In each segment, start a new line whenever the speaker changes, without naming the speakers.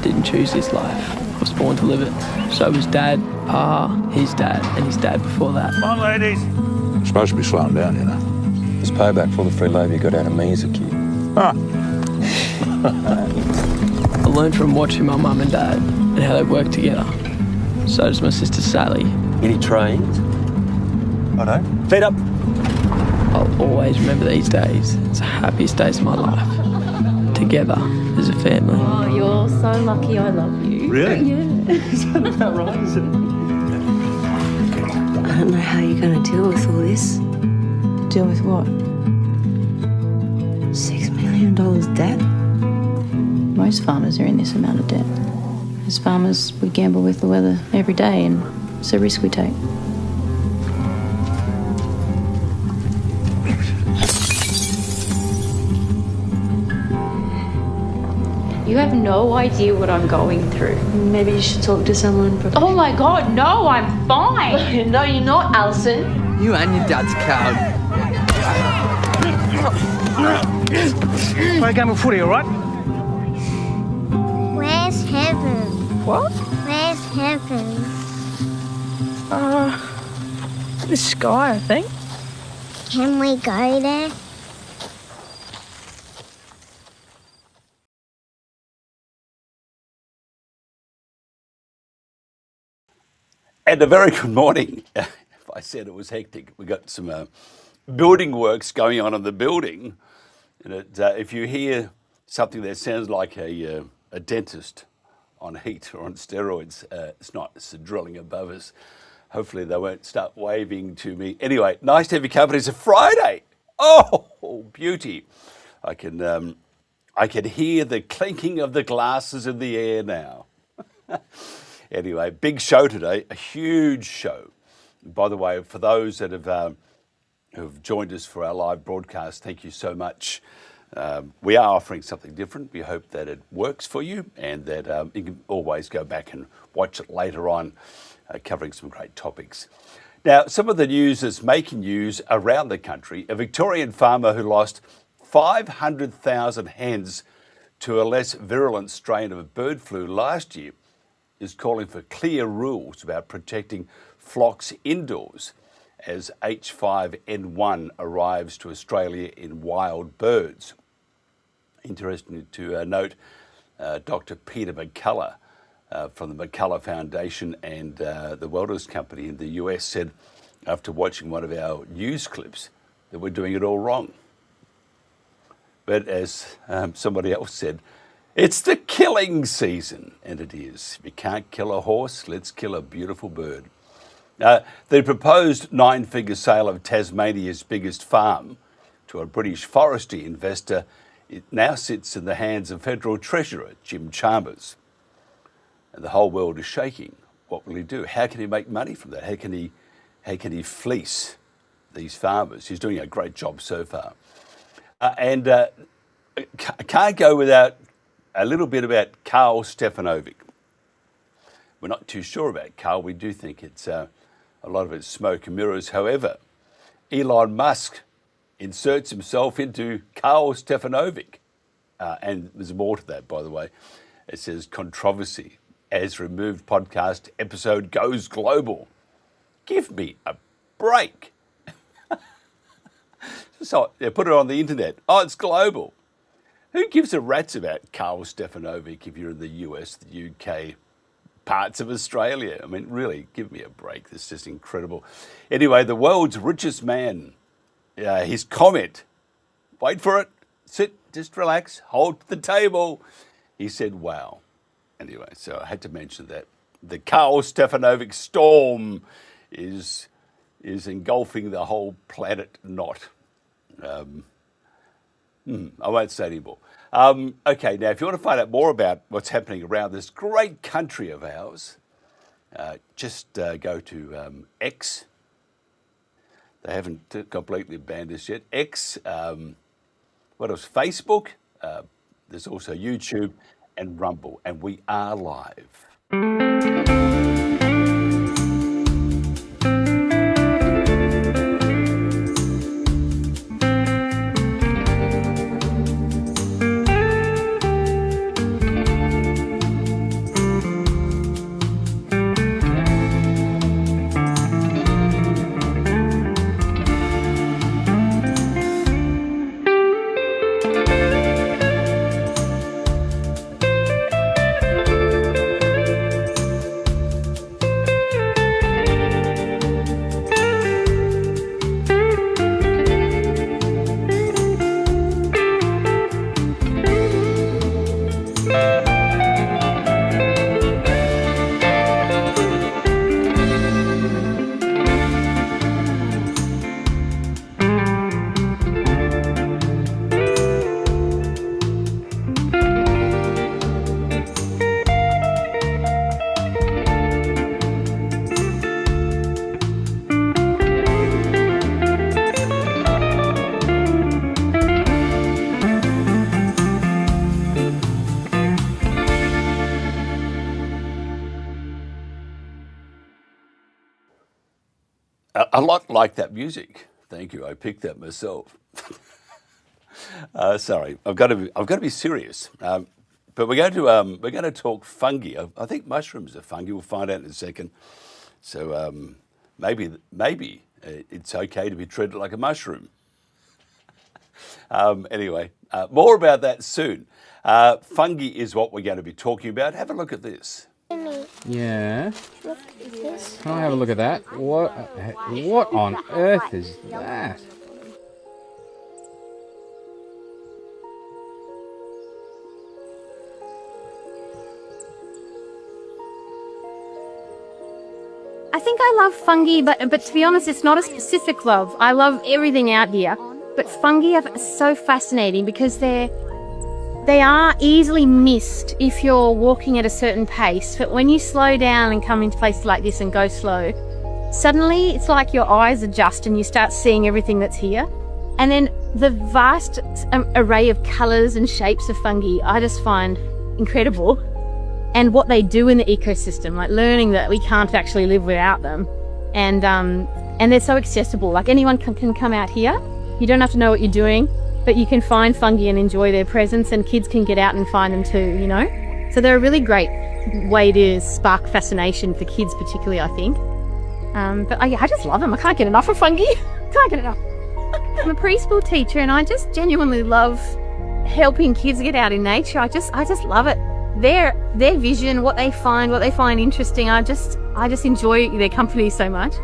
didn't choose this life. I was born to live it. So was Dad, Pa, his dad, and his dad before that.
Come on, ladies.
You're supposed to be slowing down, you know.
It's payback for all the free labour you got out of me as a kid.
Ah.
I learned from watching my mum and dad and how they work together. So does my sister Sally.
Any trains? I don't. Feet up.
I'll always remember these days. It's the happiest days of my life. Together as a family.
Oh, you're so lucky I love you.
Really?
Yeah.
Is that about right, is it?
I don't know how you're going to deal with all this.
Deal with what?
$6 million debt?
Most farmers are in this amount of debt. As farmers, we gamble with the weather every day, and it's a risk we take. You have no idea what I'm going through.
Maybe you should talk to someone professional.
Oh my God, no, I'm fine.
No, you're not, Alison.
You and your dad's coward.
Play a game of footy, all right?
Where's heaven?
What?
Where's heaven?
The sky, I think.
Can we go there?
And a very good morning. If I said it was hectic, we got some building works going on in the building. And if you hear something that sounds like a dentist on heat or on steroids, it's not. It's the drilling above us. Hopefully they won't start waving to me. Anyway, nice to have your company. It's a Friday. Oh, beauty. I can hear the clinking of the glasses in the air now. Anyway, big show today, a huge show. By the way, for those that have joined us for our live broadcast, thank you so much. We are offering something different. We hope that it works for you and that you can always go back and watch it later on, covering some great topics. Now, some of the news that's making news around the country, a Victorian farmer who lost 500,000 hens to a less virulent strain of bird flu last year is calling for clear rules about protecting flocks indoors as H5N1 arrives to Australia in wild birds. Interesting to note, Dr. Peter McCullough from the McCullough Foundation and the Wellness Company in the US said, after watching one of our news clips, that we're doing it all wrong. But as somebody else said, it's the killing season, and it is. If you can't kill a horse, let's kill a beautiful bird. The proposed 9-figure sale of Tasmania's biggest farm to a British forestry investor, it now sits in the hands of Federal Treasurer Jim Chalmers. And the whole world is shaking. What will he do? How can he make money from that? How can he fleece these farmers? He's doing a great job so far. I can't go without a little bit about Carl Stefanovic. We're not too sure about Carl. We do think it's a lot of it's smoke and mirrors. However, Elon Musk inserts himself into Carl Stefanovic. And there's more to that, by the way. It says controversy as removed podcast episode goes global. Give me a break. So they put it on the internet. Oh, it's global. Who gives a rat's about Carl Stefanovic if you're in the US, the UK, parts of Australia? I mean, really, give me a break. This is just incredible. Anyway, the world's richest man, his comment, wait for it, sit, just relax, hold the table. He said, wow. Anyway, so I had to mention that. The Carl Stefanovic storm is engulfing the whole planet not. I won't say anymore. Okay, now if you want to find out more about what's happening around this great country of ours, just go to X. They haven't completely banned us yet. X, what else? Facebook. There's also YouTube and Rumble, and we are live. a lot like that music. Thank you. I picked that myself. Sorry, I've got to be serious. But we're going to talk fungi. I think mushrooms are fungi. We'll find out in a second. So maybe it's okay to be treated like a mushroom. Anyway, more about that soon. Fungi is what we're going to be talking about. Have a look at this.
Yeah. Can I have a look at that? What on earth is that?
I think I love fungi, but to be honest, it's not a specific love. I love everything out here. But fungi are so fascinating because they are easily missed if you're walking at a certain pace. But when you slow down and come into places like this and go slow, suddenly it's like your eyes adjust and you start seeing everything that's here. And then the vast array of colours and shapes of fungi I just find incredible. And what they do in the ecosystem, like learning that we can't actually live without them. And they're so accessible. Like anyone can come out here. You don't have to know what you're doing, but you can find fungi and enjoy their presence, and kids can get out and find them too, you know? So they're a really great way to spark fascination for kids particularly, I think. But I just love them. I can't get enough of fungi. Can't get enough. I'm a preschool teacher and I just genuinely love helping kids get out in nature. I just love it. Their vision, what they find interesting, I just enjoy their company so much.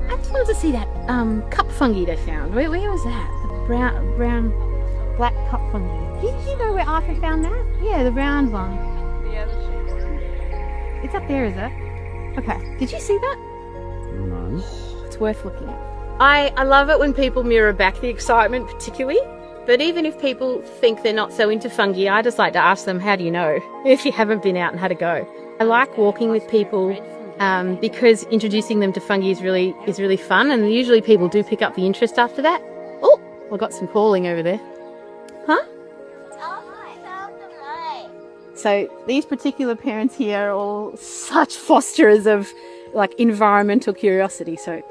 I just wanted to see that cup fungi they found. Where was that? The brown, black cup fungi. Do you know where Arthur found that? Yeah, the round one. Yeah, it's up there, is it? Okay. Did you see that?
No.
It's worth looking at. I love it when people mirror back the excitement, particularly. But even if people think they're not so into fungi, I just like to ask them, how do you know, if you haven't been out and had a go? I like walking with people because introducing them to fungi is really fun, and usually people do pick up the interest after that. Oh, I got some calling over there. Huh? So these particular parents here are all such fosterers of like environmental curiosity, so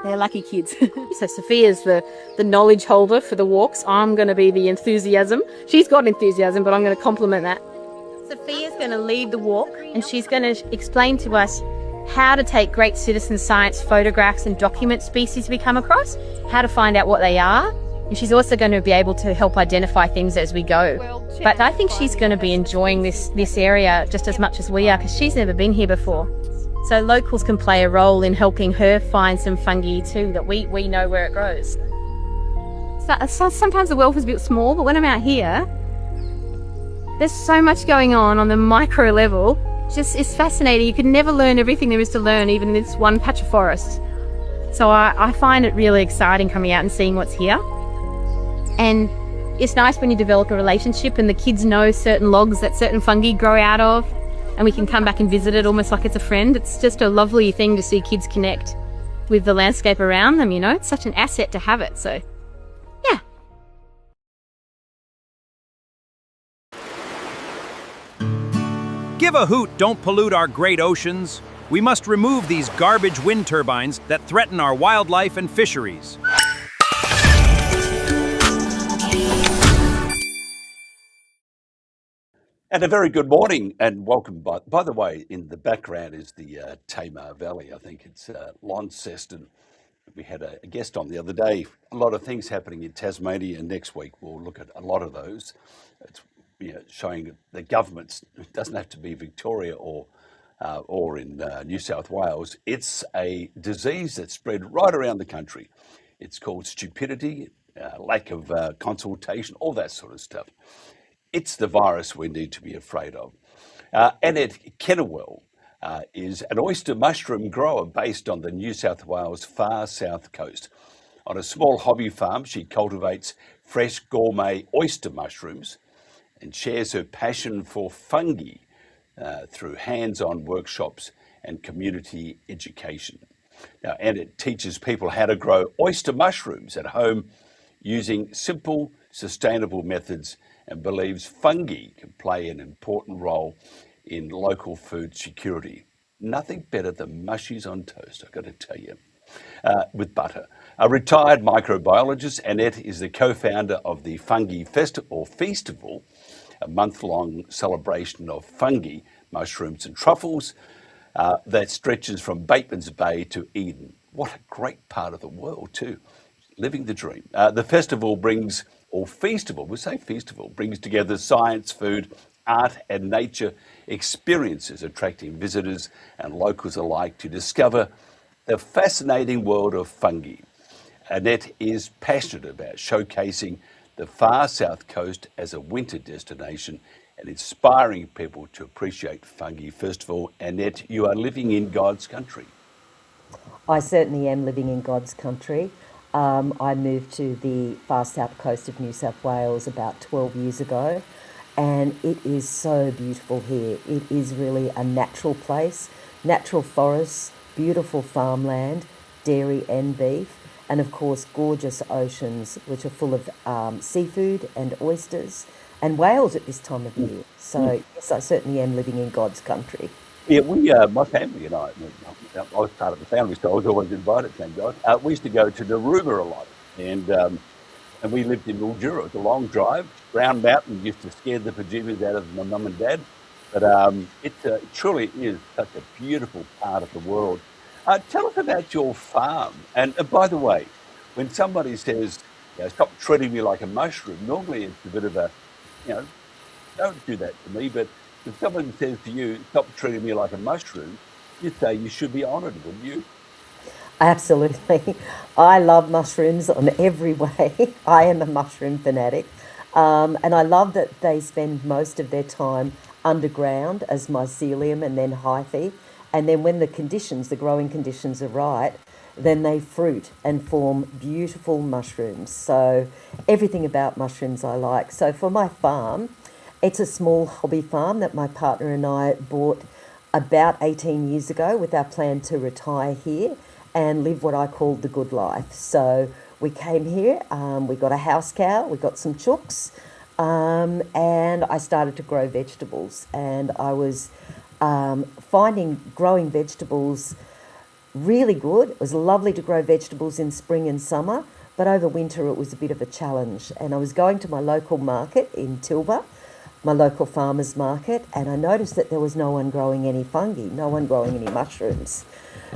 they're lucky kids. So Sophia's the knowledge holder for the walks. I'm going to be the enthusiasm. She's got enthusiasm, but I'm going to complement that. Sophia's going to lead the walk, and she's going to explain to us how to take great citizen science photographs and document species we come across, how to find out what they are, and she's also going to be able to help identify things as we go. But I think she's going to be enjoying this area just as much as we are, because she's never been here before. So locals can play a role in helping her find some fungi too, that we know where it grows. So sometimes the wealth is a bit small, but when I'm out here, there's so much going on the micro level. It's fascinating. You can never learn everything there is to learn, even in this one patch of forest. So I find it really exciting coming out and seeing what's here. And it's nice when you develop a relationship and the kids know certain logs that certain fungi grow out of, and we can come back and visit it almost like it's a friend. It's just a lovely thing to see kids connect with the landscape around them, you know. It's such an asset to have it, so yeah.
Give a hoot, don't pollute our great oceans. We must remove these garbage wind turbines that threaten our wildlife and fisheries.
And a very good morning and welcome. By the way, in the background is the Tamar Valley. I think it's Launceston. We had a guest on the other day. A lot of things happening in Tasmania, and next week we'll look at a lot of those. It's showing that the government, it doesn't have to be Victoria or in New South Wales. It's a disease that's spread right around the country. It's called stupidity, lack of consultation, all that sort of stuff. It's the virus we need to be afraid of. Annette Kennewell is an oyster mushroom grower based on the New South Wales Far South Coast. On a small hobby farm, she cultivates fresh gourmet oyster mushrooms and shares her passion for fungi through hands-on workshops and community education. Now, Annette teaches people how to grow oyster mushrooms at home using simple, sustainable methods, and believes fungi can play an important role in local food security. Nothing better than mushies on toast, I've got to tell you. with butter. A retired microbiologist, Annette is the co-founder of the Fungi Feastival, a month-long celebration of fungi, mushrooms and truffles that stretches from Batemans Bay to Eden. What a great part of the world too. Living the dream. The festival brings, or Feastival, we say Feastival, brings together science, food, art and nature experiences, attracting visitors and locals alike to discover the fascinating world of fungi. Annette is passionate about showcasing the far south coast as a winter destination and inspiring people to appreciate Fungi Festival. Annette, you are living in God's country.
I certainly am living in God's country. I moved to the far south coast of New South Wales about 12 years ago, and it is so beautiful here. It is really a natural place, natural forests, beautiful farmland, dairy and beef, and of course gorgeous oceans which are full of seafood and oysters and whales at this time of year. So yes, I certainly am living in God's country.
Yeah, my family and I was part of the family, so I was always invited, thank God. We used to go to Narooma a lot, and we lived in Mildura. It was a long drive. Brown Mountain used to scare the bejeebers out of my mum and dad, but it truly is such a beautiful part of the world. Tell us about your farm. And by the way, when somebody says, stop treating me like a mushroom, normally it's a bit of a, don't do that to me, but if someone says to you, stop treating me like a mushroom, you'd say you should be honoured, wouldn't you?
Absolutely. I love mushrooms on every way. I am a mushroom fanatic. And I love that they spend most of their time underground as mycelium and then hyphae. And then when the growing conditions are right, then they fruit and form beautiful mushrooms. So everything about mushrooms I like. So for my farm, it's a small hobby farm that my partner and I bought about 18 years ago with our plan to retire here and live what I call the good life. So we came here, we got a house cow, we got some chooks, and I started to grow vegetables. And I was finding growing vegetables really good. It was lovely to grow vegetables in spring and summer, but over winter it was a bit of a challenge. And I was going to my local market in Tilba, my local farmers market, and I noticed that there was no one growing any fungi, no one growing any mushrooms.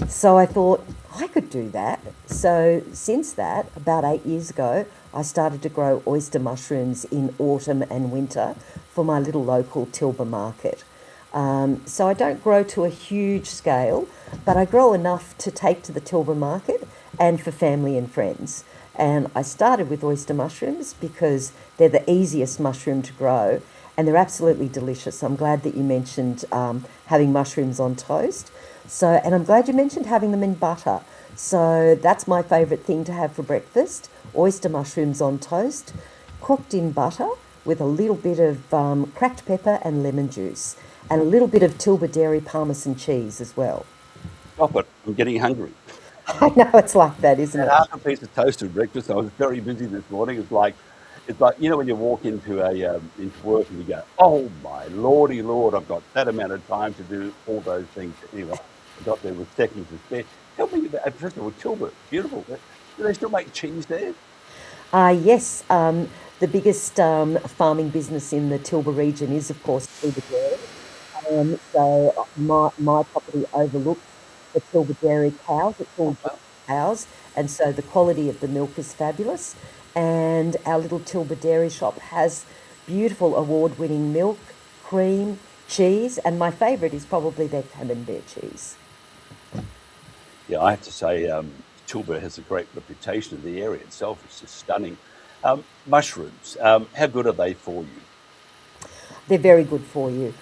So I thought I could do that. So since that, about 8 years ago, I started to grow oyster mushrooms in autumn and winter for my little local Tilba market. So I don't grow to a huge scale, but I grow enough to take to the Tilba market and for family and friends. And I started with oyster mushrooms because they're the easiest mushroom to grow and they're absolutely delicious. I'm glad that you mentioned having mushrooms on toast. And I'm glad you mentioned having them in butter. So that's my favourite thing to have for breakfast, oyster mushrooms on toast, cooked in butter with a little bit of cracked pepper and lemon juice, and a little bit of Tilba dairy parmesan cheese as well.
Stop it, I'm getting hungry.
I know, it's like that, isn't it?
Half a piece of toast at breakfast. I was very busy this morning. It's like when you walk into into work and you go, oh my lordy lord, I've got that amount of time to do all those things. Anyway, I got there with seconds to spare. Tell me about, first of all, Tilba, beautiful. Do they still make cheese there?
Yes, the biggest farming business in the Tilba region is, of course, Tilba Dairy. So my property overlooks the Tilba Dairy cows. It's all cows, and so the quality of the milk is fabulous. And our little Tilba Dairy shop has beautiful award-winning milk, cream, cheese, and my favourite is probably their camembert cheese.
Yeah, I have to say, Tilba has a great reputation in the area itself. It's just stunning. Mushrooms, how good are they for you?
They're very good for you.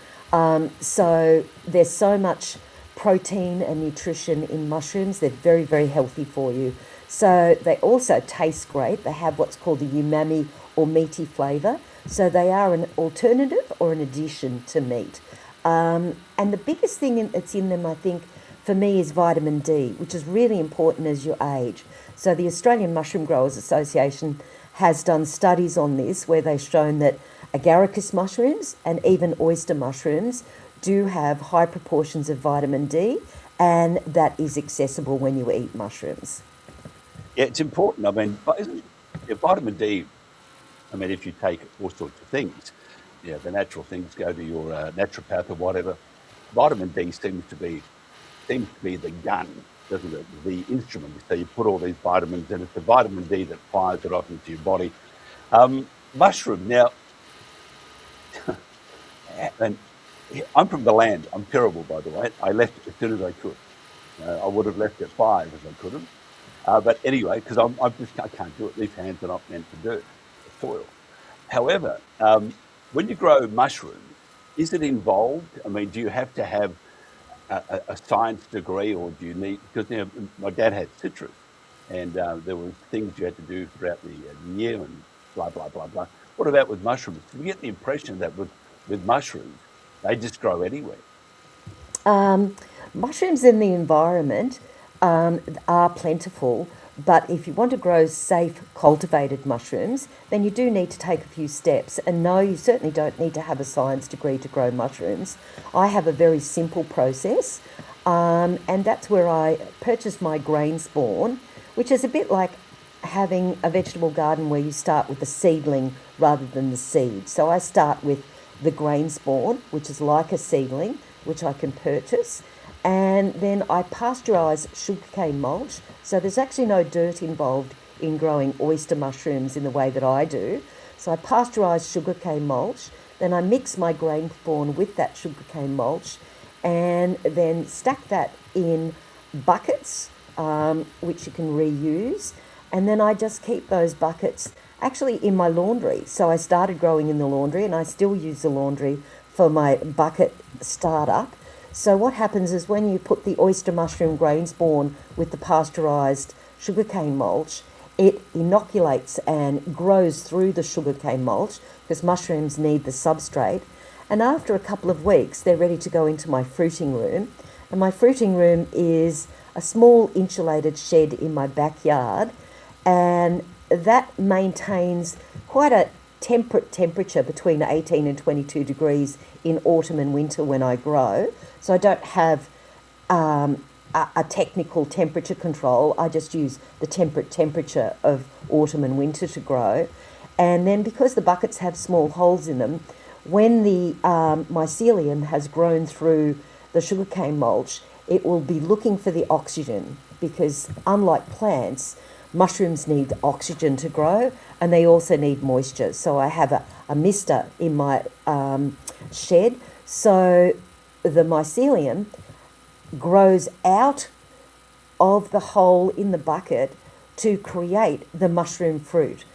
So there's so much protein and nutrition in mushrooms. They're very, very healthy for you. So they also taste great. They have what's called a umami or meaty flavour. So they are an alternative or an addition to meat. And the biggest thing that's in them, I think, for me is vitamin D, which is really important as you age. So the Australian Mushroom Growers Association has done studies on this where they've shown that agaricus mushrooms and even oyster mushrooms do have high proportions of vitamin D and that is accessible when you eat mushrooms.
Yeah, it's important. I mean, but vitamin D, I mean, if you take all sorts of things, the natural things, go to your naturopath or whatever, vitamin D seems to be the gun, doesn't it? The instrument. So you put all these vitamins in, it's the vitamin D that fires it off into your body. Mushroom, now, and I'm from the land. I'm terrible, by the way. I left as soon as I could. I would have left at 5 if I couldn't. But anyway, because I can't do it. These hands are not meant to do it. Soil. However, when you grow mushrooms, is it involved? I mean, do you have to have a science degree, or do you need? Because my dad had citrus, and there was things you had to do throughout the year, and blah blah blah blah. What about with mushrooms? Do you get the impression that with mushrooms, they just grow anywhere?
Mushrooms in the environment are plentiful, but if you want to grow safe, cultivated mushrooms, then you do need to take a few steps. And no, you certainly don't need to have a science degree to grow mushrooms. I have a very simple process, and that's where I purchased my grain spawn, which is a bit like having a vegetable garden where you start with the seedling rather than the seed. So I start with the grain spawn, which is like a seedling, which I can purchase, and then I pasteurise sugarcane mulch. So there's actually no dirt involved in growing oyster mushrooms in the way that I do. So I pasteurise sugarcane mulch, then I mix my grain spawn with that sugarcane mulch, and then stack that in buckets, which you can reuse, and then I just keep those buckets actually in my laundry. So I started growing in the laundry, and I still use the laundry for my bucket startup. So what happens is when you put the oyster mushroom grain spawn with the pasteurised sugarcane mulch, it inoculates and grows through the sugarcane mulch, because mushrooms need the substrate. And after a couple of weeks, they're ready to go into my fruiting room. And my fruiting room is a small insulated shed in my backyard, and that maintains quite a temperate temperature between 18 and 22 degrees in autumn and winter when I grow. So I don't have a technical temperature control. I just use the temperate temperature of autumn and winter to grow. And then because the buckets have small holes in them, when the mycelium has grown through the sugarcane mulch, it will be looking for the oxygen, because unlike plants, mushrooms need oxygen to grow, and they also need moisture. So I have a mister in my shed. So the mycelium grows out of the hole in the bucket to create the mushroom fruit.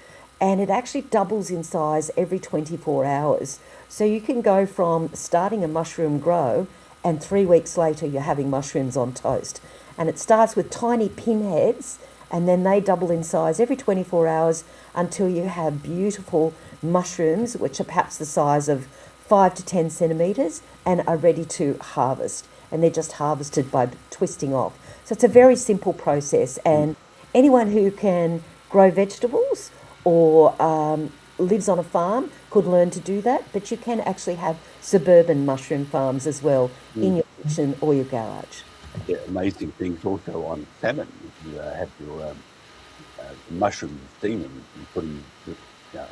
And it actually doubles in size every 24 hours. So you can go from starting a mushroom grow, and 3 weeks later you're having mushrooms on toast. And it starts with tiny pinheads, and then they double in size every 24 hours until you have beautiful mushrooms, which are perhaps the size of 5 to 10 centimetres, and are ready to harvest. And they're just harvested by twisting off. So it's a very simple process, and anyone who can grow vegetables or lives on a farm could learn to do that, but you can actually have suburban mushroom farms as well in your kitchen or your garage.
Yeah, amazing things also on salmon. If you have your mushroom steaming, you put them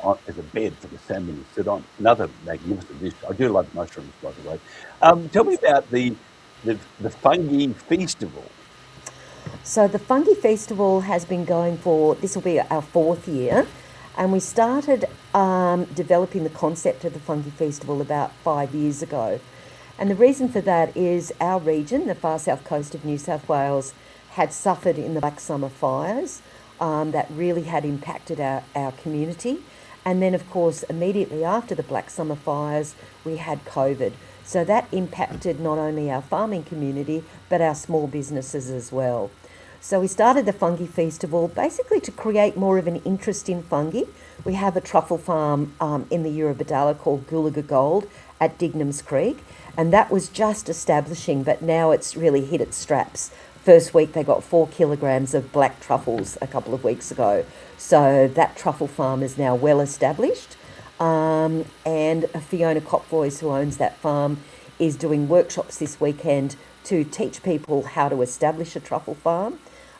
on as a bed for the salmon to sit on. Another magnificent dish. I do love mushrooms, by the way. Tell me about the Fungi Feastival.
So the Fungi Festival has been going for, this will be our 4th year, and we started developing the concept of the Fungi Festival about 5 years ago. And the reason for that is our region, the far south coast of New South Wales, had suffered in the Black Summer fires that really had impacted our community. And then, of course, immediately after the Black Summer fires, we had COVID. So that impacted not only our farming community, but our small businesses as well. So we started the Fungi Festival basically to create more of an interest in fungi. We have a truffle farm in the Eurobodalla called Goolaga Gold at Dignams Creek, and that was just establishing, but now it's really hit its straps. First week they got 4 kilograms of black truffles a couple of weeks ago. So that truffle farm is now well established. And Fiona Copvoice, who owns that farm, is doing workshops this weekend to teach people how to establish a truffle farm,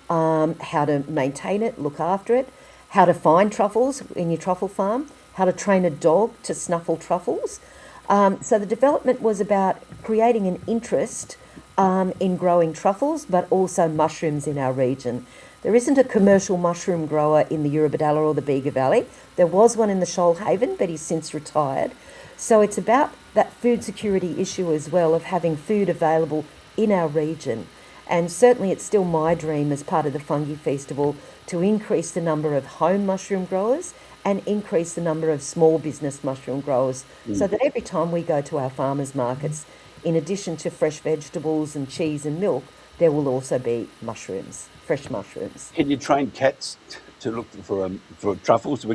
how to maintain it, look after it, how to find truffles in your truffle farm, how to train a dog to snuffle truffles. So the development was about creating an interest in growing truffles, but also mushrooms in our region. There isn't a commercial mushroom grower in the Eurobodalla or the Bega Valley. There was one in the Shoalhaven, but he's since retired. So it's about that food security issue as well, of having food available in our region. And certainly it's still my dream as part of the Fungi Festival to increase the number of home mushroom growers and increase the number of small business mushroom growers, so that every time we go to our farmers markets, in addition to fresh vegetables and cheese and milk, there will also be mushrooms, fresh mushrooms.
Can you train cats to look for truffles?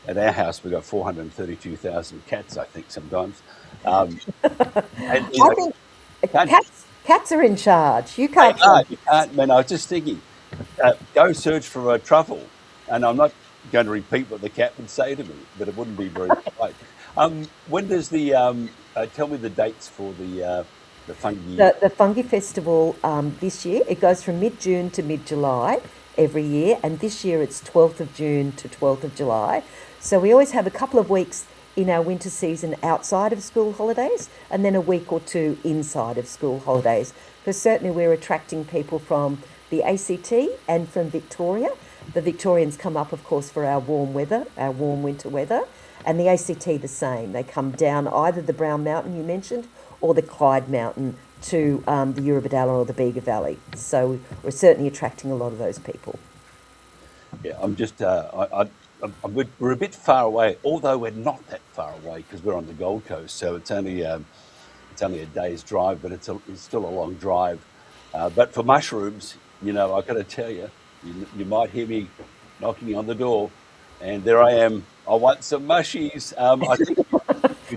At our house, we've got 432,000 cats, I think, sometimes.
I think cats are in charge. You can't.
You can't, man. I was just thinking, go search for a truffle, and I'm not going to repeat what the cat would say to me, but it wouldn't be very polite. When does tell me the dates for the Fungi?
The Fungi Festival this year, it goes from mid-June to mid-July every year, and this year it's 12th of June to 12th of July. So we always have a couple of weeks in our winter season outside of school holidays, and then a week or two inside of school holidays, because certainly we're attracting people from the ACT and from Victoria. The Victorians come up, of course, for our warm weather, our warm winter weather, and the ACT the same. They come down either the Brown Mountain you mentioned or the Clyde Mountain to the Eurobodalla or the Bega Valley. So we're certainly attracting a lot of those people.
Yeah, I'm just, we're a bit far away, although we're not that far away because we're on the Gold Coast. So it's only a day's drive, but it's still a long drive. But for mushrooms, I've got to tell you, you might hear me knocking on the door, and there I am. I want some mushies. I think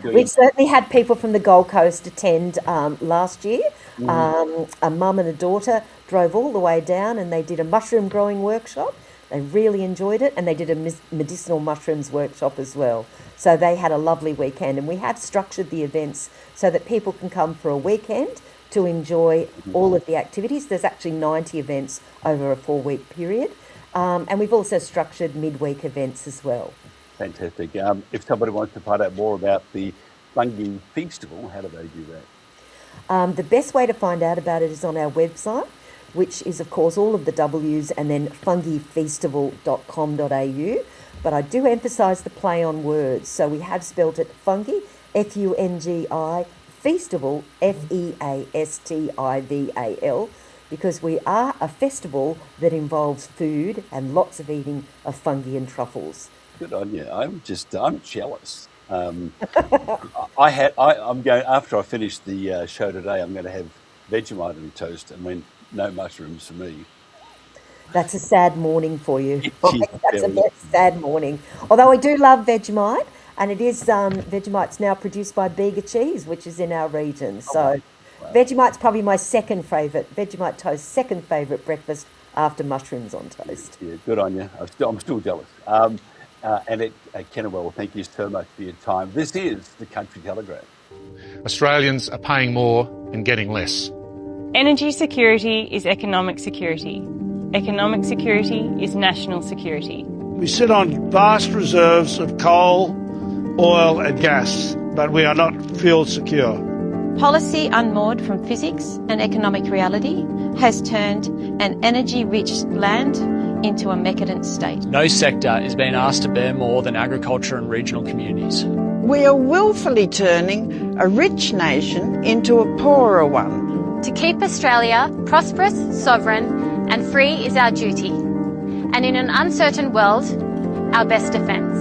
We've certainly had people from the Gold Coast attend last year. A mum and a daughter drove all the way down, and they did a mushroom growing workshop. They really enjoyed it, and they did a medicinal mushrooms workshop as well. So they had a lovely weekend, and we have structured the events so that people can come for a weekend to enjoy all of the activities. There's actually 90 events over a 4-week period, and we've also structured midweek events as well.
Fantastic. If somebody wants to find out more about the Fungi Feastival, how do they do that?
The best way to find out about it is on our website, which is, of course, all of the W's and then fungifestival.com.au. But I do emphasise the play on words. So we have spelt it fungi, Fungi, Feastival, Feastival, because we are a festival that involves food and lots of eating of fungi and truffles.
Good on you. I'm jealous. I'm going, after I finish the show today, I'm going to have Vegemite and toast. I mean, no mushrooms for me.
That's a sad morning for you. That's a very sad morning. Although I do love Vegemite, and it is Vegemite's now produced by Bega Cheese, which is in our region. So Vegemite's probably my second favourite, Vegemite toast, second favourite breakfast after mushrooms on toast.
Yeah, good on you. I'm still jealous. Annette Kennewell, thank you so much for your time. This is the Country Telegraph.
Australians are paying more and getting less.
Energy security is economic security. Economic security is national security.
We sit on vast reserves of coal, oil and gas, but we are not fuel secure.
Policy unmoored from physics and economic reality has turned an energy-rich land into a decadent state.
No sector is being asked to bear more than agriculture and regional communities.
We are willfully turning a rich nation into a poorer one.
To keep Australia prosperous, sovereign and free is our duty, and in an uncertain world, our best defence.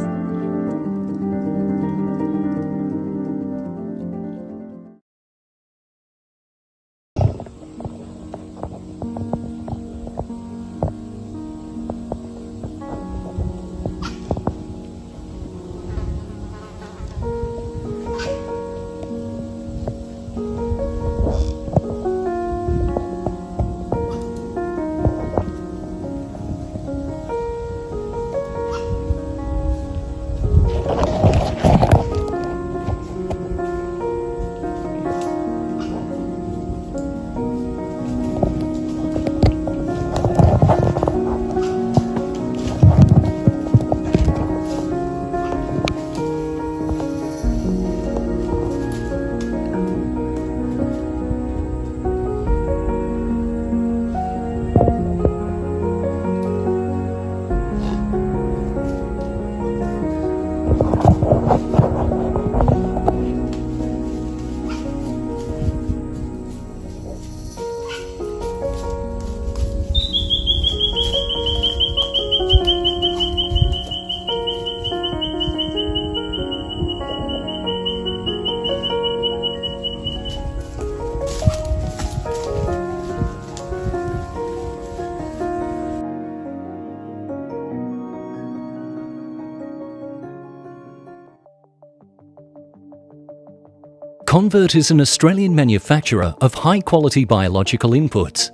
Convert is an Australian manufacturer of high-quality biological inputs.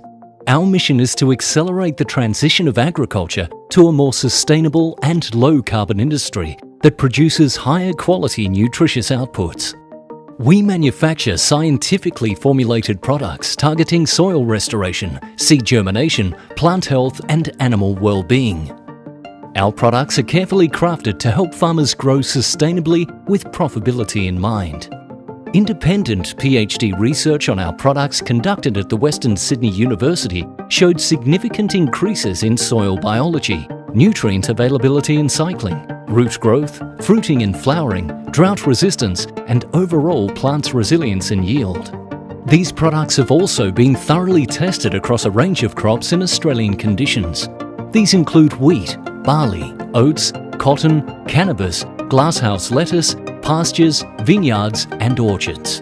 Our mission is to accelerate the transition of agriculture to a more sustainable and low-carbon industry that produces higher quality nutritious outputs. We manufacture scientifically formulated products targeting soil restoration, seed germination, plant health and animal well-being. Our products are carefully crafted to help farmers grow sustainably with profitability in mind. Independent PhD research on our products conducted at the Western Sydney University showed significant increases in soil biology, nutrient availability and cycling, root growth, fruiting and flowering, drought resistance, and overall plant resilience and yield. These products have also been thoroughly tested across a range of crops in Australian conditions. These include wheat, barley, oats, cotton, cannabis, glasshouse lettuce, pastures, vineyards and orchards.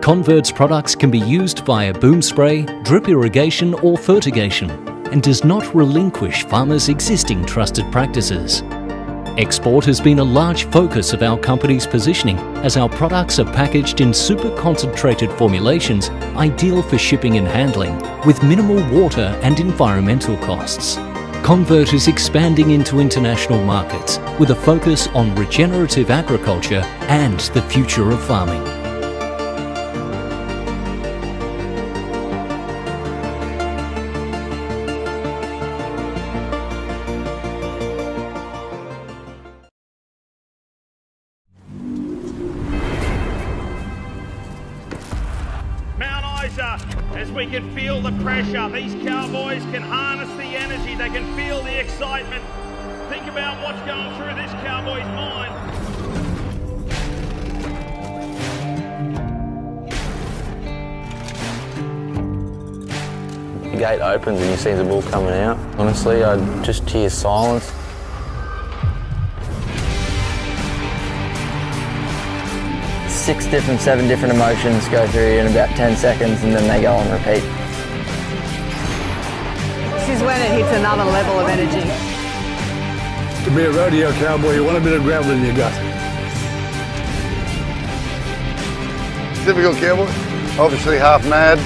Convert's products can be used via boom spray, drip irrigation or fertigation and does not relinquish farmers' existing trusted practices. Export has been a large focus of our company's positioning as our products are packaged in super concentrated formulations ideal for shipping and handling with minimal water and environmental costs. Convert is expanding into international markets with a focus on regenerative agriculture and the future of farming.
As we can feel the pressure, these cowboys can harness the energy, they can feel the excitement. Think about what's going through this cowboy's mind.
The gate opens and you see the bull coming out. Honestly, I just hear silence. Seven different emotions go through in about 10 seconds and then they go on repeat.
This is when it hits another level of energy.
To be a rodeo cowboy, you want a bit of gravel in your gut.
Typical cowboy, obviously half mad.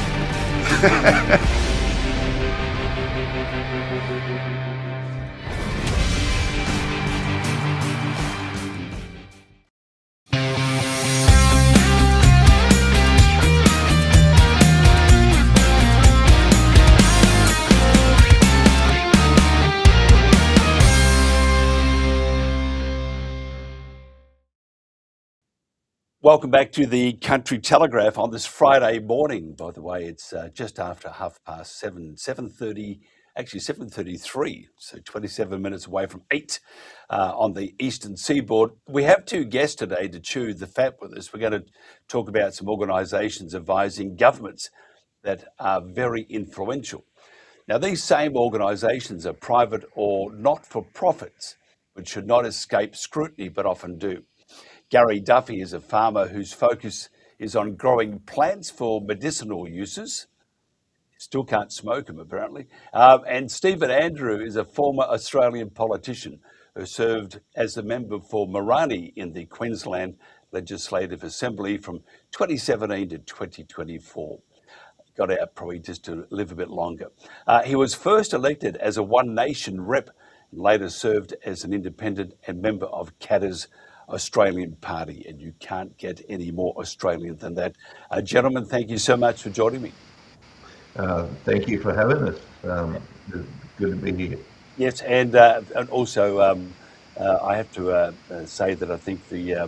Welcome back to the Country Telegraph on this Friday morning. By the way, it's just after 7:30, actually 7:33, so 27 minutes away from 8 on the eastern seaboard. We have two guests today to chew the fat with us. We're going to talk about some organisations advising governments that are very influential. Now, these same organisations are private or not-for-profits, which should not escape scrutiny, but often do. Gary Duffy is a farmer whose focus is on growing plants for medicinal uses. Still can't smoke them, apparently. And Stephen Andrew is a former Australian politician who served as a member for Morani in the Queensland Legislative Assembly from 2017 to 2024. Got out probably just to live a bit longer. He was first elected as a One Nation rep and later served as an independent and member of Katter's Australian Party, and you can't get any more Australian than that. Gentlemen, thank you so much for joining me.
Thank you for having us. It's good to be here.
Yes, and also I have to say that I think we're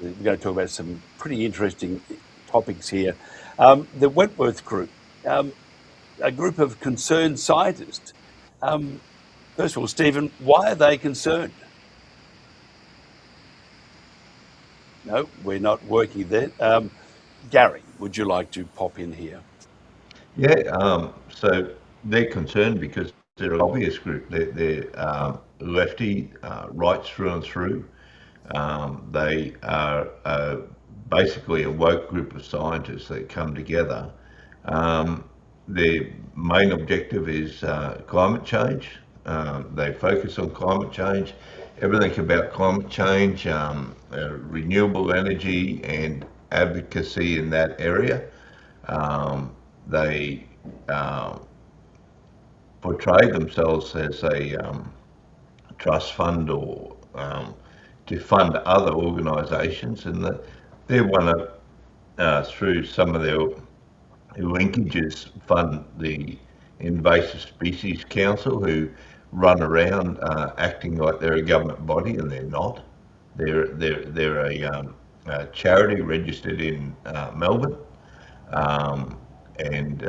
going to talk about some pretty interesting topics here. The Wentworth Group, a group of concerned scientists. First of all, Stephen, why are they concerned? No, we're not working there. Gary, would you like to pop in here?
Yeah, so they're concerned because they're a lobbyist group. They're lefty, rights through and through. They are basically a woke group of scientists that come together. Their main objective is climate change. They focus on climate change, everything about climate change, renewable energy and advocacy in that area. They portray themselves as a trust fund or to fund other organisations, and they want to, through some of their linkages, fund the Invasive Species Council, who run around acting like they're a government body, and they're not. They're a charity registered in Melbourne. And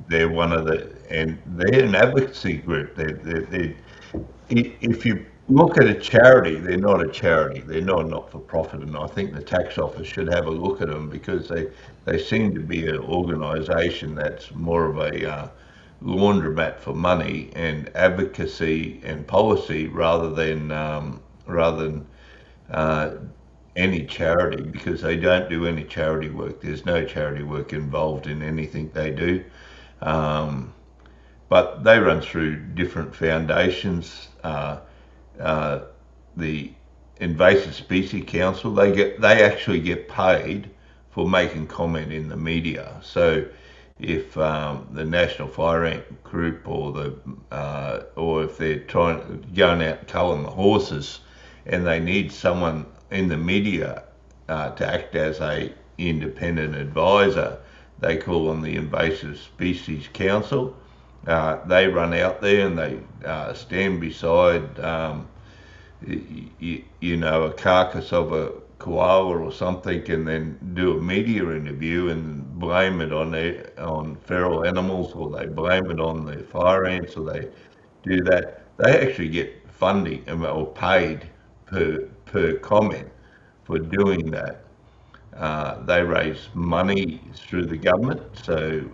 they're one of they're an advocacy group. If you look at a charity, they're not a charity. They're not for profit, and I think the tax office should have a look at them because they seem to be an organisation that's more of a laundromat for money and advocacy and policy rather than any charity, because they don't do any charity work. There's no charity work involved in anything they do. But they run through different foundations. The Invasive Species Council, they actually get paid for making comment in the media. So if the National Fire Ant Group or if they're going out culling the horses and they need someone in the media to act as a independent advisor, they call on the Invasive Species Council. They run out there and they stand beside, a carcass of a koala or something, and then do a media interview and blame it on feral animals, or they blame it on the fire ants, or they do that. They actually get funding or paid per comment for doing that. They raise money through the government. So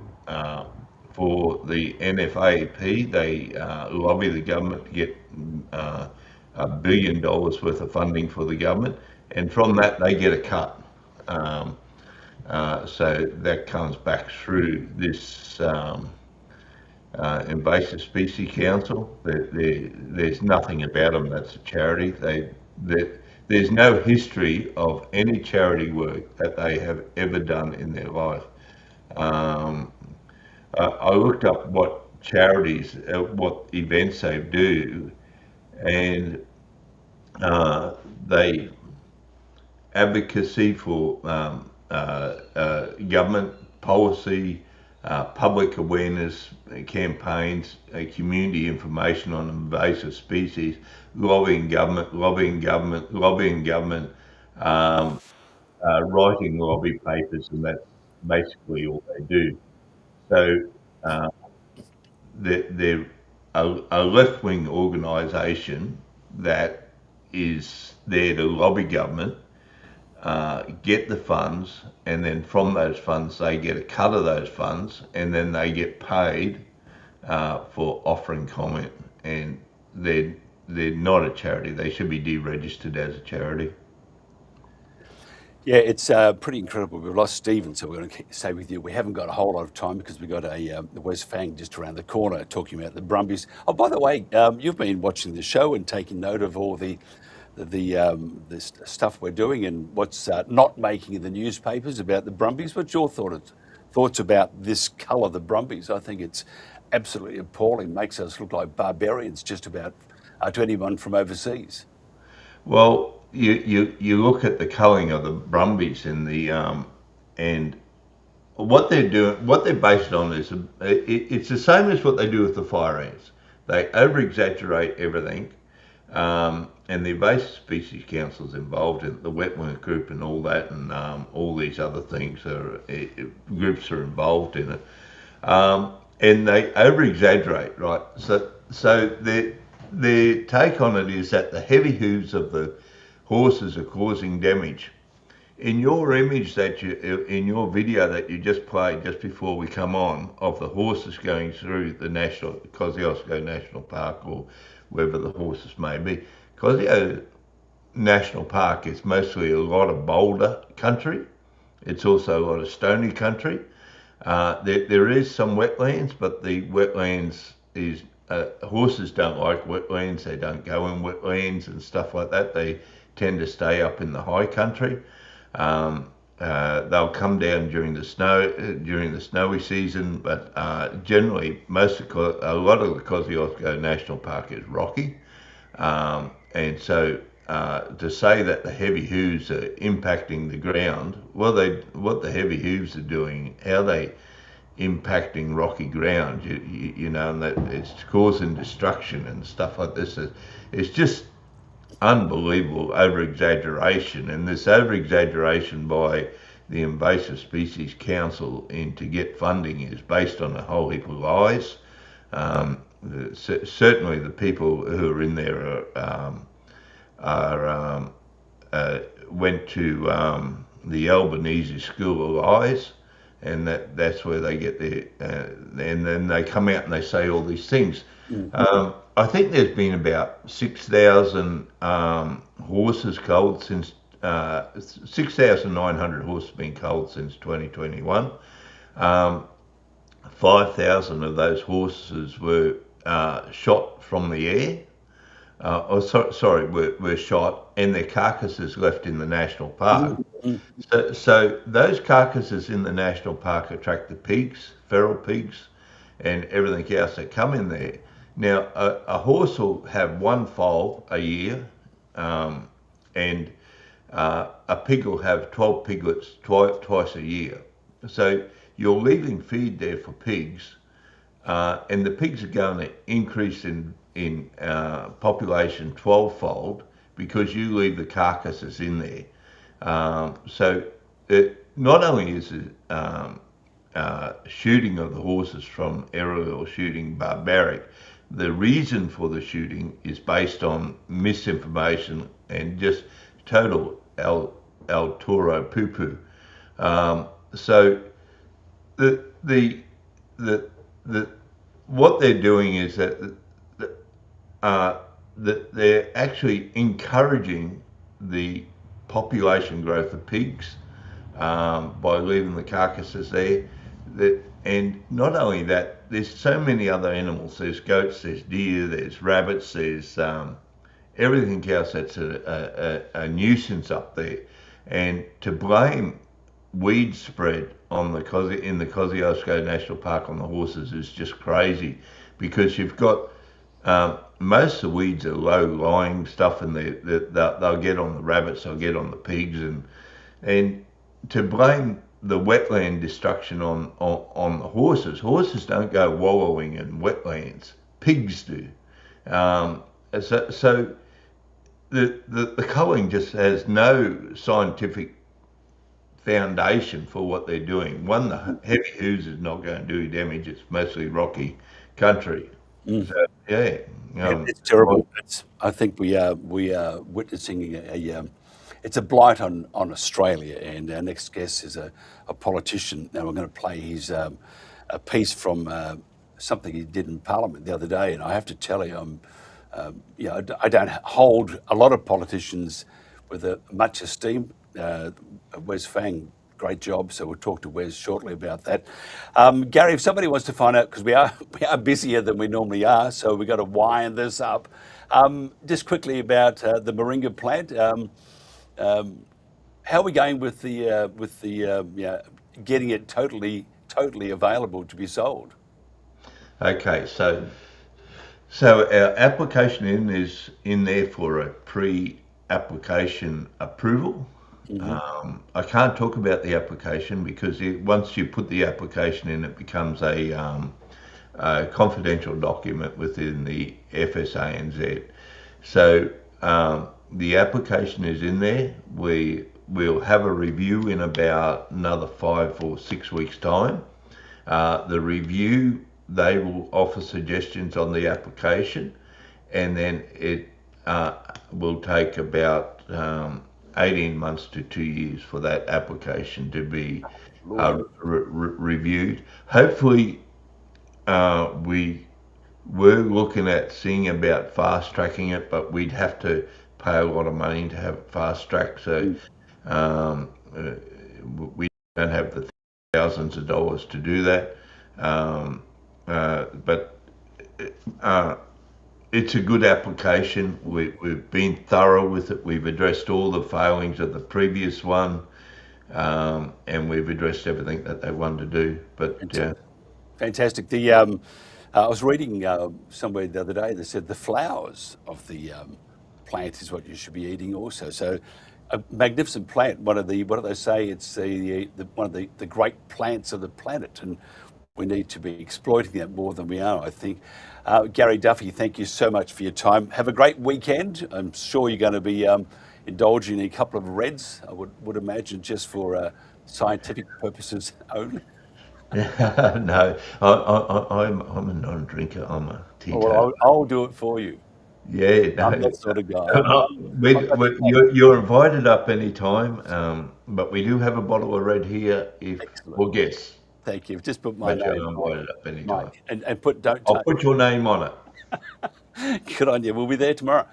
for the NFAP, they lobby the government to get $1 billion worth of funding for the government, and from that they get a cut. So that comes back through this Invasive Species Council. There's nothing about them that's a charity. There's no history of any charity work that they have ever done in their life. I looked up what charities, what events they do, and they advocacy for government policy, public awareness campaigns, community information on invasive species, lobbying government, writing lobby papers, and that's basically all they do. So they're a left-wing organisation that is there to lobby government, get the funds, and then from those funds they get a cut of those funds, and then they get paid for offering comment. And they're not a charity. They should be deregistered as a charity.
Yeah, it's pretty incredible. We've lost Stephen, so we're going to stay with you. We haven't got a whole lot of time because we've got the West Fang just around the corner talking about the Brumbies. Oh, by the way, you've been watching the show and taking note of all the stuff we're doing and what's not making in the newspapers about the Brumbies. What's your thoughts about this colour, the Brumbies? I think it's absolutely appalling. Makes us look like barbarians just about to anyone from overseas.
Well, you look at the culling of the Brumbies in the and what they're doing, what they're based on is it's the same as what they do with the fire ants. They over-exaggerate everything, and the Invasive Species Council's involved in the wetland group and all that, and all these other things groups are involved in it, and they over-exaggerate, right? So their take on it is that the heavy hooves of the horses are causing damage, in your image that in your video that you just played just before we come on, of the horses going through the Kosciuszko National Park, or wherever the horses may be, Kosciuszko National Park is mostly a lot of boulder country. It's also a lot of stony country. There is some wetlands, but the wetlands is horses don't like wetlands. They don't go in wetlands and stuff like that. They tend to stay up in the high country. They'll come down during the snowy season, but generally a lot of the Kosciuszko National Park is rocky, and so to say that the heavy hooves are impacting the ground, what the heavy hooves are doing, how they impacting rocky ground, you know, and that it's causing destruction and stuff like this. It's just unbelievable over-exaggeration, and this over-exaggeration by the Invasive Species Council to get funding is based on a whole heap of lies. Certainly the people who are in there went to the Albanese School of Lies, and that's where they get their and then they come out and they say all these things. I think there's been about 6,000 horses culled since 6,900 horses been culled since 2021. 5,000 of those horses were shot from the air. Were shot, and their carcasses left in the national park. So those carcasses in the national park attract the pigs, feral pigs, and everything else that come in there. Now, a horse will have one foal a year, and a pig will have 12 piglets twice a year. So you're leaving feed there for pigs, and the pigs are going to increase in population 12-fold because you leave the carcasses in there. So not only is shooting of the horses from aerial shooting barbaric, the reason for the shooting is based on misinformation and just total El Toro poo-poo. So what they're doing is that they're actually encouraging the population growth of pigs by leaving the carcasses there. And not only that, there's so many other animals. There's goats, there's deer, there's rabbits, there's everything else that's a nuisance up there. And to blame weed spread on in the Kosciuszko National Park on the horses is just crazy, because you've got most of the weeds are low-lying stuff, and they'll get on the rabbits, they'll get on the pigs, and to blame the wetland destruction on the horses. Horses don't go wallowing in wetlands. Pigs do. So the culling just has no scientific foundation for what they're doing. One, the heavy hooves is not going to do damage. It's mostly rocky country. So, yeah.
It's terrible. I think we are witnessing it's a blight on Australia, and our next guest is a politician, and we're going to play his a piece from something he did in Parliament the other day. And I have to tell you, I don't hold a lot of politicians with much esteem. Wes Fang, great job. So we'll talk to Wes shortly about that. Gary, if somebody wants to find out, because we are busier than we normally are, so we've got to wind this up. Just quickly about the moringa plant. How are we going with the getting it totally available to be sold?
Okay, so our application is in there for a pre-application approval. I can't talk about the application because once you put the application in, it becomes a confidential document within the FSANZ. So the application is in there. We'll have a review in about another 5 or 6 weeks' time. The review, they will offer suggestions on the application, and then it will take about 18 months to 2 years for that application to be reviewed. Hopefully, we were looking at seeing about fast tracking it, but we'd have to pay a lot of money to have it fast tracked. So we don't have the thousands of dollars to do that. But it's a good application. We've been thorough with it. We've addressed all the failings of the previous one, and we've addressed everything that they wanted to do. But
Fantastic. I was reading somewhere the other day that said the flowers of the plant is what you should be eating also. So a magnificent plant. What do they say? It's one of the great plants of the planet, and we need to be exploiting that more than we are, I think. Gary Duffy, thank you so much for your time. Have a great weekend. I'm sure you're going to be indulging in a couple of reds, I would imagine, just for scientific purposes only.
No, I'm a non-drinker. I'm a teetotaler.
Well, I'll do it for you.
Yeah, no,
I'm that sort of guy.
You're invited up any time, but we do have a bottle of red here if we'll guess.
Thank you. Just put my name
on it up any time.
And don't.
I'll put your name on it.
Good on you. We'll be there tomorrow.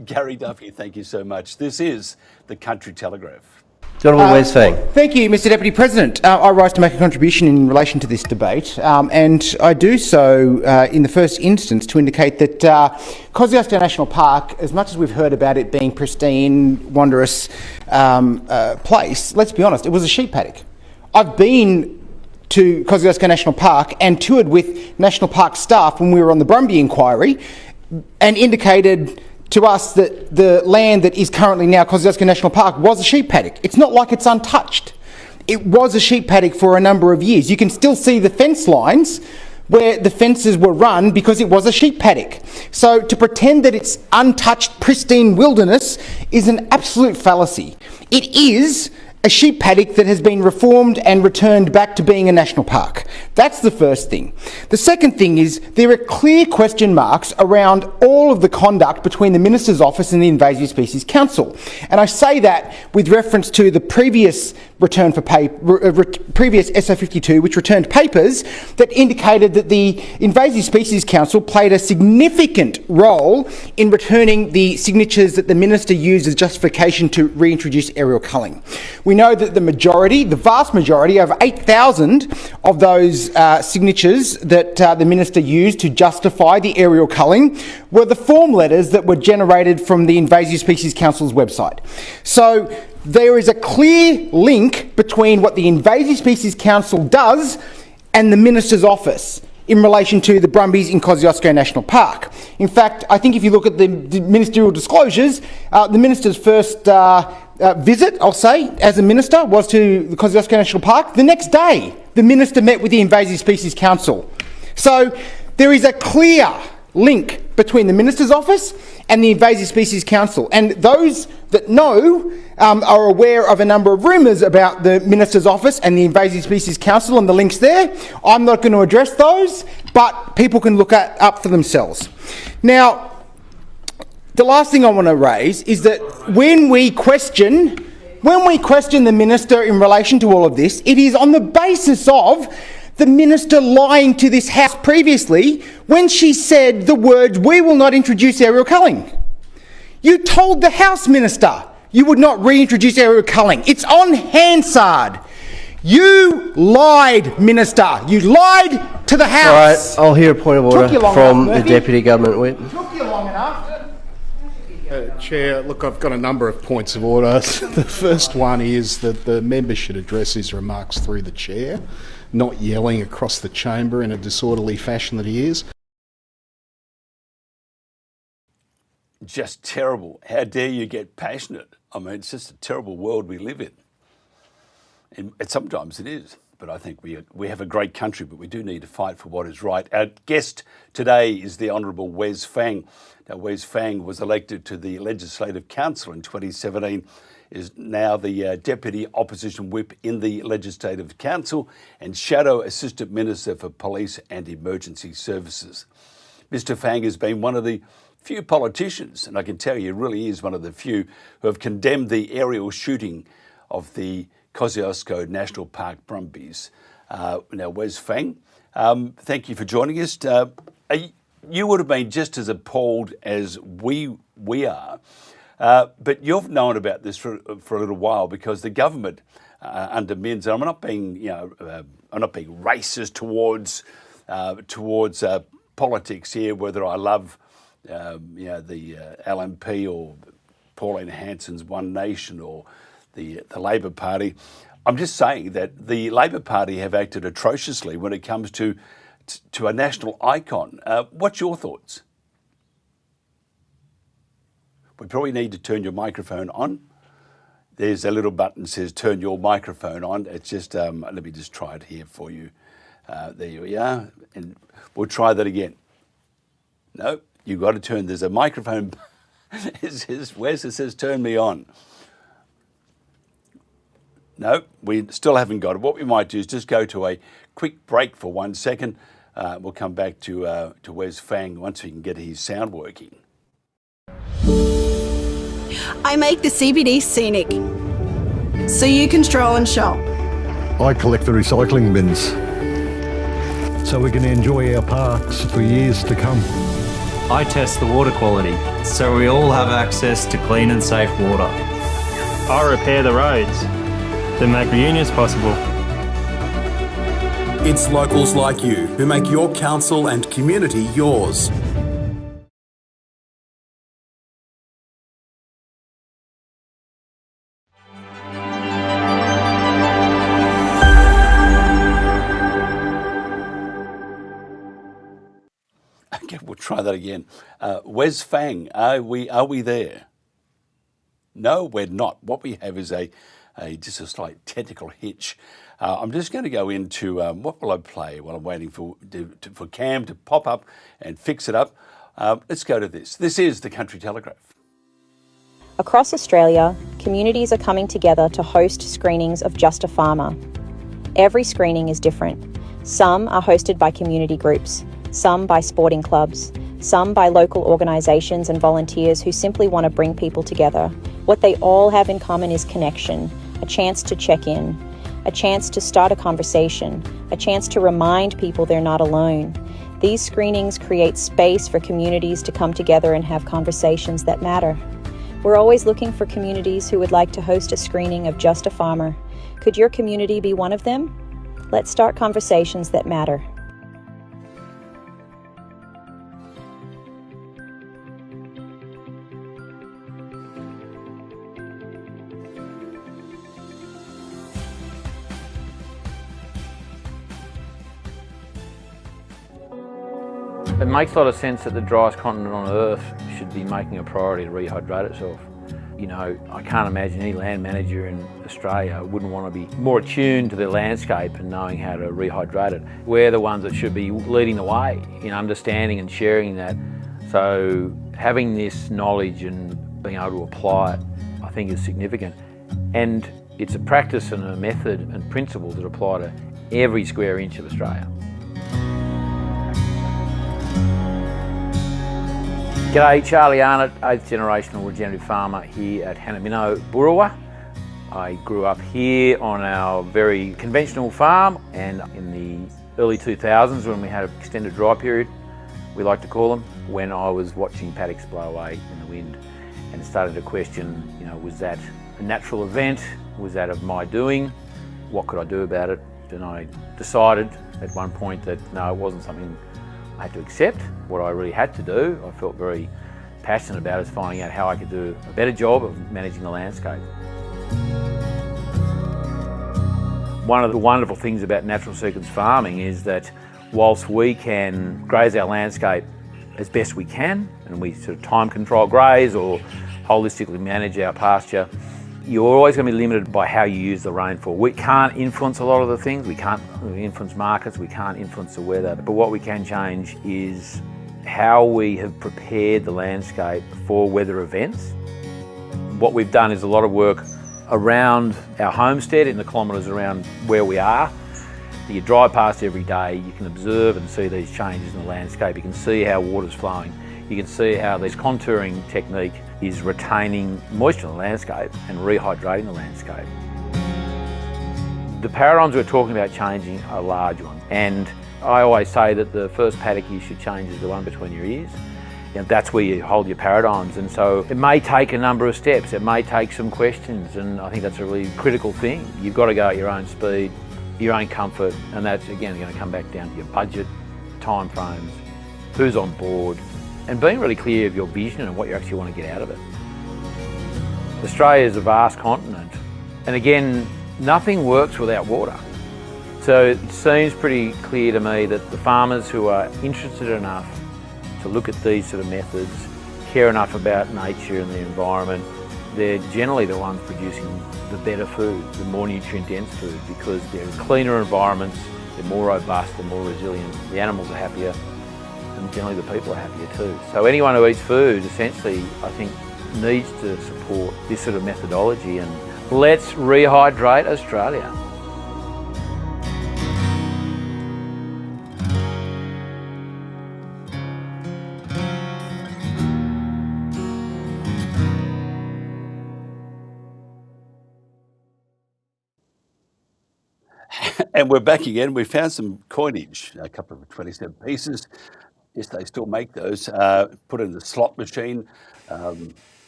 Gary Duffy, thank you so much. This is the Country Telegraph.
Honourable Wes Fang.
Thank you, Mr Deputy President. I rise to make a contribution in relation to this debate, and I do so in the first instance to indicate that Kosciuszko National Park, as much as we've heard about it being pristine, wondrous place, let's be honest, it was a sheep paddock. I've been to Kosciuszko National Park and toured with National Park staff when we were on the Brumby inquiry and indicated to us that the land that is currently now Kosciuszko National Park was a sheep paddock. It's not like it's untouched. It was a sheep paddock for a number of years. You can still see the fence lines where the fences were run because it was a sheep paddock. So to pretend that it's untouched, pristine wilderness is an absolute fallacy. It is a sheep paddock that has been reformed and returned back to being a national park. That's the first thing. The second thing is there are clear question marks around all of the conduct between the Minister's Office and the Invasive Species Council. And I say that with reference to the previous previous SO52, which returned papers that indicated that the Invasive Species Council played a significant role in returning the signatures that the Minister used as justification to reintroduce aerial culling. We know that the vast majority, over 8,000 of those signatures that the Minister used to justify the aerial culling were the form letters that were generated from the Invasive Species Council's website. So there is a clear link between what the Invasive Species Council does and the Minister's Office in relation to the Brumbies in Kosciuszko National Park. In fact, I think if you look at the ministerial disclosures, the Minister's first visit, I'll say, as a Minister was to the Kosciuszko National Park. The next day, the Minister met with the Invasive Species Council. So there is a clear link between the Minister's Office and the Invasive Species Council. And those that know are aware of a number of rumours about the Minister's Office and the Invasive Species Council and the links there. I'm not going to address those, but people can look up for themselves. Now, the last thing I want to raise is that when we question the Minister in relation to all of this, it is on the basis of the Minister lying to this House previously when she said the words, "We will not introduce aerial culling." You told the House Minister you would not reintroduce aerial culling. It's on Hansard. You lied, Minister. You lied to the House.
All right, I'll hear a point of order from the Deputy Government Whip.
Took you long enough.
Chair, look, I've got a number of points of order. The first one is that the member should address his remarks through the chair, not yelling across the chamber in a disorderly fashion that he is.
Just terrible. How dare you get passionate? I mean, it's just a terrible world we live in. And sometimes it is. But I think we have a great country, but we do need to fight for what is right. Our guest today is the Honourable Wes Fang. Now, Wes Fang was elected to the Legislative Council in 2017, is now the Deputy Opposition Whip in the Legislative Council and Shadow Assistant Minister for Police and Emergency Services. Mr Fang has been one of the few politicians, and I can tell you, really is one of the few who have condemned the aerial shooting of the Kosciuszko National Park brumbies. Now, Wes Fang, thank you for joining us. You would have been just as appalled as we are, but you've known about this for a little while because the government under Minns, and I'm not being racist towards politics here, whether I love the LNP or Pauline Hanson's One Nation or the Labor Party. I'm just saying that the Labor Party have acted atrociously when it comes to a national icon. What's your thoughts? We probably need to turn your microphone on. There's a little button that says turn your microphone on. It's just, let me just try it here for you. There we are. And we'll try that again. No, you've got to turn, there's a microphone. Wes, it says turn me on. No, we still haven't got it. What we might do is just go to a quick break for 1 second. We'll come back to Wes Fang once we can get his sound working.
I make the CBD scenic, so you can stroll and shop.
I collect the recycling bins, so we can enjoy our parks for years to come.
I test the water quality, so we all have access to clean and safe water.
I repair the roads that make reunions possible.
It's locals like you who make your council and community yours.
Okay, we'll try that again. Wes Fang, are we there? No, we're not. What we have is just a slight technical hitch. I'm just going to go into what will I play while I'm waiting for Cam to pop up and fix it up. Let's go to this. This is the Country Telegraph.
Across Australia, communities are coming together to host screenings of Just a Farmer. Every screening is different. Some are hosted by community groups, some by sporting clubs, some by local organisations and volunteers who simply want to bring people together. What they all have in common is connection, a chance to check in, a chance to start a conversation, a chance to remind people they're not alone. These screenings create space for communities to come together and have conversations that matter. We're always looking for communities who would like to host a screening of Just a Farmer. Could your community be one of them? Let's start conversations that matter.
It makes a lot of sense that the driest continent on Earth should be making a priority to rehydrate itself. You know, I can't imagine any land manager in Australia wouldn't want to be more attuned to their landscape and knowing how to rehydrate it. We're the ones that should be leading the way in understanding and sharing that. So having this knowledge and being able to apply it, I think is significant. And it's a practice and a method and principles that apply to every square inch of Australia. G'day, Charlie Arnott, 8th generational regenerative farmer here at Hanamino, Burrawa. I grew up here on our very conventional farm, and in the early 2000s when we had an extended dry period, we like to call them, when I was watching paddocks blow away in the wind and started to question, you know, was that a natural event? Was that of my doing? What could I do about it? And I decided at one point that no, it wasn't something I had to accept. What I really had to do, I felt very passionate about, is finding out how I could do a better job of managing the landscape. One of the wonderful things about natural sequence farming is that whilst we can graze our landscape as best we can, and we sort of time control graze or holistically manage our pasture, you're always going to be limited by how you use the rainfall. We can't influence a lot of the things. We can't influence markets, we can't influence the weather. But what we can change is how we have prepared the landscape for weather events. What we've done is a lot of work around our homestead, in the kilometres around where we are. You drive past every day, you can observe and see these changes in the landscape. You can see how water's flowing. you can see how this contouring technique is retaining moisture in the landscape and rehydrating the landscape. The paradigms we're talking about changing are large ones, and I always say that the first paddock you should change is the one between your ears. That's where you hold your paradigms, and so it may take a number of steps, it may take some questions, and I think that's a really critical thing. You've got to go at your own speed, your own comfort, and that's again going to come back down to your budget, time frames, who's on board, and being really clear of your vision and what you actually want to get out of it. Australia is a vast continent, and again, nothing works without water. So it seems pretty clear to me that the farmers who are interested enough to look at these sort of methods, care enough about nature and the environment, they're generally the ones producing the better food, the more nutrient-dense food, because they're cleaner environments, they're more robust, they're more resilient, the animals are happier, and generally the people are happier too. So anyone who eats food, essentially, I think, needs to support this sort of methodology, and let's rehydrate Australia.
And we're back again. We found some coinage, a couple of 27 pieces. Yes, they still make those. Put in the slot machine.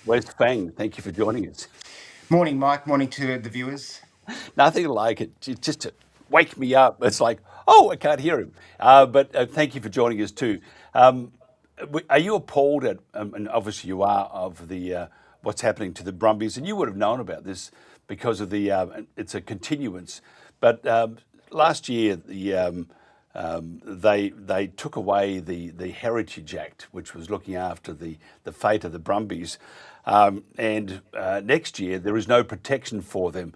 Where's Fang? Thank you for joining us.
Morning, Mike. Morning to the viewers.
Nothing like it, just to wake me up. It's like, oh, I can't hear him. But thank you for joining us too. Are you appalled at, and obviously you are, of the what's happening to the Brumbies? And you would have known about this because of the, it's a continuance. But last year, they took away the Heritage Act, which was looking after the fate of the Brumbies. And next year, there is no protection for them.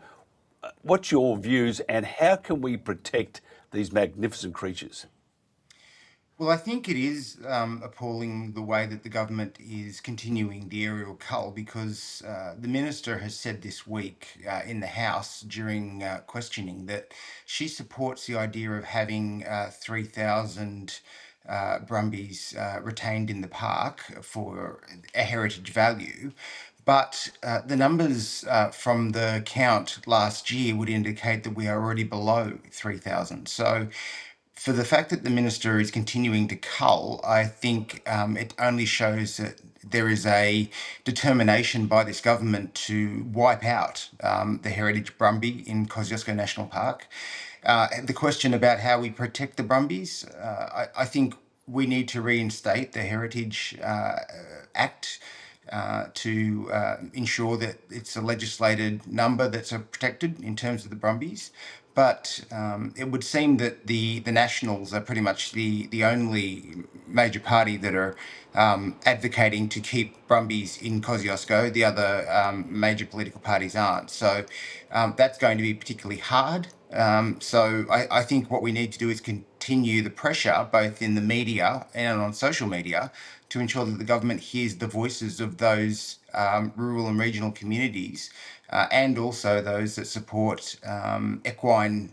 What's your views, and how can we protect these magnificent creatures?
Well, I think it is appalling the way that the government is continuing the aerial cull, because the minister has said this week in the House during questioning that she supports the idea of having 3,000 Brumbies retained in the park for a heritage value. But the numbers from the count last year would indicate that we are already below 3,000. So for the fact that the minister is continuing to cull, I think it only shows that there is a determination by this government to wipe out the heritage Brumby in Kosciuszko National Park. The question about how we protect the Brumbies, I think we need to reinstate the Heritage Act to ensure that it's a legislated number that's protected in terms of the Brumbies. But it would seem that the Nationals are pretty much the only major party that are advocating to keep Brumbies in Kosciuszko. The other major political parties aren't. So that's going to be particularly hard. So I think what we need to do is continue the pressure, both in the media and on social media, to ensure that the government hears the voices of those rural and regional communities, and also those that support equine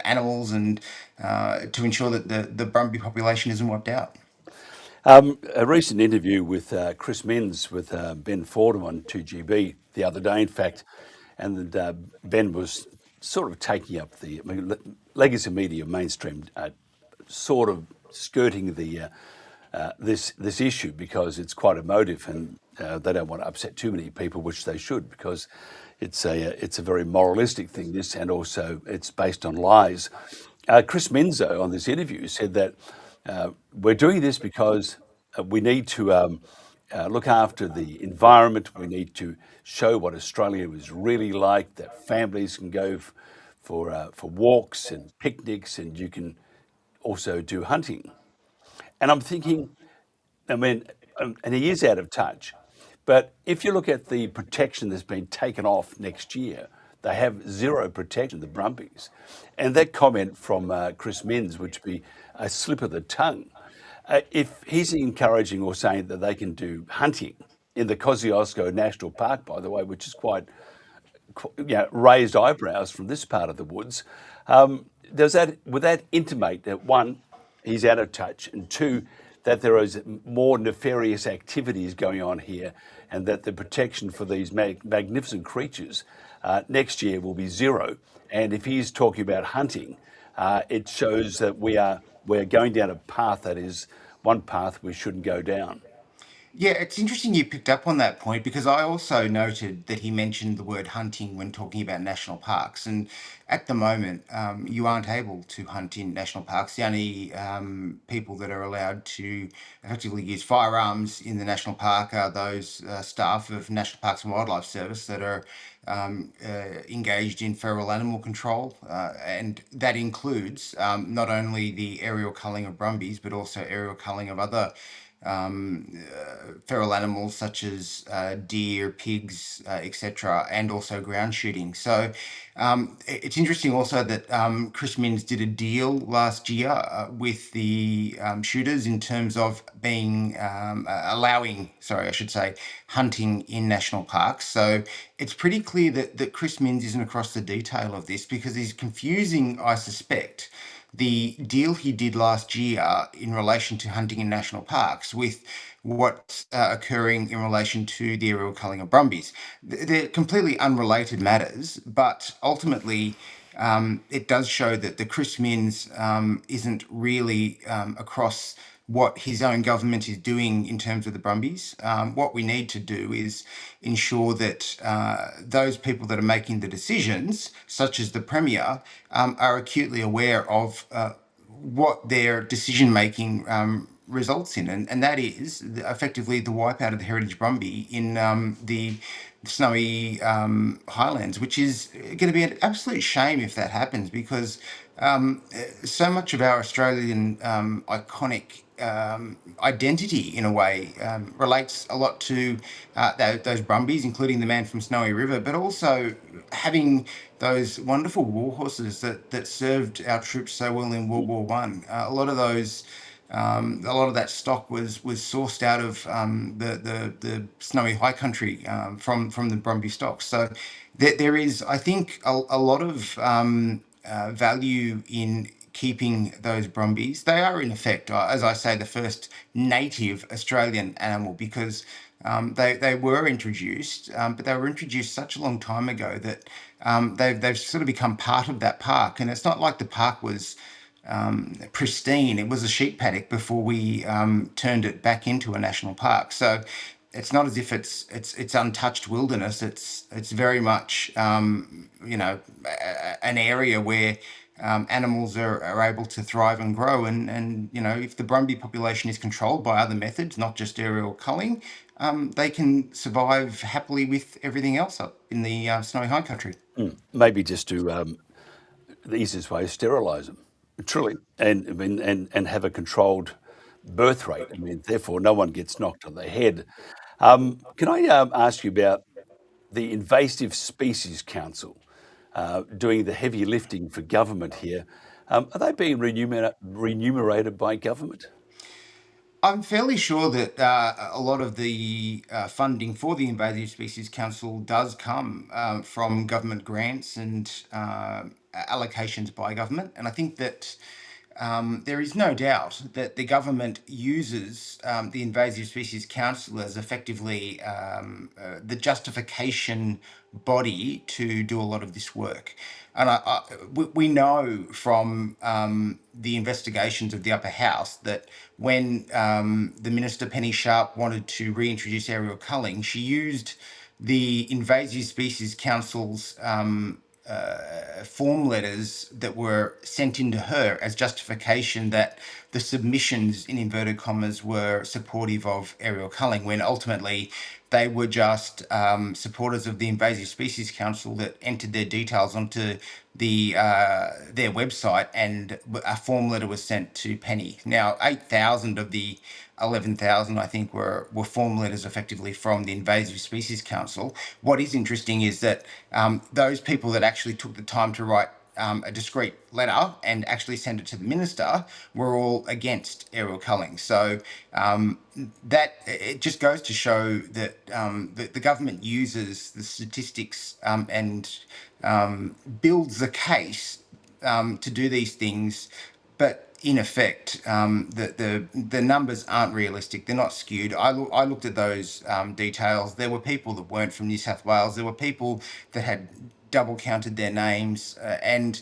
animals, and to ensure that the Brumby population isn't wiped out.
A recent interview with Chris Minns with Ben Fordham on 2GB the other day, in fact, and Ben was sort of taking up the legacy media mainstream, sort of skirting the this issue because it's quite emotive, and they don't want to upset too many people, which they should, because it's a very moralistic thing, this, and also it's based on lies. Chris Minzo on this interview said that we're doing this because we need to look after the environment. We need to show what Australia is really like, that families can go for walks and picnics, and you can also do hunting. And I'm thinking, I mean, and he is out of touch, but if you look at the protection that's been taken off next year, they have zero protection, the Brumbies. And that comment from Chris Minns would be a slip of the tongue. If he's encouraging or saying that they can do hunting in the Kosciuszko National Park, by the way, which is quite raised eyebrows from this part of the woods, would that intimate that, one, he's out of touch, and two, that there is more nefarious activities going on here, and that the protection for these magnificent creatures next year will be zero. And if he's talking about hunting, it shows that we're going down a path that is one path we shouldn't go down.
Yeah, it's interesting you picked up on that point, because I also noted that he mentioned the word hunting when talking about national parks. And at the moment, you aren't able to hunt in national parks. The only people that are allowed to effectively use firearms in the national park are those staff of National Parks and Wildlife Service that are engaged in feral animal control. And that includes not only the aerial culling of brumbies, but also aerial culling of other feral animals such as deer, pigs, etc., and also ground shooting. So it's interesting also that Chris Minns did a deal last year with the shooters in terms of being hunting in national parks. So it's pretty clear that Chris Minns isn't across the detail of this, because he's confusing, I suspect, the deal he did last year in relation to hunting in national parks with what's occurring in relation to the aerial culling of brumbies. They're completely unrelated matters, but ultimately it does show that the Chris Minns isn't really across what his own government is doing in terms of the brumbies. What we need to do is ensure that those people that are making the decisions, such as the Premier, are acutely aware of what their decision-making results in. And that is effectively the wipeout of the heritage brumby in the snowy highlands, which is going to be an absolute shame if that happens, because so much of our Australian iconic identity, in a way, relates a lot to those brumbies, including the man from Snowy River, but also having those wonderful war horses that served our troops so well in World War One. A lot of that stock was sourced out of the snowy high country from the brumby stock. So there is, I think, a lot of value in keeping those brumbies. They are, in effect, as I say, the first native Australian animal, because they were introduced, but they were introduced such a long time ago that they've sort of become part of that park. And it's not like the park was pristine. It was a sheep paddock before we turned it back into a national park. So it's not as if it's untouched wilderness. It's very much an area where animals are able to thrive and grow, and if the brumby population is controlled by other methods, not just aerial culling, they can survive happily with everything else up in the snowy high country.
Maybe just to the easiest way is sterilise them, truly, and have a controlled birth rate. I mean, therefore, no one gets knocked on the head. Can I ask you about the Invasive Species Council doing the heavy lifting for government here? Are they being remunerated by government?
I'm fairly sure that a lot of the funding for the Invasive Species Council does come from government grants and allocations by government. And I think that there is no doubt that the government uses the Invasive Species Council as effectively the justification body to do a lot of this work. And we know from the investigations of the upper house that when the Minister Penny Sharp wanted to reintroduce aerial culling, she used the Invasive Species Council's form letters that were sent into her as justification that the submissions, in inverted commas, were supportive of aerial culling, when ultimately they were just supporters of the Invasive Species Council that entered their details onto their website, and a form letter was sent to Penny. Now, 8,000 of the 11,000, I think, were form letters effectively from the Invasive Species Council. What is interesting is that those people that actually took the time to write a discreet letter and actually send it to the minister were all against aerial culling. So that it just goes to show that the government uses the statistics and builds the case to do these things. But in effect, the numbers aren't realistic. They're not skewed. I looked at those details. There were people that weren't from New South Wales. There were people that had double counted their names, and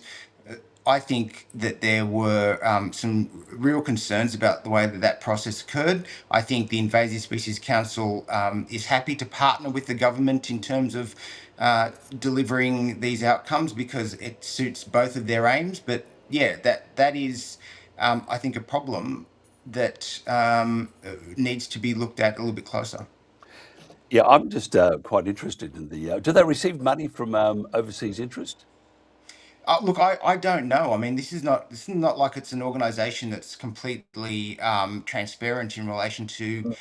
I think that there were some real concerns about the way that process occurred. I think the Invasive Species Council is happy to partner with the government in terms of delivering these outcomes because it suits both of their aims. But yeah, that is, I think, a problem that needs to be looked at a little bit closer.
Yeah, I'm just quite interested in the. Do they receive money from overseas interest?
Look, I don't know. I mean, this is not like it's an organisation that's completely transparent in relation to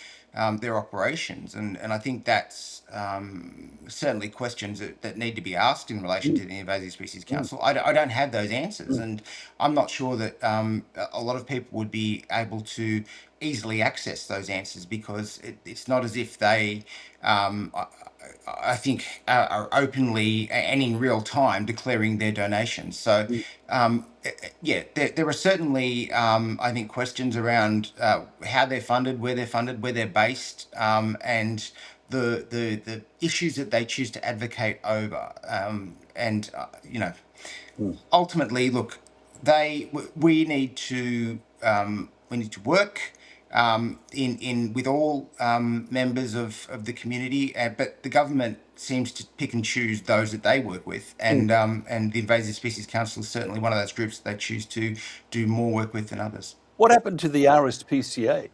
their operations, and I think that's certainly questions that need to be asked in relation to the Invasive Species Council. I don't have those answers, and I'm not sure that a lot of people would be able to easily access those answers because it's not as if they. I think are openly and in real time declaring their donations. So, yeah, there are certainly, I think, questions around how they're funded, where they're based, and the issues that they choose to advocate over. And you know, ultimately, look, we need to work in with all members of the community, but the government seems to pick and choose those that they work with, and the Invasive Species Council is certainly one of those groups that they choose to do more work with than others.
What happened to the RSPCA?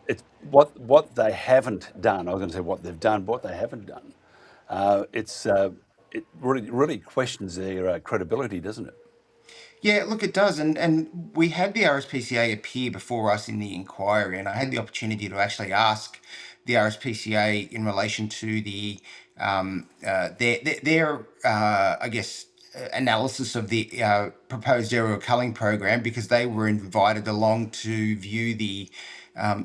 It's what they haven't done. I was going to say what they've done, what they haven't done. It really questions their credibility, doesn't it?
Yeah, look, it does. And we had the RSPCA appear before us in the inquiry, and I had the opportunity to actually ask the RSPCA in relation to their I guess, analysis of the proposed aerial culling program because they were invited along to view the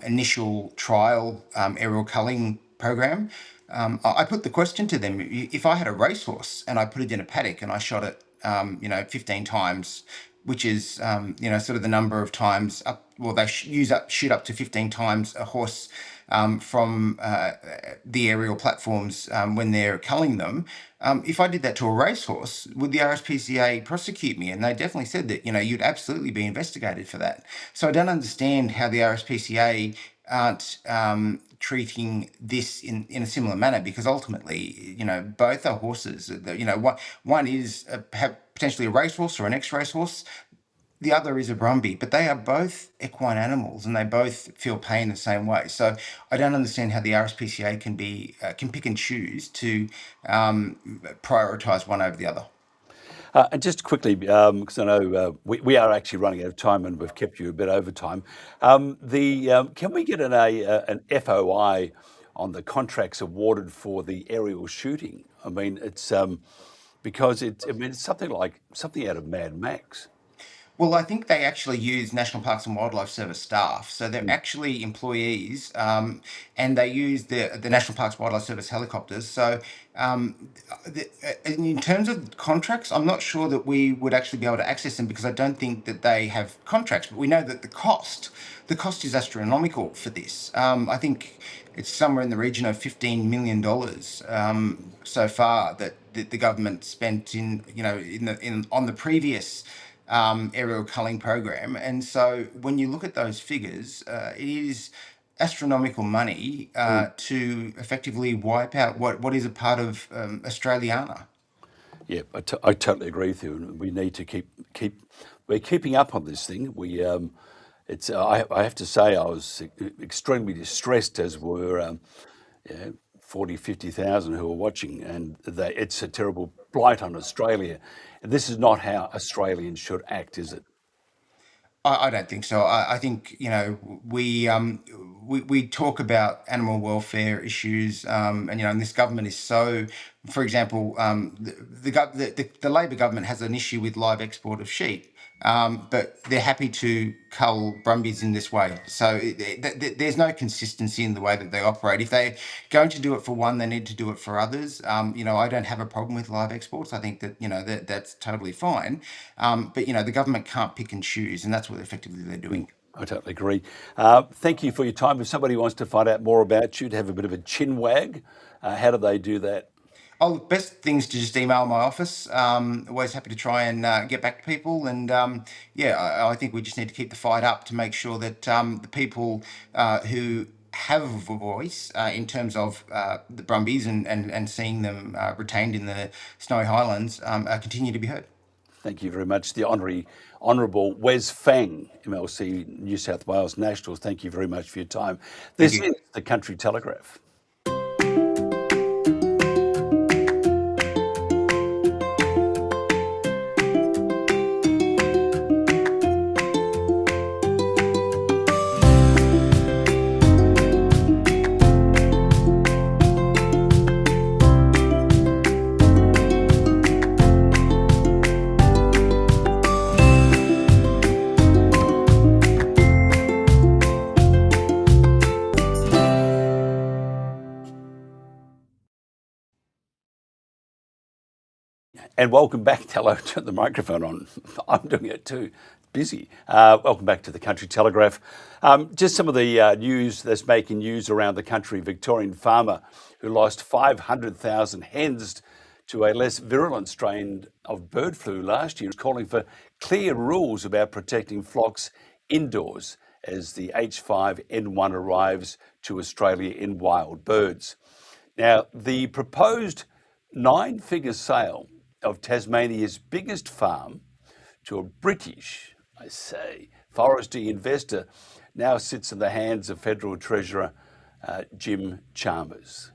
initial trial aerial culling program. I put the question to them: if I had a racehorse and I put it in a paddock and I shot it 15 times, which is, sort of the number of times they shoot up to 15 times a horse from the aerial platforms when they're culling them. If I did that to a racehorse, would the RSPCA prosecute me? And they definitely said that, you'd absolutely be investigated for that. So I don't understand how the RSPCA aren't treating this in a similar manner because ultimately, both are horses. One is potentially a racehorse or an ex-racehorse. The other is a brumby, but they are both equine animals and they both feel pain the same way. So I don't understand how the RSPCA can pick and choose to prioritise one over the other.
And just quickly, because I know we are actually running out of time and we've kept you a bit over time. Can we get an FOI on the contracts awarded for the aerial shooting? I mean, it's because it's something out of Mad Max.
Well, I think they actually use National Parks and Wildlife Service staff. So they're actually employees and they use the National Parks and Wildlife Service helicopters. So in terms of contracts, I'm not sure that we would actually be able to access them because I don't think that they have contracts. But we know that the cost is astronomical for this. I think it's somewhere in the region of $15 million so far that the government spent on the previous aerial culling program. And so when you look at those figures, it is astronomical money to effectively wipe out what is a part of Australiana.
Yeah, I totally agree with you. We need to we're keeping up on this thing. I have to say I was extremely distressed as were 40, 50,000 who are watching, and it's a terrible blight on Australia. This is not how Australians should act, is it?
I don't think so. I think we talk about animal welfare issues, and this government is so for example, the Labor government has an issue with live export of sheep, but they're happy to cull brumbies in this way. So there's no consistency in the way that they operate. If they're going to do it for one, they need to do it for others. I don't have a problem with live exports. I think that, that's totally fine. But, the government can't pick and choose, and that's what effectively they're doing.
I totally agree. Thank you for your time. If somebody wants to find out more about you, to have a bit of a chin wag, how do they do that?
Oh, the best thing is to just email my office. Always happy to try and get back to people. And I think we just need to keep the fight up to make sure that the people who have a voice in terms of the brumbies and seeing them retained in the Snowy Highlands continue to be heard.
Thank you very much. The Honourable Wes Fang, MLC New South Wales Nationals. Thank you very much for your time. This is the Country Telegraph. And welcome back. Hello, turn the microphone on. I'm doing it too. Busy. Welcome back to the Country Telegraph. Just some of the news that's making news around the country. Victorian farmer who lost 500,000 hens to a less virulent strain of bird flu last year is calling for clear rules about protecting flocks indoors as the H5N1 arrives to Australia in wild birds. Now, the proposed 9-figure sale of Tasmania's biggest farm to a British, I say, forestry investor now sits in the hands of Federal Treasurer Jim Chalmers.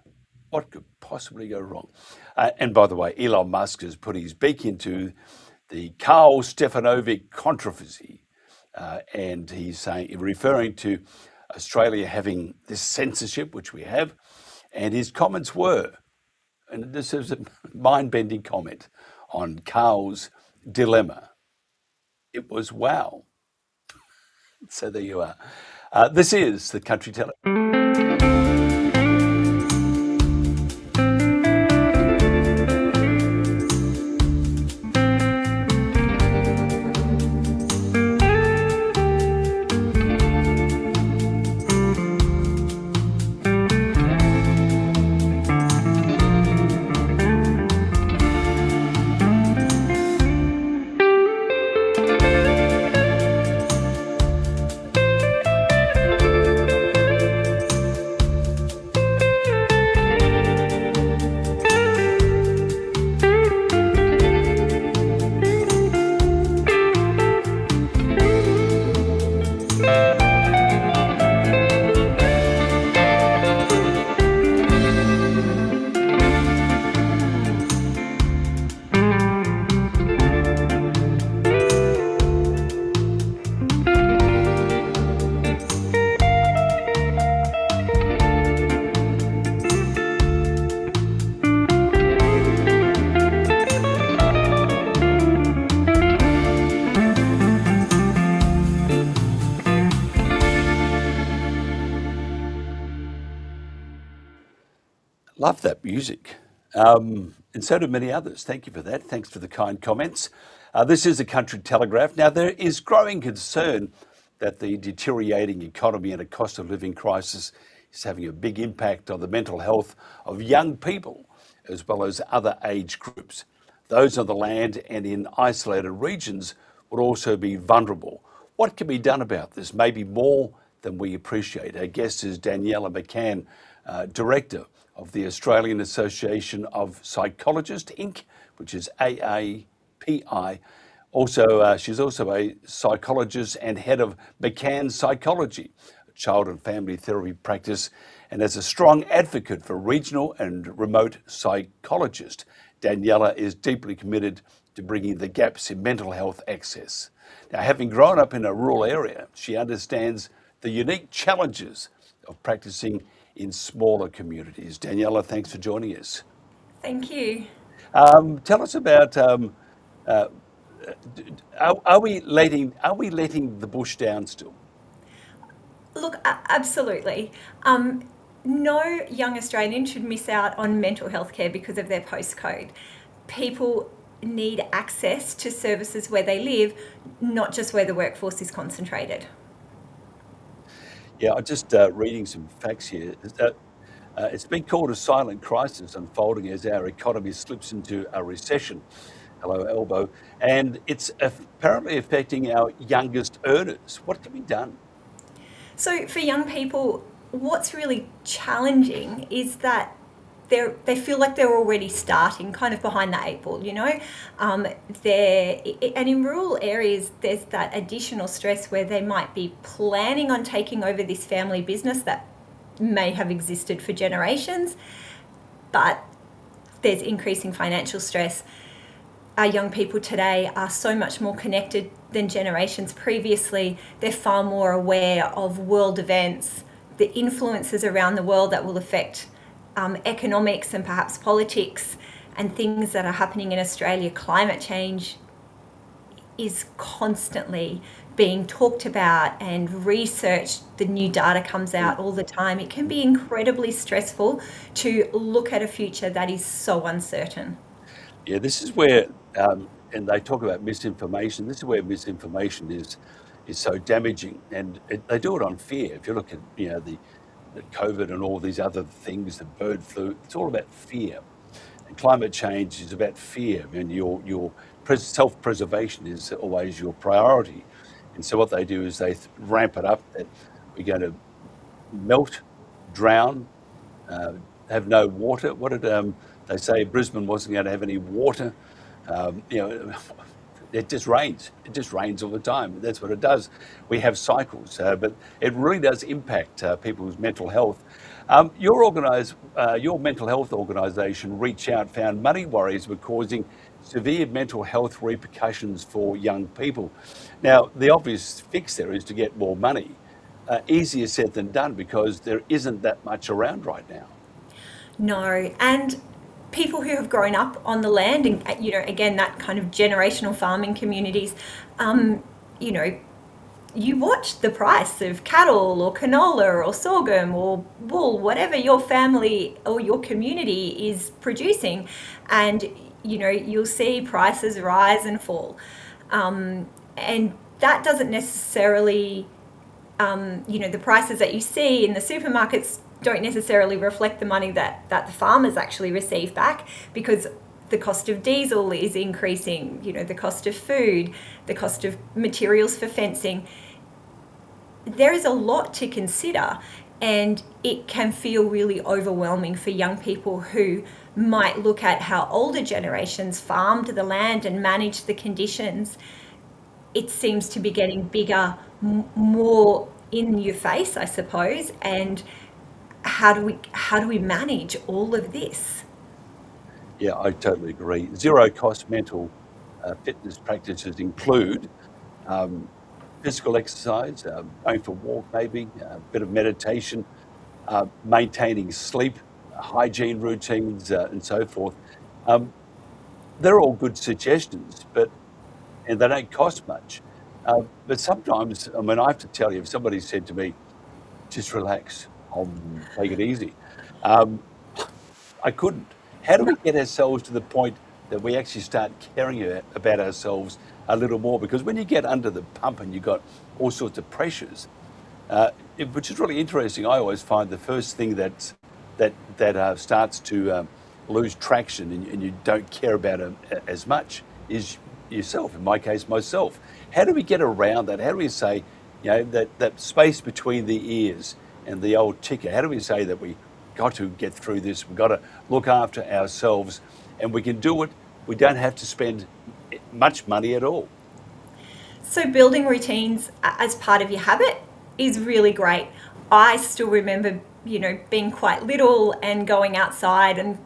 What could possibly go wrong? And by the way, Elon Musk has put his beak into the Karl Stefanovic controversy, and he's referring to Australia having this censorship, which we have, and his comments were, and this is a mind-bending comment on Karl's dilemma. It was wow. So there you are. This is the Country Telegraph. Love that music. And so do many others. Thank you for that. Thanks for the kind comments. This is the Country Telegraph. Now, there is growing concern that the deteriorating economy and a cost of living crisis is having a big impact on the mental health of young people, as well as other age groups. Those on the land and in isolated regions would also be vulnerable. What can be done about this? Maybe more than we appreciate. Our guest is Daniela McCann, Director of the Australian Association of Psychologists, Inc., which is AAPI. Also, she's also a psychologist and head of McCann Psychology, a child and family therapy practice, and as a strong advocate for regional and remote psychologists, Daniela is deeply committed to bringing the gaps in mental health access. Now, having grown up in a rural area, she understands the unique challenges of practicing in smaller communities. Daniela, thanks for joining us.
Thank you.
Tell us about are we letting the bush down still?
Look, absolutely. No young Australian should miss out on mental health care because of their postcode. People need access to services where they live, not just where the workforce is concentrated.
Yeah, I'm just reading some facts here. It's been called a silent crisis unfolding as our economy slips into a recession. Hello, Elbow. And it's apparently affecting our youngest earners. What can be done?
So for young people, what's really challenging is that they feel like they're already starting kind of behind the eight ball, you know. And in rural areas, there's that additional stress where they might be planning on taking over this family business that may have existed for generations, but there's increasing financial stress. Our young people today are so much more connected than generations previously. They're far more aware of world events, the influences around the world that will affect economics and perhaps politics, and things that are happening in Australia. Climate change is constantly being talked about and researched. The new data comes out all the time. It can be incredibly stressful to look at a future that is so uncertain.
Yeah, this is where, and they talk about misinformation. This is where misinformation is so damaging, and they do it on fear. If you look at the COVID and all these other things, the bird flu, it's all about fear. And climate change is about fear. I mean, your self-preservation is always your priority. And so what they do is they ramp it up that we're going to melt, drown, have no water. What did they say? Brisbane wasn't going to have any water. It just rains. It just rains all the time. That's what it does. We have cycles, but it really does impact people's mental health. Your mental health organisation, Reach Out, found money worries were causing severe mental health repercussions for young people. Now, the obvious fix there is to get more money. Easier said than done because there isn't that much around right now.
No, and people who have grown up on the land and, again, that kind of generational farming communities, you watch the price of cattle or canola or sorghum or wool, whatever your family or your community is producing, and, you'll see prices rise and fall. And that doesn't necessarily, the prices that you see in the supermarkets don't necessarily reflect the money that the farmers actually receive back, because the cost of diesel is increasing, the cost of food, the cost of materials for fencing. There is a lot to consider, and it can feel really overwhelming for young people who might look at how older generations farmed the land and managed the conditions. It seems to be getting bigger, more in your face, I suppose, and how do we manage all of this?
Yeah, I totally agree. Zero cost mental fitness practices include physical exercise, going for a walk maybe, a bit of meditation, maintaining sleep, hygiene routines, and so forth. They're all good suggestions, and they don't cost much. But sometimes, I have to tell you, if somebody said to me, just relax, I'll take it easy. I couldn't. How do we get ourselves to the point that we actually start caring about ourselves a little more? Because when you get under the pump and you've got all sorts of pressures, which is really interesting, I always find the first thing that starts to lose traction and you don't care about it as much is yourself, in my case, myself. How do we get around that? How do we say, that space between the ears and the old ticker, how do we say that we got to get through this, we've got to look after ourselves, and we can do it, we don't have to spend much money at all?
So building routines as part of your habit is really great. I still remember, being quite little and going outside and,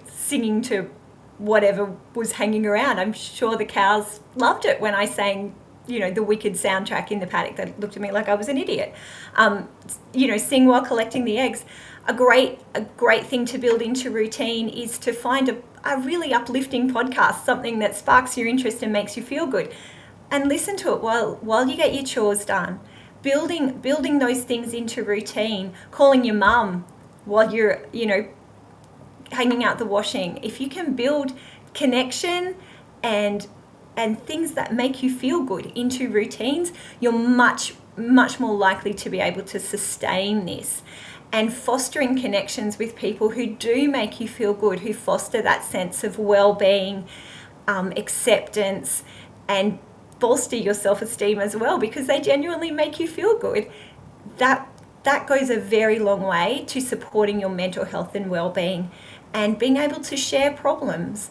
singing to whatever was hanging around. I'm sure the cows loved it when I sang the Wicked soundtrack in the paddock that looked at me like I was an idiot. Sing while collecting the eggs. A great thing to build into routine is to find a really uplifting podcast, something that sparks your interest and makes you feel good, and listen to it while you get your chores done. Building those things into routine, calling your mum while you're, hanging out the washing. If you can build connection and things that make you feel good into routines, you're much more likely to be able to sustain this. And fostering connections with people who do make you feel good, who foster that sense of well-being, acceptance, and bolster your self-esteem as well, because they genuinely make you feel good. That goes a very long way to supporting your mental health and well-being, and being able to share problems.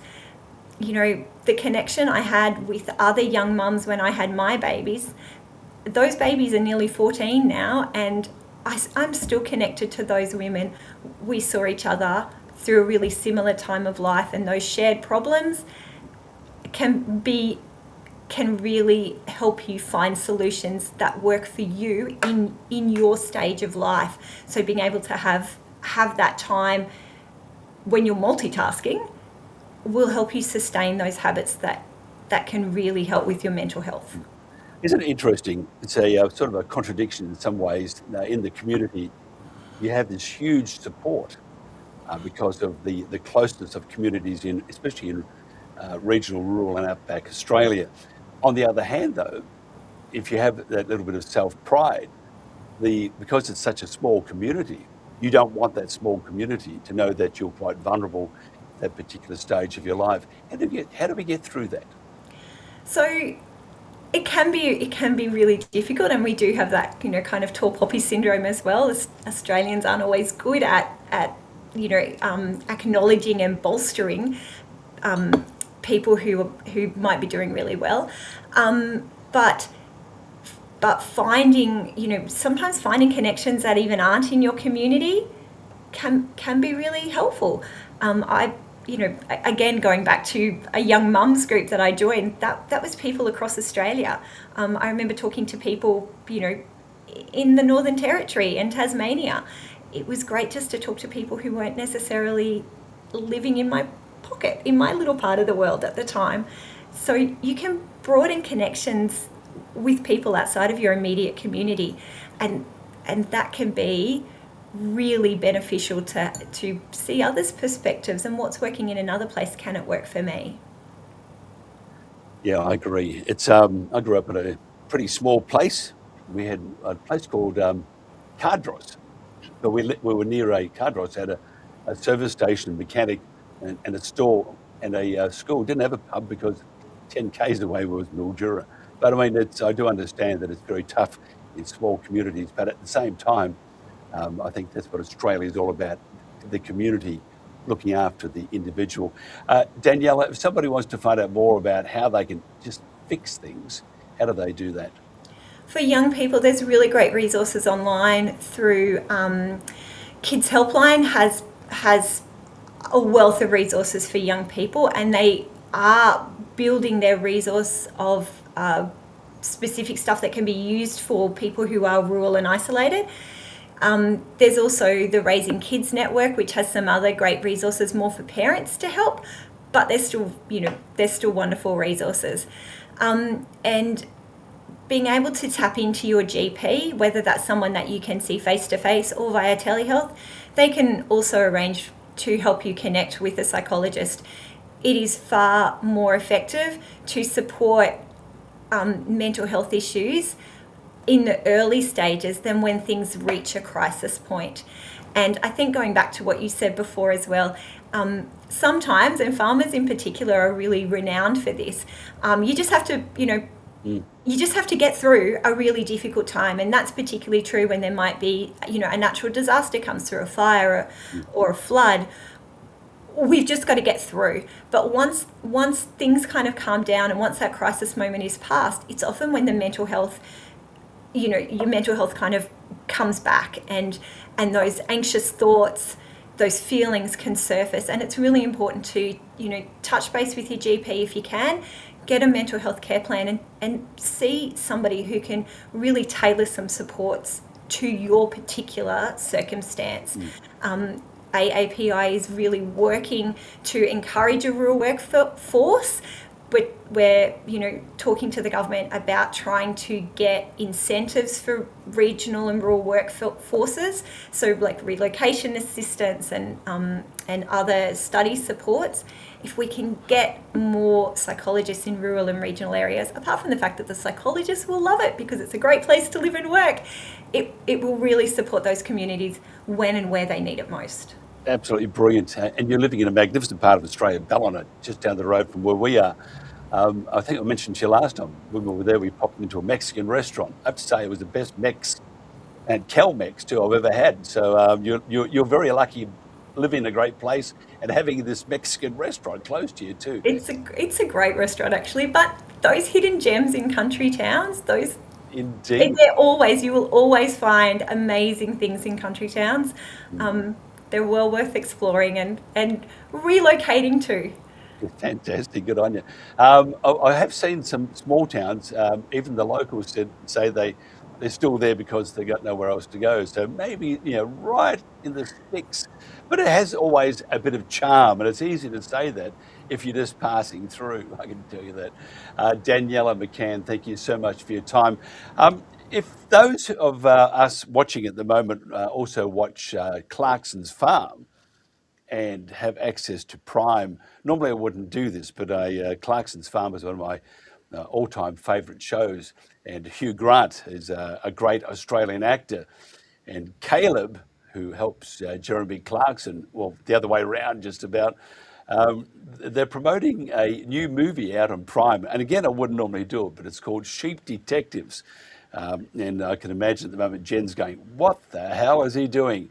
The connection I had with other young mums when I had my babies, those babies are nearly 14 now, and I'm still connected to those women. We saw each other through a really similar time of life, and those shared problems can really help you find solutions that work for you in your stage of life. So being able to have that time when you're multitasking will help you sustain those habits that can really help with your mental health.
Isn't it interesting? It's a sort of a contradiction in some ways. In the community, you have this huge support because of the closeness of communities, especially in regional, rural and outback Australia. On the other hand, though, if you have that little bit of self-pride, because it's such a small community, you don't want that small community to know that you're quite vulnerable at that particular stage of your life. How do we get through that?
So it can be really difficult, and we do have that kind of tall poppy syndrome as well. Australians aren't always good at acknowledging and bolstering people who might be doing really well, but finding sometimes finding connections that even aren't in your community can be really helpful. Again, going back to a young mums group that I joined, that was people across Australia. I remember talking to people, in the Northern Territory and Tasmania. It was great just to talk to people who weren't necessarily living in my pocket, in my little part of the world at the time. So you can broaden connections with people outside of your immediate community, and that can be really beneficial to see others' perspectives and what's working in another place. Can it work for me?
Yeah, I agree. It's I grew up in a pretty small place. We had a place called Cardross, but we were near a Cardross, had a service station, mechanic, and a store and a school. Didn't have a pub because 10 k's away was Mildura. But I mean, I do understand that it's very tough in small communities, but at the same time, I think that's what Australia is all about, the community looking after the individual. Danielle, if somebody wants to find out more about how they can just fix things, how do they do that?
For young people, there's really great resources online through Kids Helpline has a wealth of resources for young people, and they are building their resource of specific stuff that can be used for people who are rural and isolated. There's also the Raising Kids Network, which has some other great resources more for parents to help, but they're still wonderful resources. And being able to tap into your GP, whether that's someone that you can see face-to-face or via telehealth, they can also arrange to help you connect with a psychologist. It is far more effective to support mental health issues in the early stages than when things reach a crisis point. And I think going back to what you said before as well, sometimes, and farmers in particular are really renowned for this, you just have to, you just have to get through a really difficult time. And that's particularly true when there might be, a natural disaster comes through, a fire or a flood. We've just got to get through. But once things kind of calm down and once that crisis moment is past, it's often when the mental health, your mental health kind of comes back, and those anxious thoughts, those feelings can surface. And it's really important to, touch base with your GP if you can, get a mental health care plan and see somebody who can really tailor some supports to your particular circumstance. AAPI is really working to encourage a rural workforce, but we're talking to the government about trying to get incentives for regional and rural workforces, so like relocation assistance and other study supports. If we can get more psychologists in rural and regional areas, apart from the fact that the psychologists will love it because it's a great place to live and work, it will really support those communities when and where they need it most.
Absolutely brilliant. And you're living in a magnificent part of Australia, Ballina, just down the road from where we are. I think I mentioned to you last time when we were there, we popped into a Mexican restaurant. I have to say it was the best Mex and Cal-Mex too I've ever had. So you're very lucky living in a great place and having this Mexican restaurant close to you too.
It's a great restaurant actually, but those hidden gems in country towns, those
Indeed.
you will always find amazing things in country towns. They're well worth exploring and relocating to.
Fantastic, good on you. I have seen some small towns, even the locals say they're still there because they got nowhere else to go. So maybe, right in the sticks. But it has always a bit of charm, and it's easy to say that if you're just passing through, I can tell you that. Daniela McCann, thank you so much for your time. If those of us watching at the moment also watch Clarkson's Farm and have access to Prime, normally I wouldn't do this, but Clarkson's Farm is one of my all-time favourite shows, and Hugh Grant is a great Australian actor, and Caleb, who helps Jeremy Clarkson, well, the other way around just about, they're promoting a new movie out on Prime, and again, I wouldn't normally do it, but it's called Sheep Detectives. And I can imagine at the moment Jen's going, what the hell is he doing?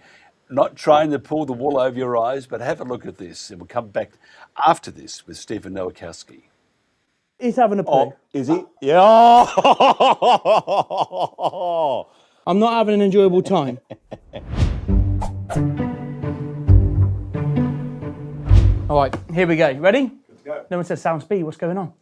Not trying to pull the wool over your eyes, but have a look at this. And we'll come back after this with Stephen Nowakowski.
He's having a poo.
Oh, is he? Yeah.
I'm not having an enjoyable time. All right, here we go. Ready?
Let's go.
No one says sound speed. What's going on?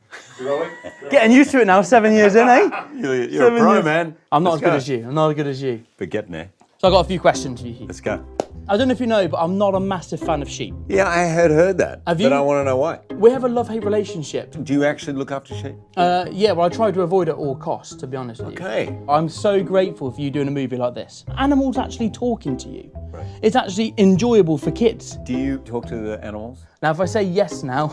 Getting used to it now, 7 years in, eh?
You're a pro, man.
I'm not as good as you. I'm not as good as you.
But getting there.
So I've got a few questions for you.
Let's go.
I don't know if you know, but I'm not a massive fan of sheep.
Yeah, I had heard that.
Have you?
But I want to know why.
We have a love-hate relationship.
Do you actually look after sheep?
Yeah, well, I try to avoid it at all costs, to be honest with you.
Okay.
I'm so grateful for you doing a movie like this. Animals actually talking to you. Right. It's actually enjoyable for kids.
Do you talk to the animals?
Now, if I say yes now,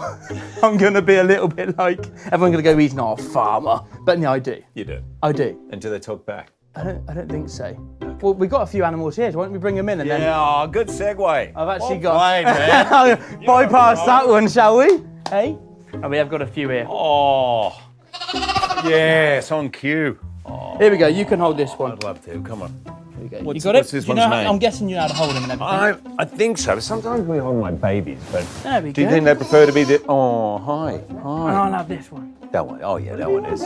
I'm going to be a little bit like, everyone's going to go, he's not a farmer. But no, I do.
You do?
I do.
And do they talk back?
I don't think so. Okay. Well, we've got a few animals here. Why don't we bring them in and then...
Yeah, good segue.
I've actually
well played, man.
bypass that one, shall we? Hey? And we have got a few here.
Oh. Yes, on cue.
Oh. Here we go. You can hold this one.
I'd love to. Come on.
Here we go.
What's,
you got
what's
it?
this
you
one's
know
name?
I'm guessing you know how to hold them and everything.
I think so. Sometimes we hold my babies, but
there we
do you
go.
think they prefer to be the... Oh, hi. Hi.
And I'll have this one.
That one. Oh, yeah, that one is.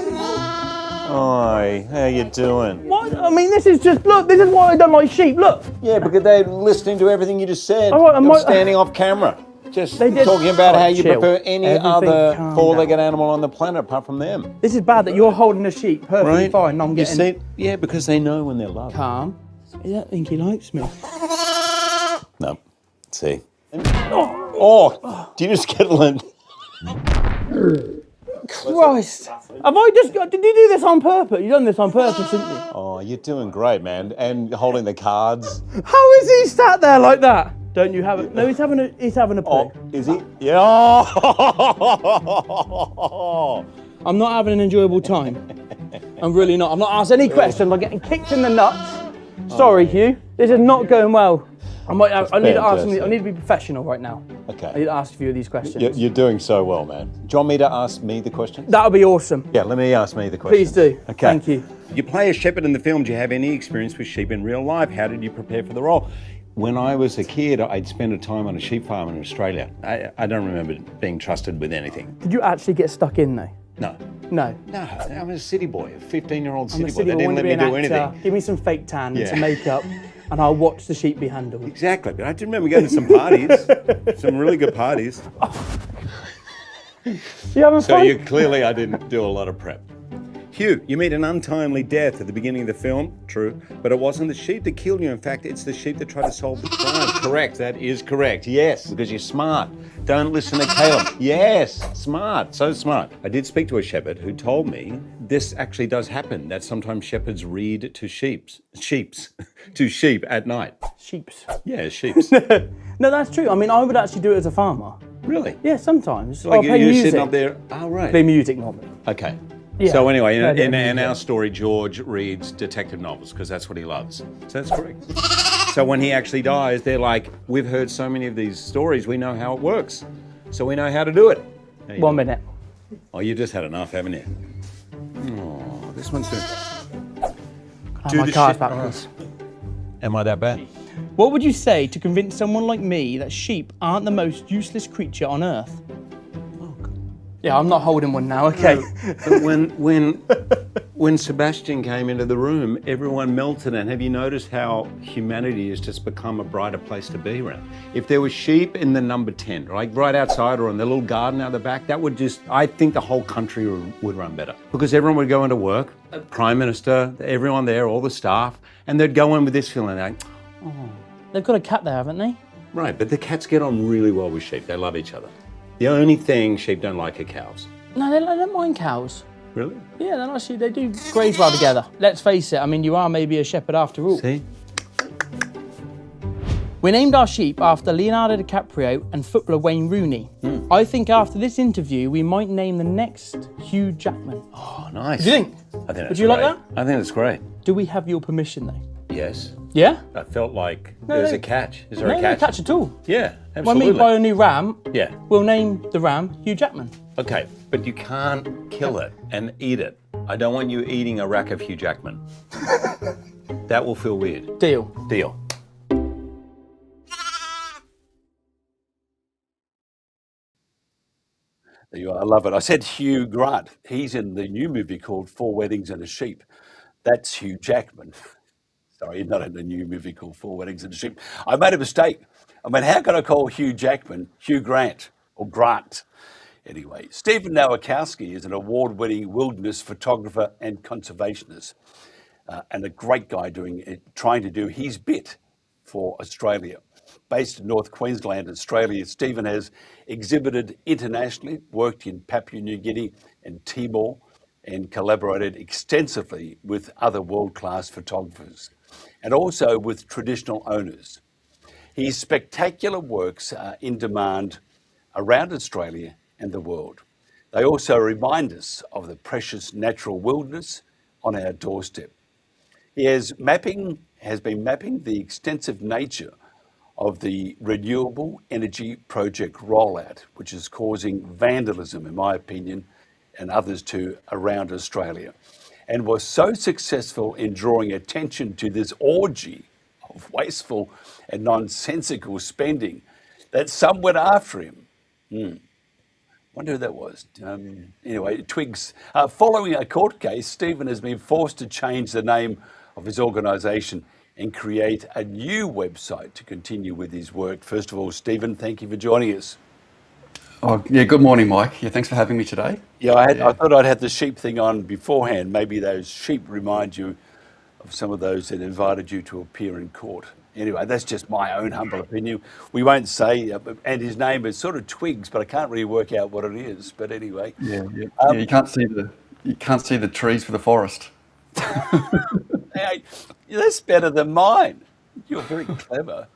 Hi, how you doing?
What? I mean, this is just, look, this is why I don't like sheep, look.
Yeah, because they're listening to everything you just said.
All right,
You're standing off camera. Just talking about how you prefer any other four-legged animal on the planet apart from them.
This is bad that you're holding a sheep perfectly fine and I'm getting...
You see? Yeah, because they know when they're loved.
Calm. I don't think he likes me.
No. See? Oh, do you just get Lynn?
Christ. Have I just got... Did you do this on purpose? You done this on purpose, didn't you?
Oh, you're doing great, man. And holding the cards.
How is he sat there like that? Don't you have it? No, he's having a poo.
Oh, is he? Yeah.
I'm not having an enjoyable time. I'm really not. I'm not asked any questions. I'm getting kicked in the nuts. Sorry, Hugh. This is not going well. I need to ask something. I need to be professional right now.
Okay.
I need to ask a few of these questions.
You're doing so well, man. Do you want me to ask me the questions?
That would be awesome.
Yeah, let me ask me the questions.
Please do.
Okay.
Thank you.
You play a shepherd in the film. Do you have any experience with sheep in real life? How did you prepare for the role? When I was a kid, I'd spent a time on a sheep farm in Australia. I don't remember being trusted with anything.
Did you actually get stuck in though?
No.
No?
No, I'm a city boy, a 15-year-old city boy.
They
didn't let me do anything.
Give me some fake tan and some makeup and I'll watch the sheep be handled.
Exactly, but I do remember going to some parties, some really good parties.
You having
So
fun?
clearly I didn't do a lot of prep. Hugh, you meet an untimely death at the beginning of the film, true, but it wasn't the sheep that killed you. In fact, it's the sheep that tried to solve the crime. Correct, that is correct. Yes, because you're smart. Don't listen to Caleb. Yes, smart, so smart. I did speak to a shepherd who told me this actually does happen, that sometimes shepherds read to sheep at night.
Sheeps.
Yeah, sheeps.
No, that's true. I mean, I would actually do it as a farmer.
Really?
Yeah, sometimes.
Like
I'll play
you're
music.
sitting up there. Oh, right.
Play music normally.
Okay.
Yeah.
So anyway,
Yeah,
in our story, George reads detective novels because that's what he loves. So that's correct. So when he actually dies, they're like, we've heard so many of these stories, we know how it works. So we know how to do it.
1 minute.
Oh, you just had enough, haven't you? Oh, this one's good.
Oh, my car's back, please.
Am I that bad?
What would you say to convince someone like me that sheep aren't the most useless creature on earth? Yeah, I'm not holding one now, okay.
But when Sebastian came into the room, everyone melted. And have you noticed how humanity has just become a brighter place to be around? If there was sheep in the number 10, like right outside or in the little garden out the back, that would just, I think the whole country would run better. Because everyone would go into work, Prime Minister, everyone there, all the staff, and they'd go in with this feeling like, oh.
They've got a cat there, haven't they?
Right, but the cats get on really well with sheep. They love each other. The only thing sheep don't like are cows.
No, they don't mind cows.
Really?
Yeah, they're actually, they do graze well together. Let's face it, I mean, you are maybe a shepherd after all.
See?
We named our sheep after Leonardo DiCaprio and footballer Wayne Rooney. I think after this interview, we might name the next Hugh Jackman.
Oh, nice.
What do you think?
I think that's
Would you like
great.
that?
I think that's great.
Do we have your permission though?
Yes.
Yeah?
I felt like
No,
there's
no.
a catch. Is there
No,
a catch?
no catch at all.
Yeah,
When
absolutely.
we buy a new ram,
Yeah.
we'll name the ram Hugh Jackman.
Okay, but you can't kill it and eat it. I don't want you eating a rack of Hugh Jackman. That will feel weird.
Deal.
Deal.
There you are. I love it. I said Hugh Grant. He's in the new movie called 4 Weddings and a Sheep. That's Hugh Jackman. Sorry, not in the new movie called 4 Weddings and a Sheep. I made a mistake. I mean, how can I call Hugh Jackman Hugh Grant or Grant? Anyway, Stephen Nowakowski is an award-winning wilderness photographer and conservationist, and a great guy trying to do his bit for Australia. Based in North Queensland, Australia, Stephen has exhibited internationally, worked in Papua New Guinea and Timor, and collaborated extensively with other world-class photographers, and also with traditional owners. His spectacular works are in demand around Australia and the world. They also remind us of the precious natural wilderness on our doorstep. He has been mapping the extensive nature of the renewable energy project rollout, which is causing vandalism, in my opinion, and others too, around Australia, and was so successful in drawing attention to this orgy of wasteful and nonsensical spending that some went after him. Wonder who that was. Anyway, Twigs. Following a court case, Stephen has been forced to change the name of his organisation and create a new website to continue with his work. First of all, Stephen, thank you for joining us.
Oh, yeah, good morning, Mike. Yeah, thanks for having me today.
Yeah, I thought I'd have the sheep thing on beforehand. Maybe those sheep remind you of some of those that invited you to appear in court. Anyway, that's just my own humble opinion. We won't say, and his name is sort of Twigs, but I can't really work out what it is. But anyway,
Yeah, you can't see the trees for the forest.
Hey, that's better than mine. You're very clever.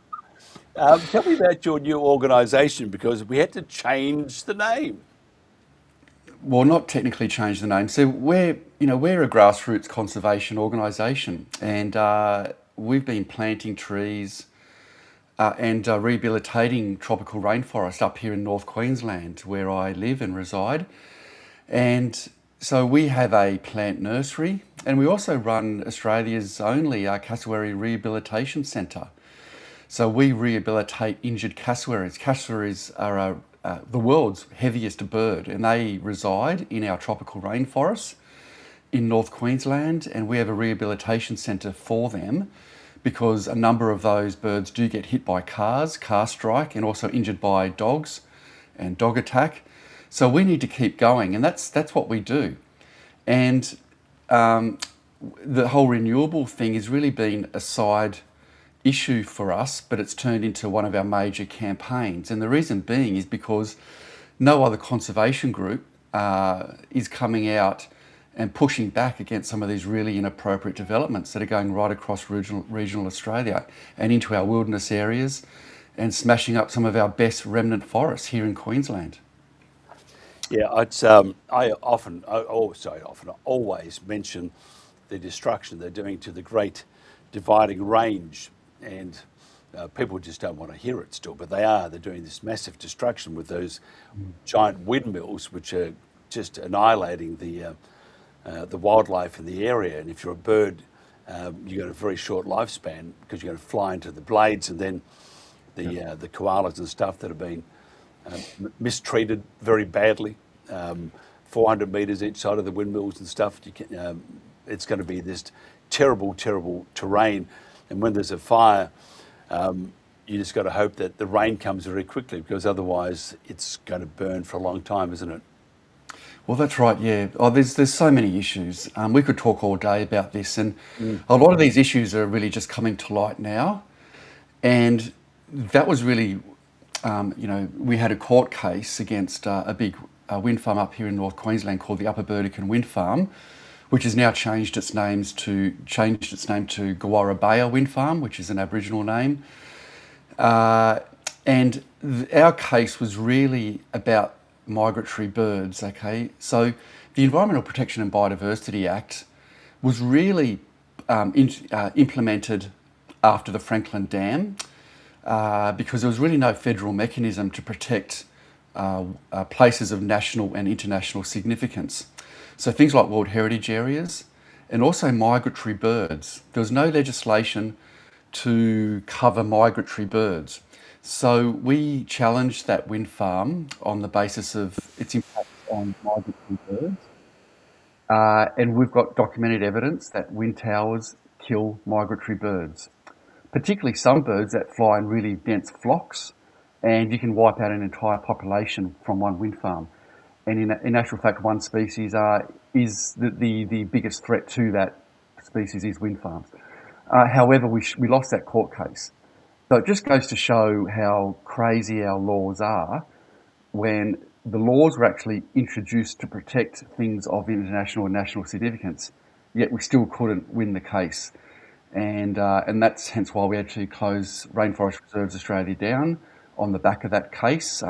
Tell me about your new organisation, because we had to change the name.
Well, not technically change the name. So we're a grassroots conservation organisation, and we've been planting trees and rehabilitating tropical rainforest up here in North Queensland, where I live and reside. And so we have a plant nursery, and we also run Australia's only cassowary rehabilitation centre. So we rehabilitate injured cassowaries. Cassowaries are the world's heaviest bird, and they reside in our tropical rainforests in North Queensland, and we have a rehabilitation centre for them because a number of those birds do get hit by cars, car strike, and also injured by dogs and dog attack. So we need to keep going, and that's what we do. And the whole renewable thing has really been a side issue for us, but it's turned into one of our major campaigns. And the reason being is because no other conservation group is coming out and pushing back against some of these really inappropriate developments that are going right across regional Australia and into our wilderness areas and smashing up some of our best remnant forests here in Queensland.
Yeah, it's, I always mention the destruction they're doing to the Great Dividing Range, and people just don't want to hear it still, but they're doing this massive destruction with those giant windmills, which are just annihilating the wildlife in the area. And if you're a bird, you've got a very short lifespan because you're going to fly into the blades, and then the koalas and stuff that have been mistreated very badly. 400 metres each side of the windmills and stuff. It's going to be this terrible, terrible terrain. And when there's a fire, you just got to hope that the rain comes very quickly, because otherwise it's going to burn for a long time, isn't it?
Well, that's right, yeah. Oh, there's so many issues. We could talk all day about this, and a lot of these issues are really just coming to light now. And that was really, we had a court case against a big wind farm up here in North Queensland called the Upper Burdekin Wind Farm, which has now changed its name to Gawarra Wind Farm, which is an Aboriginal name. And our case was really about migratory birds, okay? So the Environmental Protection and Biodiversity Act was really implemented after the Franklin Dam because there was really no federal mechanism to protect places of national and international significance. So things like World Heritage Areas and also migratory birds. There was no legislation to cover migratory birds. So we challenged that wind farm on the basis of its impact on migratory birds. And we've got documented evidence that wind towers kill migratory birds, particularly some birds that fly in really dense flocks, and you can wipe out an entire population from one wind farm. And in actual fact, one species is the biggest threat to that species is wind farms. However, we lost that court case. So it just goes to show how crazy our laws are when the laws were actually introduced to protect things of international and national significance, yet we still couldn't win the case. And that's hence why we had to close Rainforest Reserves Australia down on the back of that case,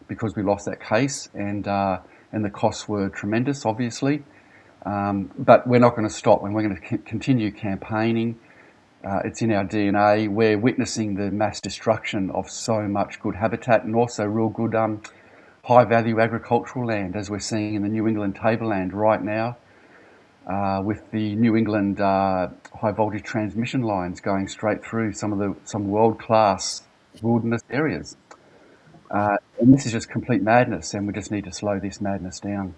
because we lost that case, and the costs were tremendous, obviously. But we're not going to stop, and we're going to continue campaigning. It's in our DNA. We're witnessing the mass destruction of so much good habitat and also real good high-value agricultural land, as we're seeing in the New England tableland right now, with the New England high-voltage transmission lines going straight through some world-class wilderness areas. And this is just complete madness, and we just need to slow this madness down.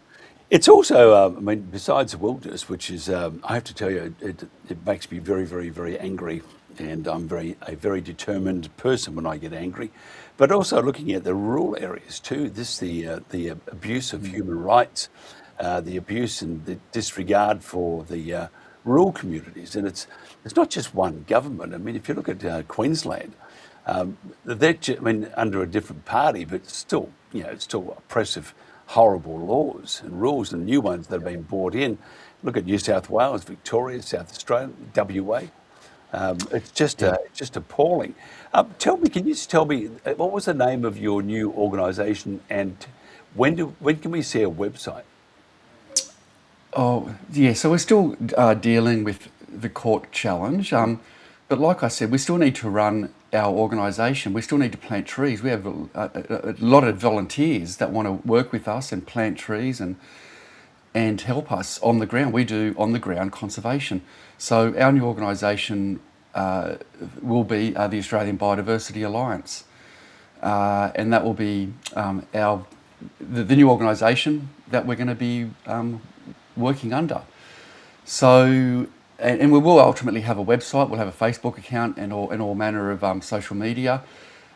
It's also, besides the wilderness, which is, I have to tell you, it makes me very, very, very angry, and I'm a very determined person when I get angry. But also looking at the rural areas too, the abuse of human rights, the abuse and the disregard for the rural communities, and it's not just one government. I mean, if you look at Queensland. They're under a different party, but still, still oppressive, horrible laws and rules, and new ones that have been brought in. Look at New South Wales, Victoria, South Australia, WA. It's just appalling. Can you just tell me what was the name of your new organisation, and when can we see a website?
Oh yeah, so we're still dealing with the court challenge, but like I said, we still need to run our organisation. We still need to plant trees. We have a lot of volunteers that want to work with us and plant trees and help us on the ground. We do on the ground conservation. So our new organisation will be the Australian Biodiversity Alliance, and that will be the new organisation that we're going to be working under. So. And we will ultimately have a website, we'll have a Facebook account and all manner of social media.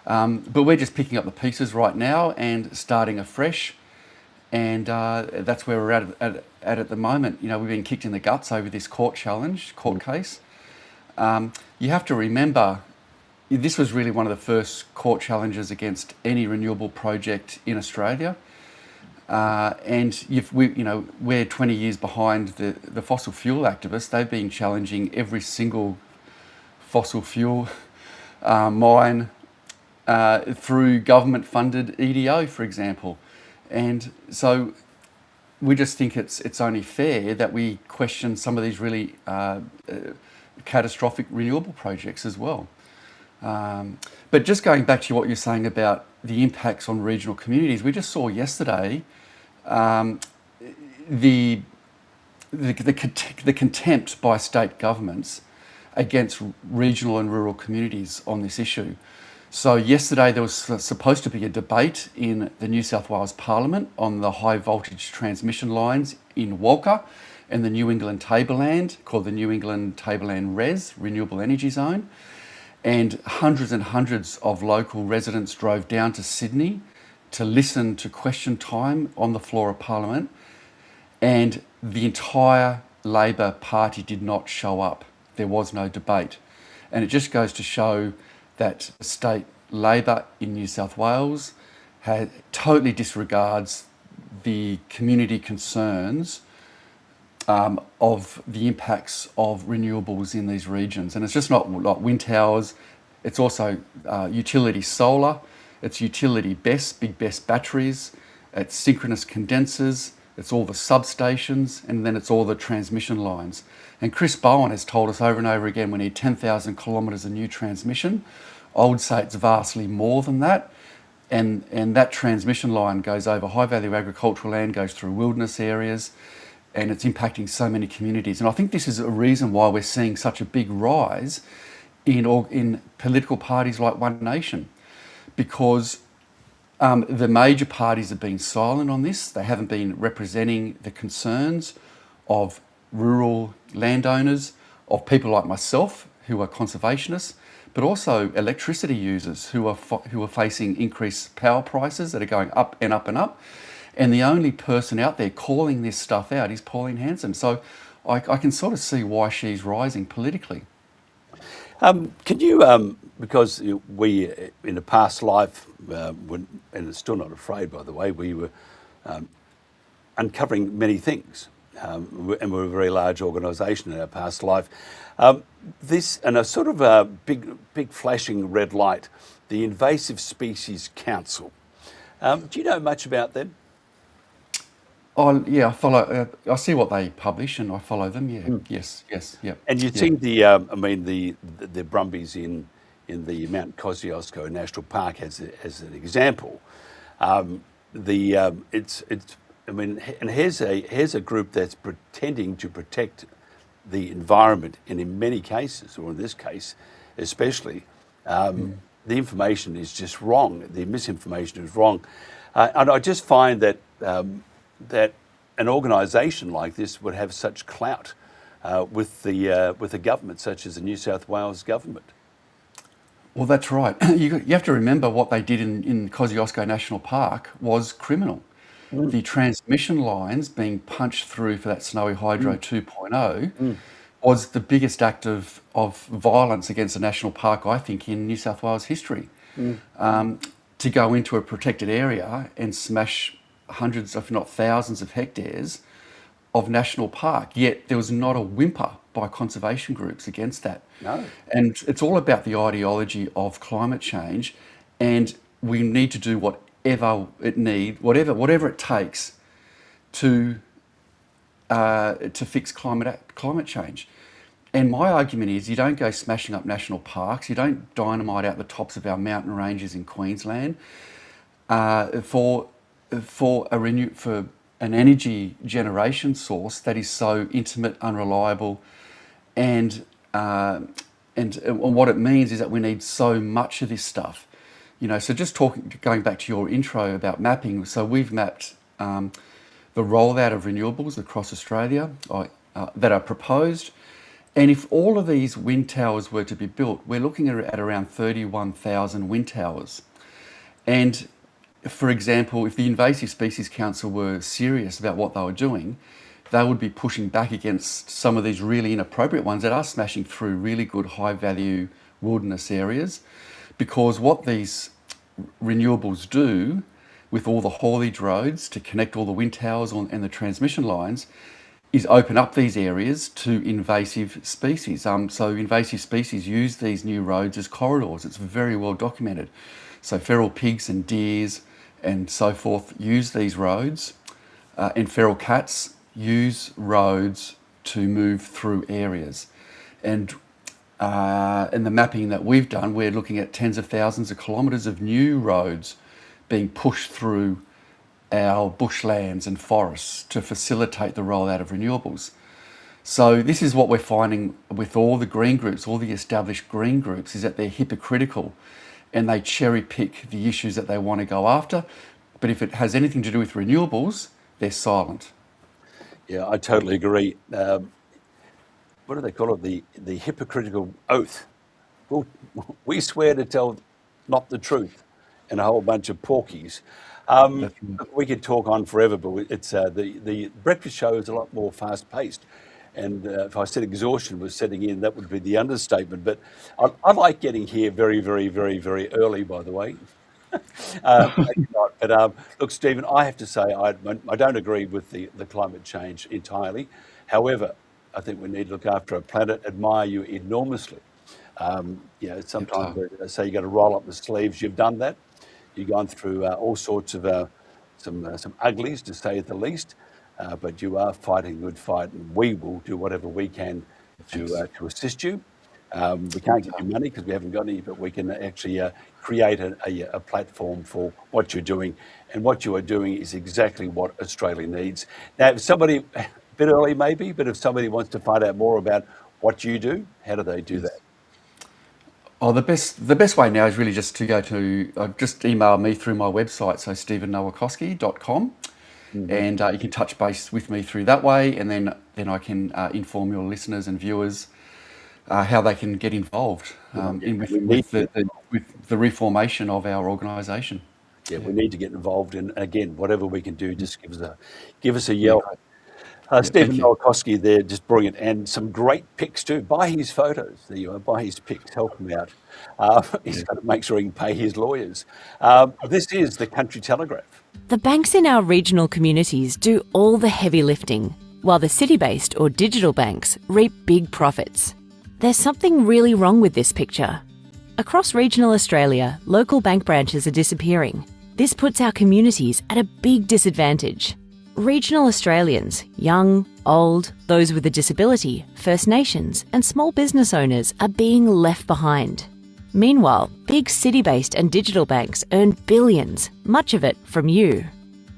But we're just picking up the pieces right now and starting afresh. and that's where we're at the moment. You know, we've been kicked in the guts over this court case. You have to remember, this was really one of the first court challenges against any renewable project in Australia. And we're 20 years behind the fossil fuel activists. They've been challenging every single fossil fuel mine through government-funded EDO, for example. And so we just think it's only fair that we question some of these really catastrophic renewable projects as well. But just going back to what you're saying about the impacts on regional communities, we just saw yesterday the contempt by state governments against regional and rural communities on this issue. So yesterday there was supposed to be a debate in the New South Wales Parliament on the high voltage transmission lines in Walker and the New England Tableland, called the New England Tableland REZ, Renewable Energy Zone. And hundreds of local residents drove down to Sydney to listen to question time on the floor of Parliament, and the entire Labor Party did not show up. There was no debate. And it just goes to show that state Labor in New South Wales totally disregards the community concerns of the impacts of renewables in these regions. And it's just not like wind towers, it's also utility solar, it's utility BESS, big BESS batteries, it's synchronous condensers, it's all the substations, and then it's all the transmission lines. And Chris Bowen has told us over and over again we need 10,000 kilometres of new transmission. I would say it's vastly more than that. And that transmission line goes over high value agricultural land, goes through wilderness areas, and it's impacting so many communities. And I think this is a reason why we're seeing such a big rise in political parties like One Nation, because the major parties have been silent on this. They haven't been representing the concerns of rural landowners, of people like myself who are conservationists, but also electricity users who are facing increased power prices that are going up and up and up. And the only person out there calling this stuff out is Pauline Hanson. So I can sort of see why she's rising politically.
Can you, because we, in a past life, and it's still not afraid, by the way, we were uncovering many things, and we're a very large organisation in our past life. This, and a sort of a big flashing red light, the Invasive Species Council. Do you know much about them?
Yeah, I follow. I see what they publish, and I follow them. Yeah, yes, yeah.
And you've seen the brumbies in the Mount Kosciuszko National Park as an example. And here's a group that's pretending to protect the environment, and in many cases, or in this case especially, the information is just wrong. The misinformation is wrong, and I just find that that an organisation like this would have such clout with the government, such as the New South Wales government.
Well, that's right. You have to remember what they did in Kosciuszko National Park was criminal. The transmission lines being punched through for that Snowy Hydro 2.0 was the biggest act of violence against a national park, I think, in New South Wales history. To go into a protected area and smash hundreds, if not thousands, of hectares of national park, yet there was not a whimper by conservation groups against that.
No.
And it's all about the ideology of climate change, and we need to do whatever it takes to fix climate change. And my argument is, you don't go smashing up national parks, you don't dynamite out the tops of our mountain ranges in Queensland for an energy generation source that is so intimate, unreliable, and what it means is that we need so much of this stuff. You know, so just going back to your intro about mapping, so we've mapped the rollout of renewables across Australia that are proposed. And if all of these wind towers were to be built, we're looking at around 31,000 wind towers. And for example, if the Invasive Species Council were serious about what they were doing, they would be pushing back against some of these really inappropriate ones that are smashing through really good high-value wilderness areas, because what these renewables do with all the haulage roads to connect all the wind towers and the transmission lines is open up these areas to invasive species. So invasive species use these new roads as corridors. It's very well documented. So feral pigs and deers and so forth use these roads, and feral cats use roads to move through areas. And in the mapping that we've done, we're looking at tens of thousands of kilometres of new roads being pushed through our bushlands and forests to facilitate the rollout of renewables. So this is what we're finding with all the green groups, all the established green groups, is that they're hypocritical and they cherry pick the issues that they want to go after. But if it has anything to do with renewables, they're silent.
Yeah, I totally agree. What do they call it? The hypocritical oath. Well, we swear to tell not the truth and a whole bunch of porkies. We could talk on forever, but it's the breakfast show is a lot more fast-paced. And if I said exhaustion was setting in, that would be the understatement. But I like getting here very, very, very, very early, by the way. But look, Stephen, I have to say I don't agree with the climate change entirely. However, I think we need to look after our planet, admire you enormously. Sometimes they say you got to roll up the sleeves. You've done that. You've gone through all sorts of some uglies, to say the least. But you are fighting a good fight, and we will do whatever we can to assist you. We can't give you money because we haven't got any, but we can actually create a platform for what you're doing. And what you are doing is exactly what Australia needs. Now, if somebody, a bit early maybe, but if somebody wants to find out more about what you do, how do they do that?
Oh, the best way now is really just to go to, just email me through my website, so stephennowakowski.com. And you can touch base with me through that way, and then I can inform your listeners and viewers how they can get involved with the reformation of our organisation.
Yeah, we need to get involved, and again, whatever we can do, just give us a yell. Stephen Nowakowski there, just brilliant, and some great pics too. Buy his photos. There you are. Buy his pics. Help him out. He's got to make sure he can pay his lawyers. This is the Country Telegraph.
The banks in our regional communities do all the heavy lifting, while the city-based or digital banks reap big profits. There's something really wrong with this picture. Across regional Australia, local bank branches are disappearing. This puts our communities at a big disadvantage. Regional Australians, young, old, those with a disability, First Nations and small business owners are being left behind. Meanwhile, big city-based and digital banks earn billions, much of it from you.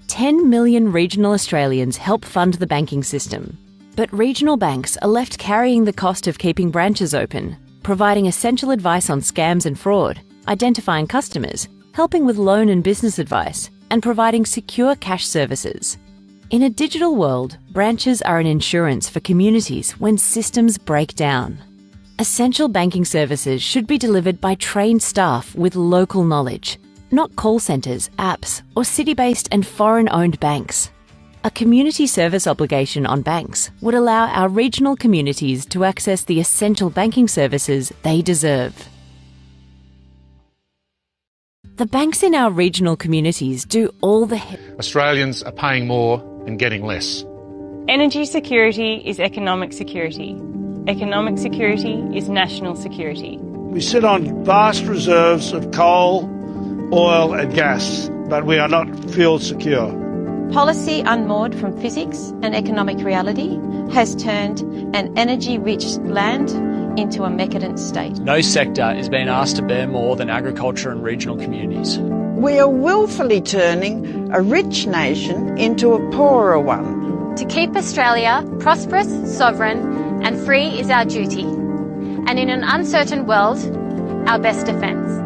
10 million regional Australians help fund the banking system. But regional banks are left carrying the cost of keeping branches open, providing essential advice on scams and fraud, identifying customers, helping with loan and business advice, and providing secure cash services. In a digital world, branches are an insurance for communities when systems break down. Essential banking services should be delivered by trained staff with local knowledge, not call centres, apps, or city-based and foreign-owned banks. A community service obligation on banks would allow our regional communities to access the essential banking services they deserve. The banks in our regional communities do all the...
Australians are paying more and getting less.
Energy security is economic security. Economic security is national security.
We sit on vast reserves of coal, oil and gas, but we are not fuel secure.
Policy unmoored from physics and economic reality has turned an energy-rich land into a decadent state.
No sector is being asked to bear more than agriculture and regional communities.
We are willfully turning a rich nation into a poorer one.
To keep Australia prosperous, sovereign and free is our duty, and in an uncertain world, our best defence.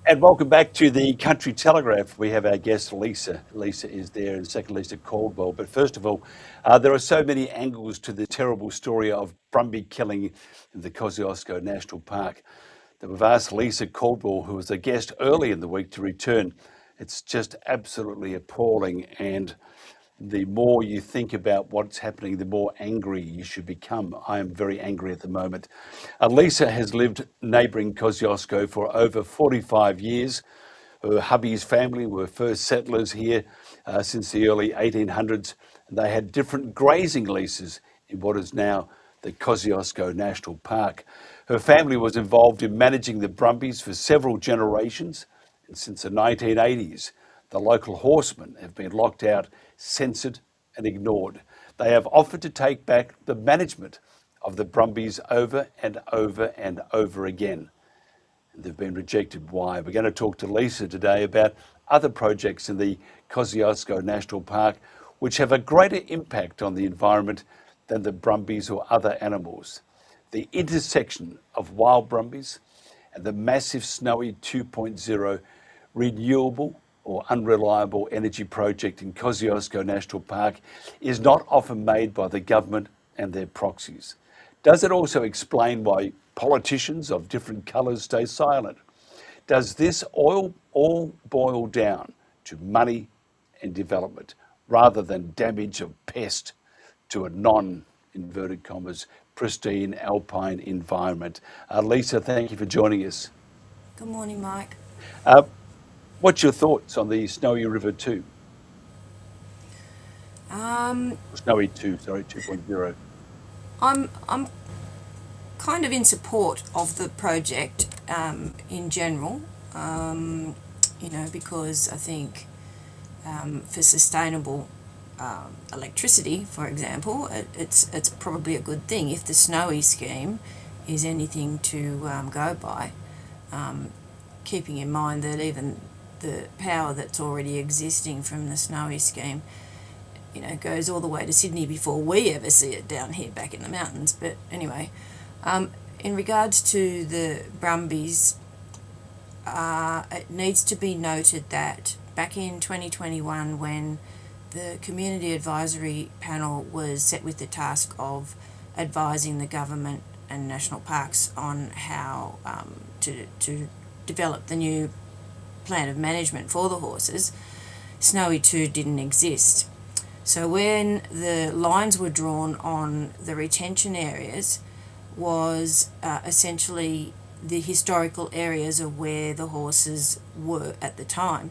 And welcome back to the Country Telegraph. We have our guest, Lisa. Lisa is there, and second Lisa Caldwell. But first of all, there are so many angles to the terrible story of Brumby killing in the Kosciuszko National Park that we've asked Lisa Caldwell, who was a guest early in the week, to return. It's just absolutely appalling, and the more you think about what's happening, the more angry you should become. I am very angry at the moment. Lisa has lived neighbouring Kosciuszko for over 45 years. Her hubby's family were first settlers here since the early 1800s. They had different grazing leases in what is now the Kosciuszko National Park. Her family was involved in managing the Brumbies for several generations, and since the 1980s, the local horsemen have been locked out, censored and ignored. They have offered to take back the management of the Brumbies over and over and over again. They've been rejected. Why? We're going to talk to Lisa today about other projects in the Kosciuszko National Park which have a greater impact on the environment than the Brumbies or other animals. The intersection of wild Brumbies and the massive Snowy 2.0 renewable or unreliable energy project in Kosciuszko National Park is not often made by the government and their proxies. Does it also explain why politicians of different colours stay silent? Does this all boil down to money and development rather than damage of pest to a non-inverted commas pristine alpine environment? Lisa, thank you for joining us.
Good morning, Mike.
What's your thoughts on the Snowy River 2? Snowy 2, sorry, 2.0.
I'm kind of in support of the project in general, because I think for sustainable electricity, for example, it's probably a good thing if the Snowy scheme is anything to go by, keeping in mind that even the power that's already existing from the Snowy scheme, goes all the way to Sydney before we ever see it down here back in the mountains. But anyway, in regards to the Brumbies, it needs to be noted that back in 2021, when the Community Advisory Panel was set with the task of advising the government and national parks on how to develop the new plan of management for the horses, Snowy 2 didn't exist. So when the lines were drawn on the retention areas was essentially the historical areas of where the horses were at the time.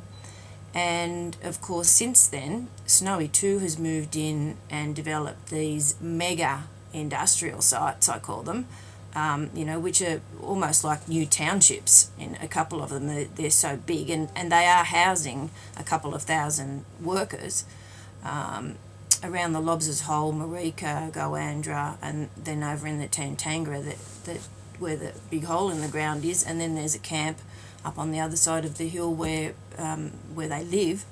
And of course since then, Snowy 2 has moved in and developed these mega industrial sites, I call them, which are almost like new townships. In a couple of them, they're so big, and they are housing a couple of thousand workers around the Lobsers Hole, Marika, Goandra, and then over in the Tantangra, that where the big hole in the ground is, and then there's a camp up on the other side of the hill where they live.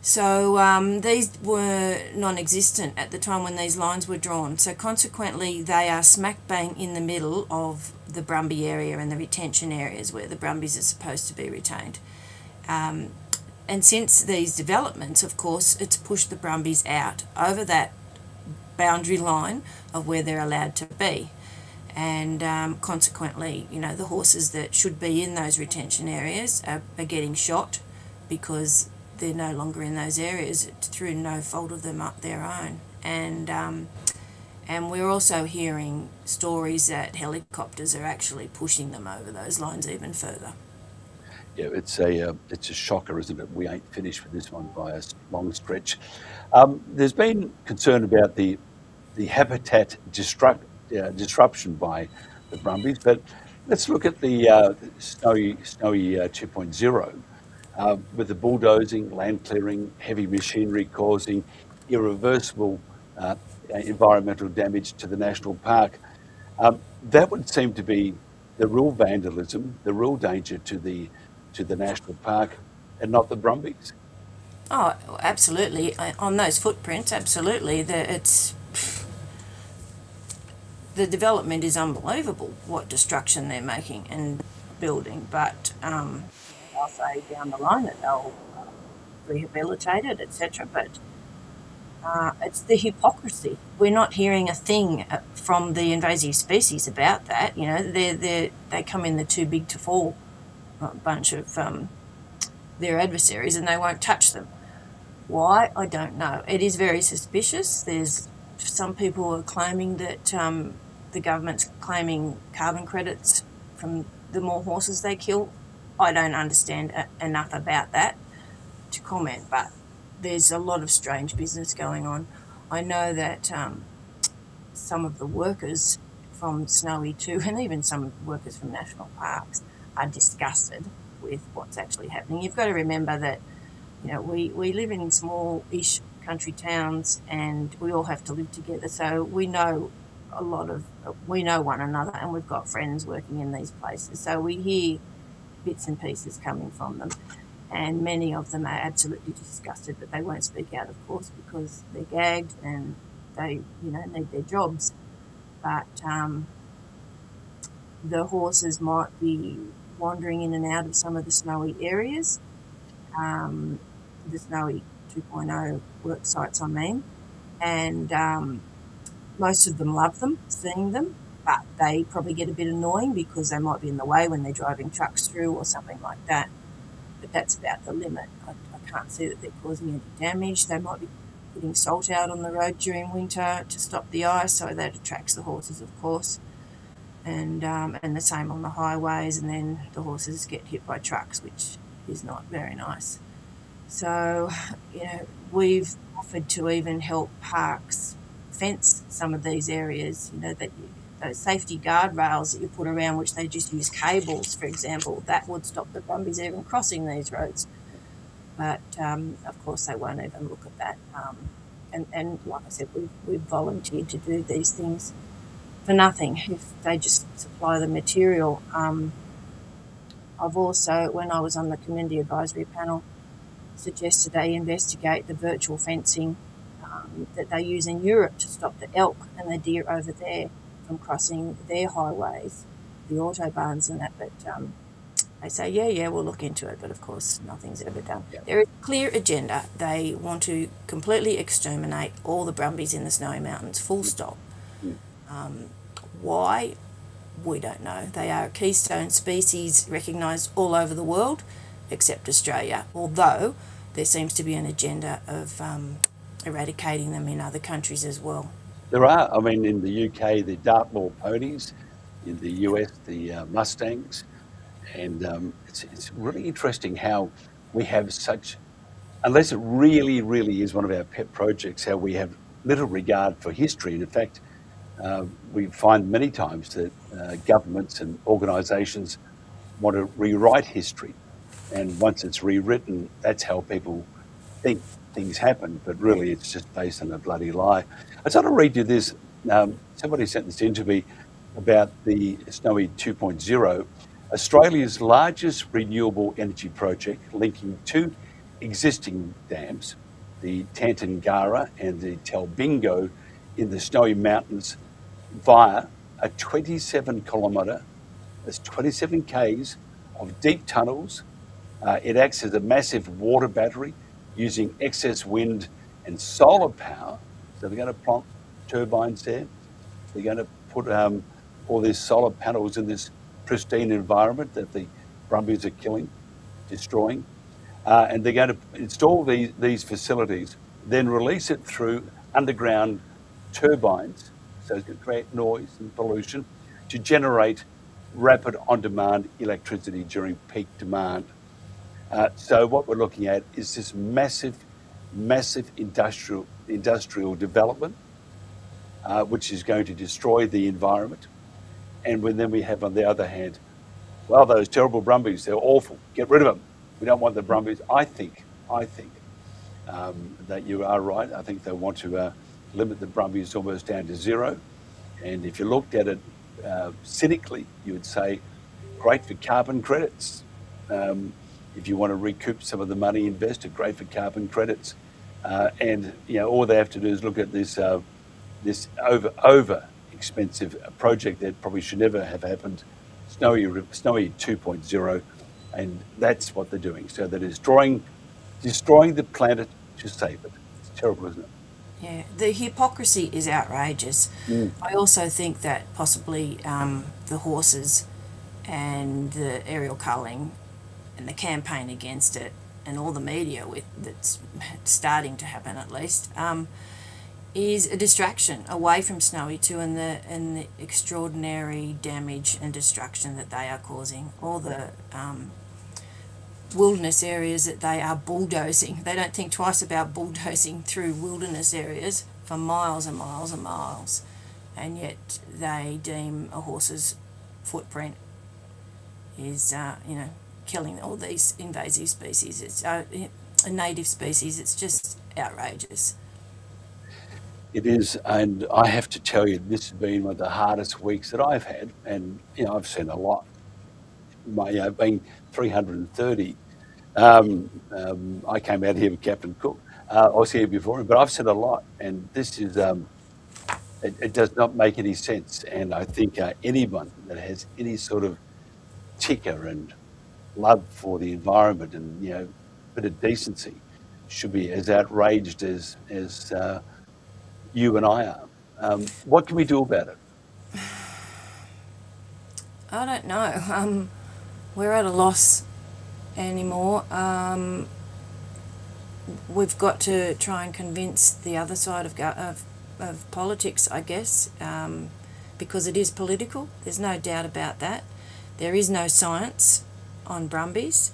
So these were non-existent at the time when these lines were drawn. So consequently, they are smack bang in the middle of the Brumby area and the retention areas where the Brumbies are supposed to be retained. And since these developments, of course, it's pushed the Brumbies out over that boundary line of where they're allowed to be. And consequently, the horses that should be in those retention areas are getting shot because they're no longer in those areas through no fault of their own. And we're also hearing stories that helicopters are actually pushing them over those lines even further.
Yeah, it's a shocker, isn't it? We ain't finished with this one by a long stretch. There's been concern about the habitat disruption by the Brumbies, but let's look at the Snowy 2.0 with the bulldozing, land clearing, heavy machinery causing irreversible environmental damage to the national park. That would seem to be the real vandalism, the real danger to the national park, and not the Brumbies.
Oh, absolutely. On those footprints, absolutely. The development is unbelievable, what destruction they're making. And building, but I'll say down the line that they'll rehabilitate it, etc. But it's the hypocrisy. We're not hearing a thing from the invasive species about that. You know, they come in the too big to fall bunch of their adversaries, and they won't touch them. Why? I don't know. It is very suspicious. There's some people are claiming that the government's claiming carbon credits from the more horses they kill. I don't understand enough about that to comment, but there's a lot of strange business going on. I know that some of the workers from Snowy 2 and even some workers from national parks are disgusted with what's actually happening. You've got to remember that, you know, we live in small-ish country towns and we all have to live together, so we know one another, and we've got friends working in these places, so we hear bits and pieces coming from them, and many of them are absolutely disgusted, but they won't speak out, of course, because they're gagged and they, you know, need their jobs. But the horses might be wandering in and out of some of the snowy areas, the Snowy 2.0 work sites, I mean, and most of them love them, seeing them, but they probably get a bit annoying because they might be in the way when they're driving trucks through or something like that. But that's about the limit. I can't see that they're causing any damage. They might be putting salt out on the road during winter to stop the ice, so that attracts the horses, of course. And the same on the highways, and then the horses get hit by trucks, which is not very nice. So, you know, we've offered to even help parks fence some of these areas, you know, those safety guardrails that you put around, which they just use cables, for example, that would stop the brumbies even crossing these roads. But, of course, they won't even look at that. And like I said, we've volunteered to do these things for nothing if they just supply the material. I've also, when I was on the community advisory panel, suggested they investigate the virtual fencing that they use in Europe to stop the elk and the deer over there from crossing their highways, the autobahns and that. But they say, yeah, we'll look into it. But, of course, nothing's ever done. Yeah. There is a clear agenda. They want to completely exterminate all the brumbies in the Snowy Mountains, full stop. Why? We don't know. They are a keystone species recognised all over the world, except Australia, although there seems to be an agenda of eradicating them in other countries as well.
There are. I mean, in the UK, the Dartmoor ponies, in the US, the Mustangs, and it's really interesting how we have such, unless it really, really is one of our pet projects, how we have little regard for history. And in fact, we find many times that governments and organisations want to rewrite history. And once it's rewritten, that's how people think things happen, but really it's just based on a bloody lie. I just want to read you this. Somebody sent this in to me about the Snowy 2.0, Australia's largest renewable energy project linking two existing dams, the Tantangara and the Talbingo in the Snowy Mountains, via a 27-kilometre, that's 27 k's of deep tunnels. It acts as a massive water battery using excess wind and solar power. So they're going to plant turbines there. They're going to put all these solar panels in this pristine environment that the brumbies are killing, destroying. And they're going to install these facilities, then release it through underground turbines, so it's going to create noise and pollution, to generate rapid on-demand electricity during peak demand. So what we're looking at is this massive industrial development, which is going to destroy the environment. And then we have, on the other hand, well, those terrible brumbies, they're awful. Get rid of them. We don't want the brumbies. I think that you are right. I think they want to limit the brumbies almost down to zero. And if you looked at it cynically, you would say, great for carbon credits. If you want to recoup some of the money invested, great for carbon credits. And you know, all they have to do is look at this over expensive project that probably should never have happened, Snowy 2.0, and that's what they're doing. So they're destroying the planet to save it. It's terrible, isn't it?
Yeah, the hypocrisy is outrageous.
Mm.
I also think that possibly the horses and the aerial culling and the campaign against it and all the media that's starting to happen at least is a distraction away from Snowy 2 and the extraordinary damage and destruction that they are causing. All the wilderness areas that they are bulldozing. They don't think twice about bulldozing through wilderness areas for miles and miles and miles, and yet they deem a horse's footprint is, killing all these invasive species. It's a native species. It's just outrageous.
It is, and I have to tell you, this has been one of the hardest weeks that I've had, and I've seen a lot. Being 330, I came out here with Captain Cook. I was here before him, but I've seen a lot, and this is it does not make any sense. And I think anyone that has any sort of ticker and love for the environment and a bit of decency should be as outraged as you and I are. What can we do about it?
I don't know. We're at a loss anymore. We've got to try and convince the other side of politics, I guess, because it is political. There's no doubt about that. There is no science on brumbies.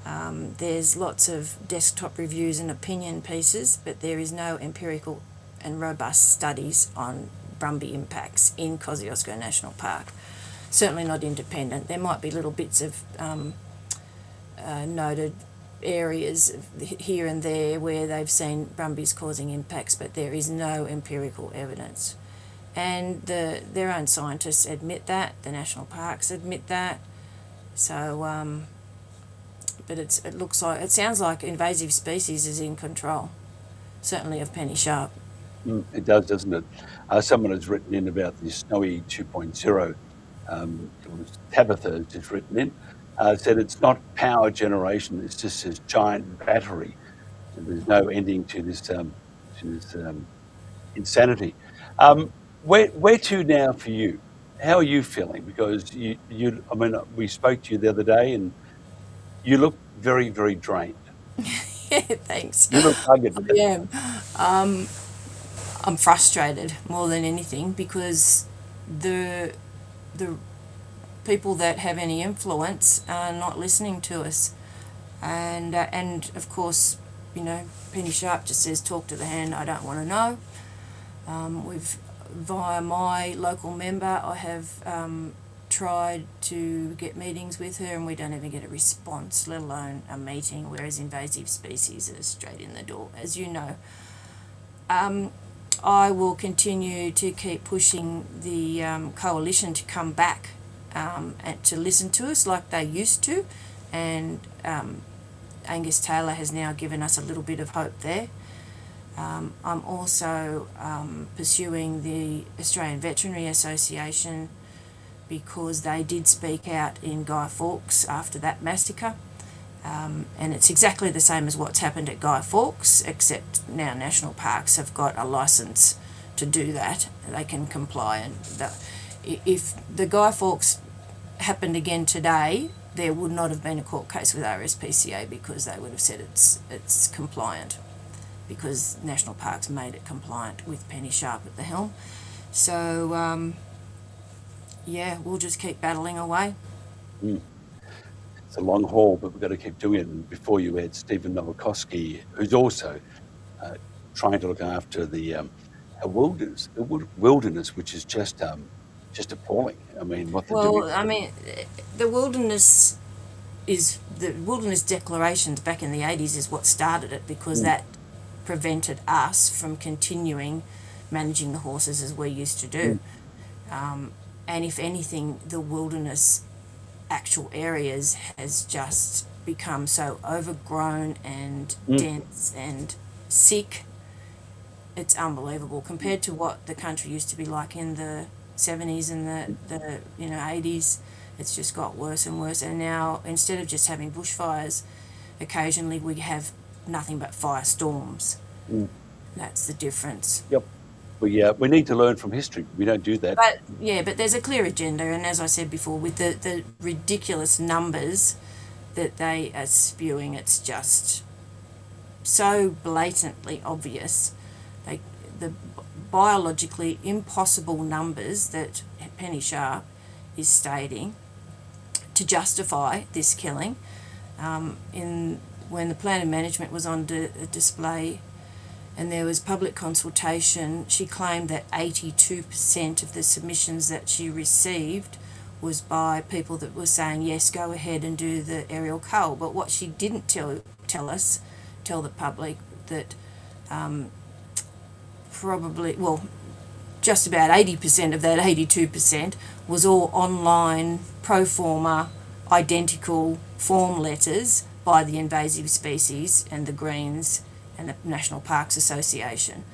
There's lots of desktop reviews and opinion pieces, but there is no empirical and robust studies on brumby impacts in Kosciuszko National Park. Certainly not independent. There might be little bits of noted areas here and there where they've seen brumbies causing impacts, but there is no empirical evidence. And their own scientists admit that, the national parks admit that. So, but it sounds like invasive species is in control, certainly of penny sharp.
It does, doesn't it? Someone has written in about the Snowy 2.0. It was Tabitha has just written in, said it's not power generation, it's just this giant battery. And there's no ending to this insanity. Where to now for you? How are you feeling? Because we spoke to you the other day and you look very, very drained.
Yeah, thanks.
You look rugged.
I am. I'm frustrated more than anything because the people that have any influence are not listening to us, and of course, Penny Sharp just says talk to the hand. I don't want to know. Via my local member, I have tried to get meetings with her, and we don't even get a response, let alone a meeting. Whereas invasive species are straight in the door, as you know. I will continue to keep pushing the coalition to come back and to listen to us like they used to, and Angus Taylor has now given us a little bit of hope there. I'm also pursuing the Australian Veterinary Association because they did speak out in Guy Fawkes after that massacre. And it's exactly the same as what's happened at Guy Fawkes, except now national parks have got a licence to do that. They can comply. And if the Guy Fawkes happened again today, there would not have been a court case with RSPCA because they would have said it's compliant, because national parks made it compliant with Penny Sharp at the helm. So, we'll just keep battling away.
It's a long haul, but we've got to keep doing it. And before you had Stephen Nowakowski, who's also trying to look after the wilderness, which is just appalling. I mean, what they're doing.
Well, I mean, the wilderness declarations back in the 80s is what started it, because that prevented us from continuing managing the horses as we used to do. And if anything, the wilderness actual areas has just become so overgrown and dense and sick. It's unbelievable compared to what the country used to be like in the 70s and the 80s It's just got worse and worse, and now instead of just having bushfires, occasionally we have nothing but firestorms. That's the difference.
Yep. We need to learn from history. We don't do that.
But there's a clear agenda, and as I said before, with the ridiculous numbers that they are spewing, it's just so blatantly obvious. The biologically impossible numbers that Penny Sharp is stating to justify this killing. When the plan of management was on display and there was public consultation, she claimed that 82% of the submissions that she received was by people that were saying, yes, go ahead and do the aerial cull. But what she didn't tell the public, that just about 80% of that 82% was all online pro forma identical form letters by the invasive species and the Greens and the National Parks Association.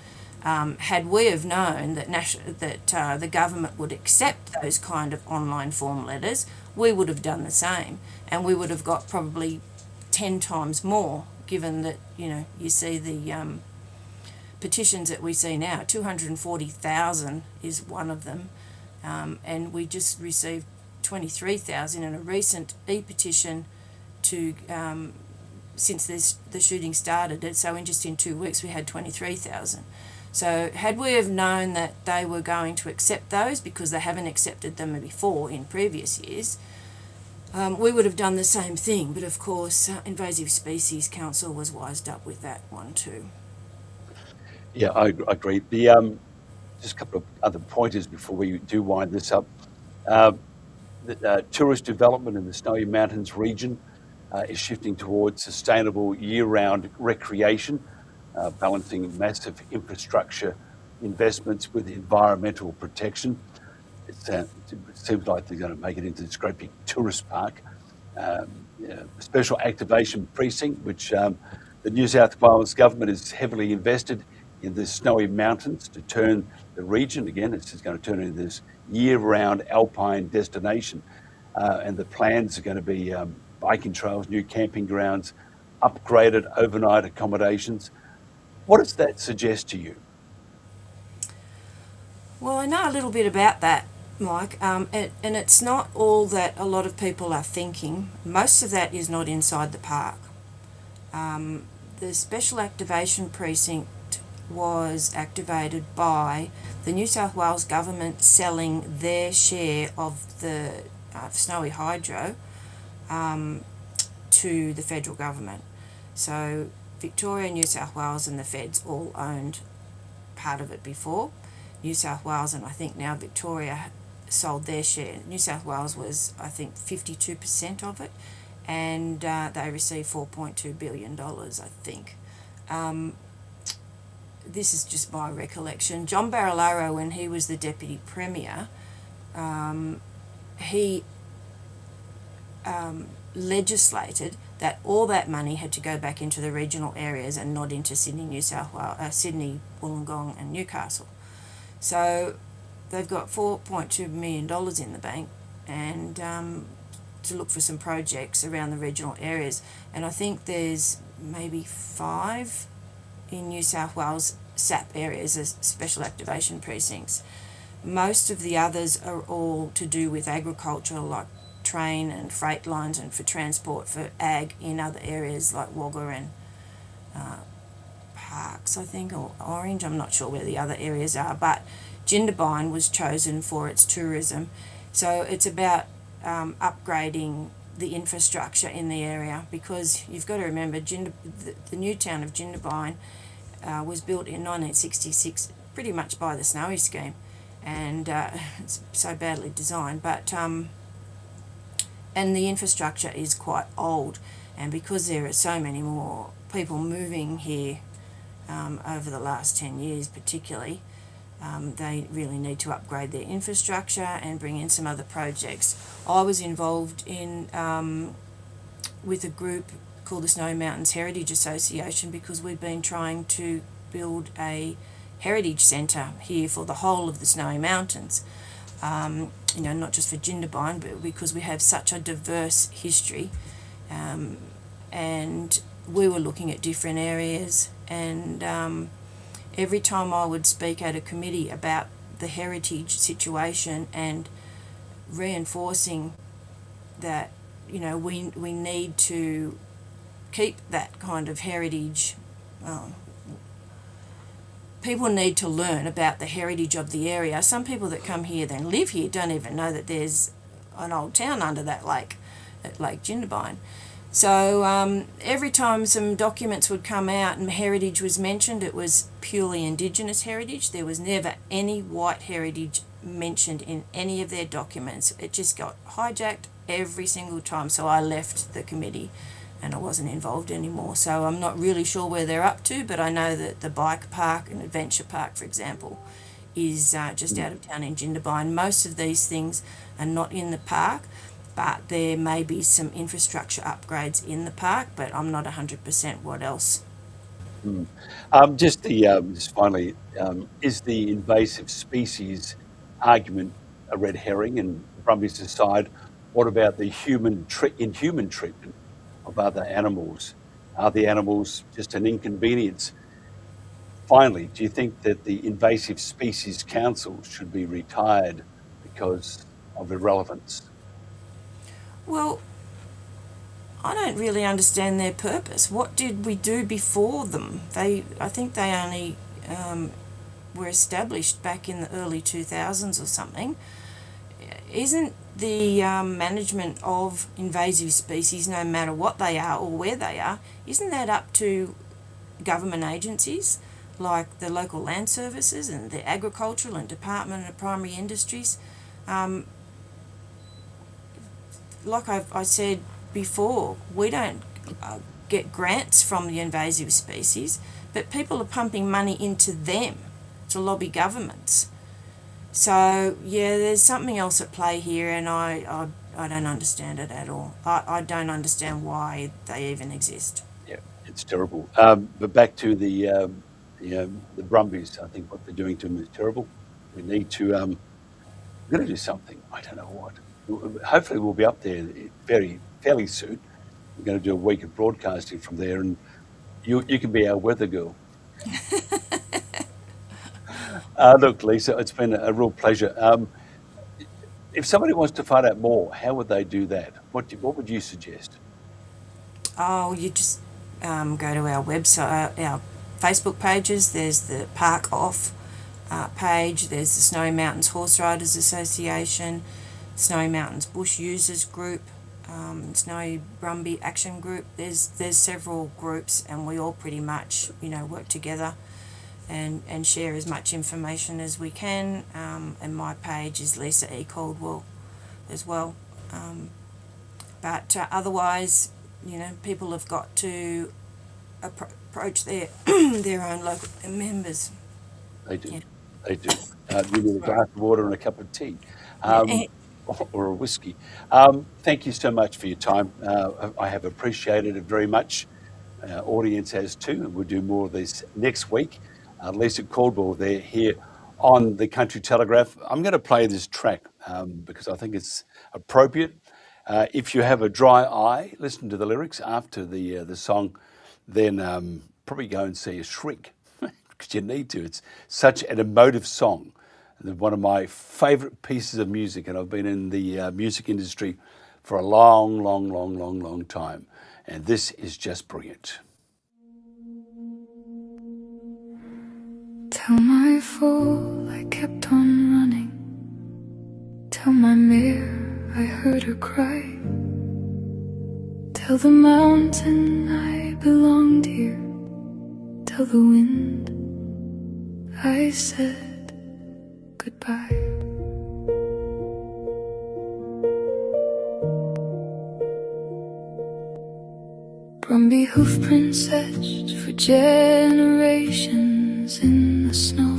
Had we have known that the government would accept those kind of online form letters, we would have done the same, and we would have got probably 10 times more, given that, you see the petitions that we see now. 240,000 is one of them, and we just received 23,000 in a recent e-petition to since the shooting started. So in just in 2 weeks we had 23,000. So had we have known that they were going to accept those, because they haven't accepted them before in previous years, we would have done the same thing. But of course, Invasive Species Council was wised up with that one too.
Yeah, I agree. Just a couple of other pointers before we do wind this up. Tourist development in the Snowy Mountains region is shifting towards sustainable year-round recreation, balancing massive infrastructure investments with environmental protection. It seems like they're going to make it into this great big tourist park. Special activation precinct, which the New South Wales government is heavily invested in the Snowy Mountains to turn the region, again, it's just going to turn into this year-round alpine destination. And the plans are going to be biking trails, new camping grounds, upgraded overnight accommodations. What does that suggest to you?
Well, I know a little bit about that, Mike, and it's not all that a lot of people are thinking. Most of that is not inside the park. The Special Activation Precinct was activated by the New South Wales government selling their share of the Snowy Hydro to the federal government. So Victoria, New South Wales and the feds all owned part of it before. New South Wales and I think now Victoria sold their share. New South Wales was, I think, 52% of it, and they received $4.2 billion, I think. This is just my recollection. John Barilaro, when he was the Deputy Premier, he legislated that all that money had to go back into the regional areas and not into Sydney, New South Wales, Sydney, Wollongong and Newcastle. So they've got $4.2 million in the bank, and to look for some projects around the regional areas. And I think there's maybe 5 in New South Wales SAP areas as special activation precincts. Most of the others are all to do with agriculture, like train and freight lines, and for transport for ag in other areas like Wagga and Parks, I think, or Orange. I'm not sure where the other areas are, but Jindabyne was chosen for its tourism. So it's about upgrading the infrastructure in the area, because you've got to remember the new town of Jindabyne was built in 1966 pretty much by the Snowy scheme, and it's so badly designed, but and the infrastructure is quite old, and because there are so many more people moving here over the last 10 years particularly, they really need to upgrade their infrastructure and bring in some other projects. I was involved in with a group called the Snowy Mountains Heritage Association, because we've been trying to build a heritage centre here for the whole of the Snowy Mountains. not just for Jindabyne, but because we have such a diverse history. And we were looking at different areas, and every time I would speak at a committee about the heritage situation and reinforcing that, we need to keep that kind of heritage. People need to learn about the heritage of the area. Some people that come here then live here don't even know that there's an old town under that lake, at Lake Jindabyne. So every time some documents would come out and heritage was mentioned, it was purely Indigenous heritage. There was never any white heritage mentioned in any of their documents. It just got hijacked every single time. So I left the committee and I wasn't involved anymore. So I'm not really sure where they're up to, but I know that the bike park and adventure park, for example, is just out of town in Jindabyne. Most of these things are not in the park, but there may be some infrastructure upgrades in the park, but I'm not 100% what else.
Just finally, is the invasive species argument a red herring? And Brumbies aside, what about the inhuman treatment of other animals? Are the animals just an inconvenience? Finally, do you think that the Invasive Species Council should be retired because of irrelevance?
Well, I don't really understand their purpose. What did we do before them? I think they only were established back in the early 2000s or something. Isn't the management of invasive species, no matter what they are or where they are, isn't that up to government agencies like the local land services and the agricultural and Department of Primary Industries? Like I said before, we don't get grants from the invasive species, but people are pumping money into them to lobby governments. So, yeah, there's something else at play here, and I don't understand it at all. I don't understand why they even exist.
Yeah, it's terrible. But back to the Brumbies, I think what they're doing to them is terrible. We need to, we're going to do something. I don't know what. Hopefully we'll be up there fairly soon. We're going to do a week of broadcasting from there, and you can be our weather girl. Look, Lisa, it's been a real pleasure. If somebody wants to find out more, how would they do that? What would you suggest?
Oh, you just go to our website, our Facebook pages. There's the Park Off page. There's the Snowy Mountains Horse Riders Association, Snowy Mountains Bush Users Group, Snowy Brumby Action Group. There's several groups, and we all pretty much work together and share as much information as we can. And my page is Lisa E. Caldwell as well. But otherwise, people have got to approach their their own local members.
They do.
Yeah.
They do. You need a glass of water and a cup of tea. Or a whiskey. Thank you so much for your time. I have appreciated it very much. Audience has too, and we'll do more of this next week. Lisa Caldwell there here on the Country Telegraph. I'm going to play this track because I think it's appropriate. If you have a dry eye, listen to the lyrics after the song, then probably go and see a shrink because you need to. It's such an emotive song. One of my favourite pieces of music, and I've been in the music industry for a long time. And this is just brilliant.
Tell my fool I kept on running. Tell my mare I heard her cry. Tell the mountain I belonged here. Tell the wind I said goodbye. Brumby hoofprints etched for generations in the snow.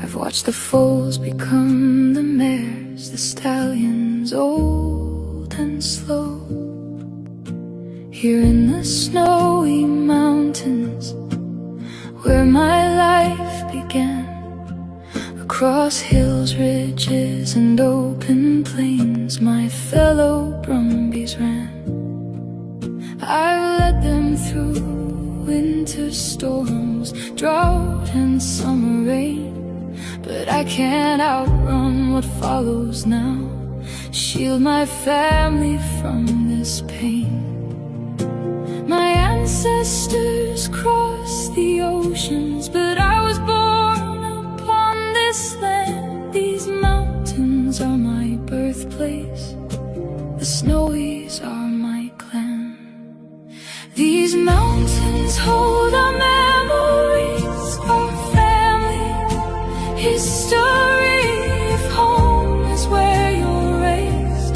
I've watched the foals become the mares, the stallions old and slow. Here in the snowy mountains where my life began, Across hills, ridges, and open plains, my fellow Brumbies ran. I led them through winter storms, drought and summer rain, but I can't outrun what follows now. Shield my family from this pain. My ancestors crossed the oceans, but I was born upon this land. These mountains are my birthplace, the Snowies are my clan. These mountains hold our memories, our family history. If home is where you're raised,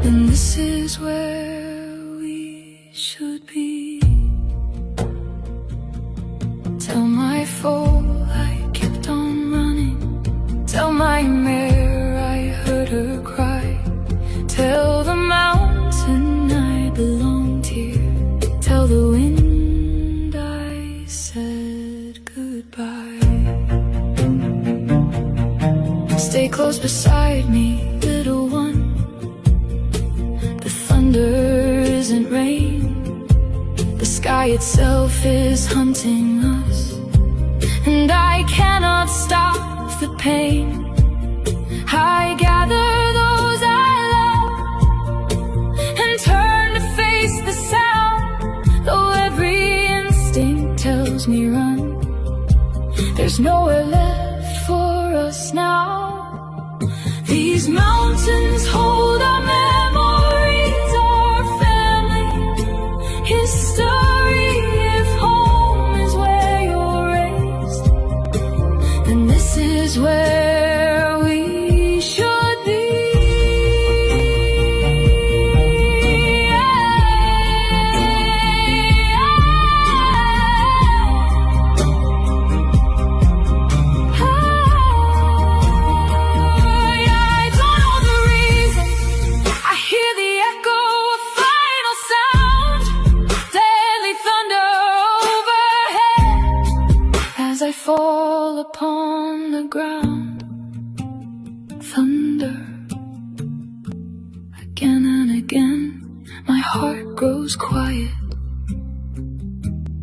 then this is where we should be. Tell my foal I kept on running. Tell my mare I heard her cry. Tell the mountain I belonged here. Tell the wind I said goodbye. Stay close beside me, little one. The thunder isn't rain. The sky itself is hunting us, and I cannot stop the pain. I gather those I love and turn to face the sound. Though every instinct tells me run, there's nowhere left for us now. These mountains hold our memories, our family history. If home is where you're raised, then this is where we should be. I fall upon the ground, thunder again and again. My heart grows quiet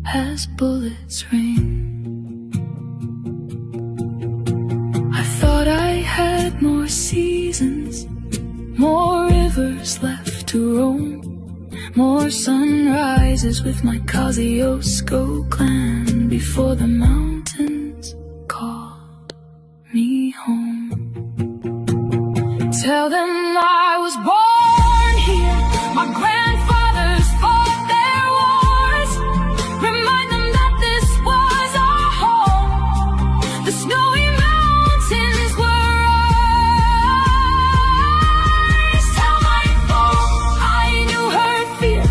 as bullets rain. I thought I had more seasons, more rivers left to roam, more sunrises with my Kosciuszko clan before the mountains called me home. Tell them I was born here, my grandfathers fought their wars. Remind them that this was our home, the snowy mountains were ours. Tell my foal I knew her fear.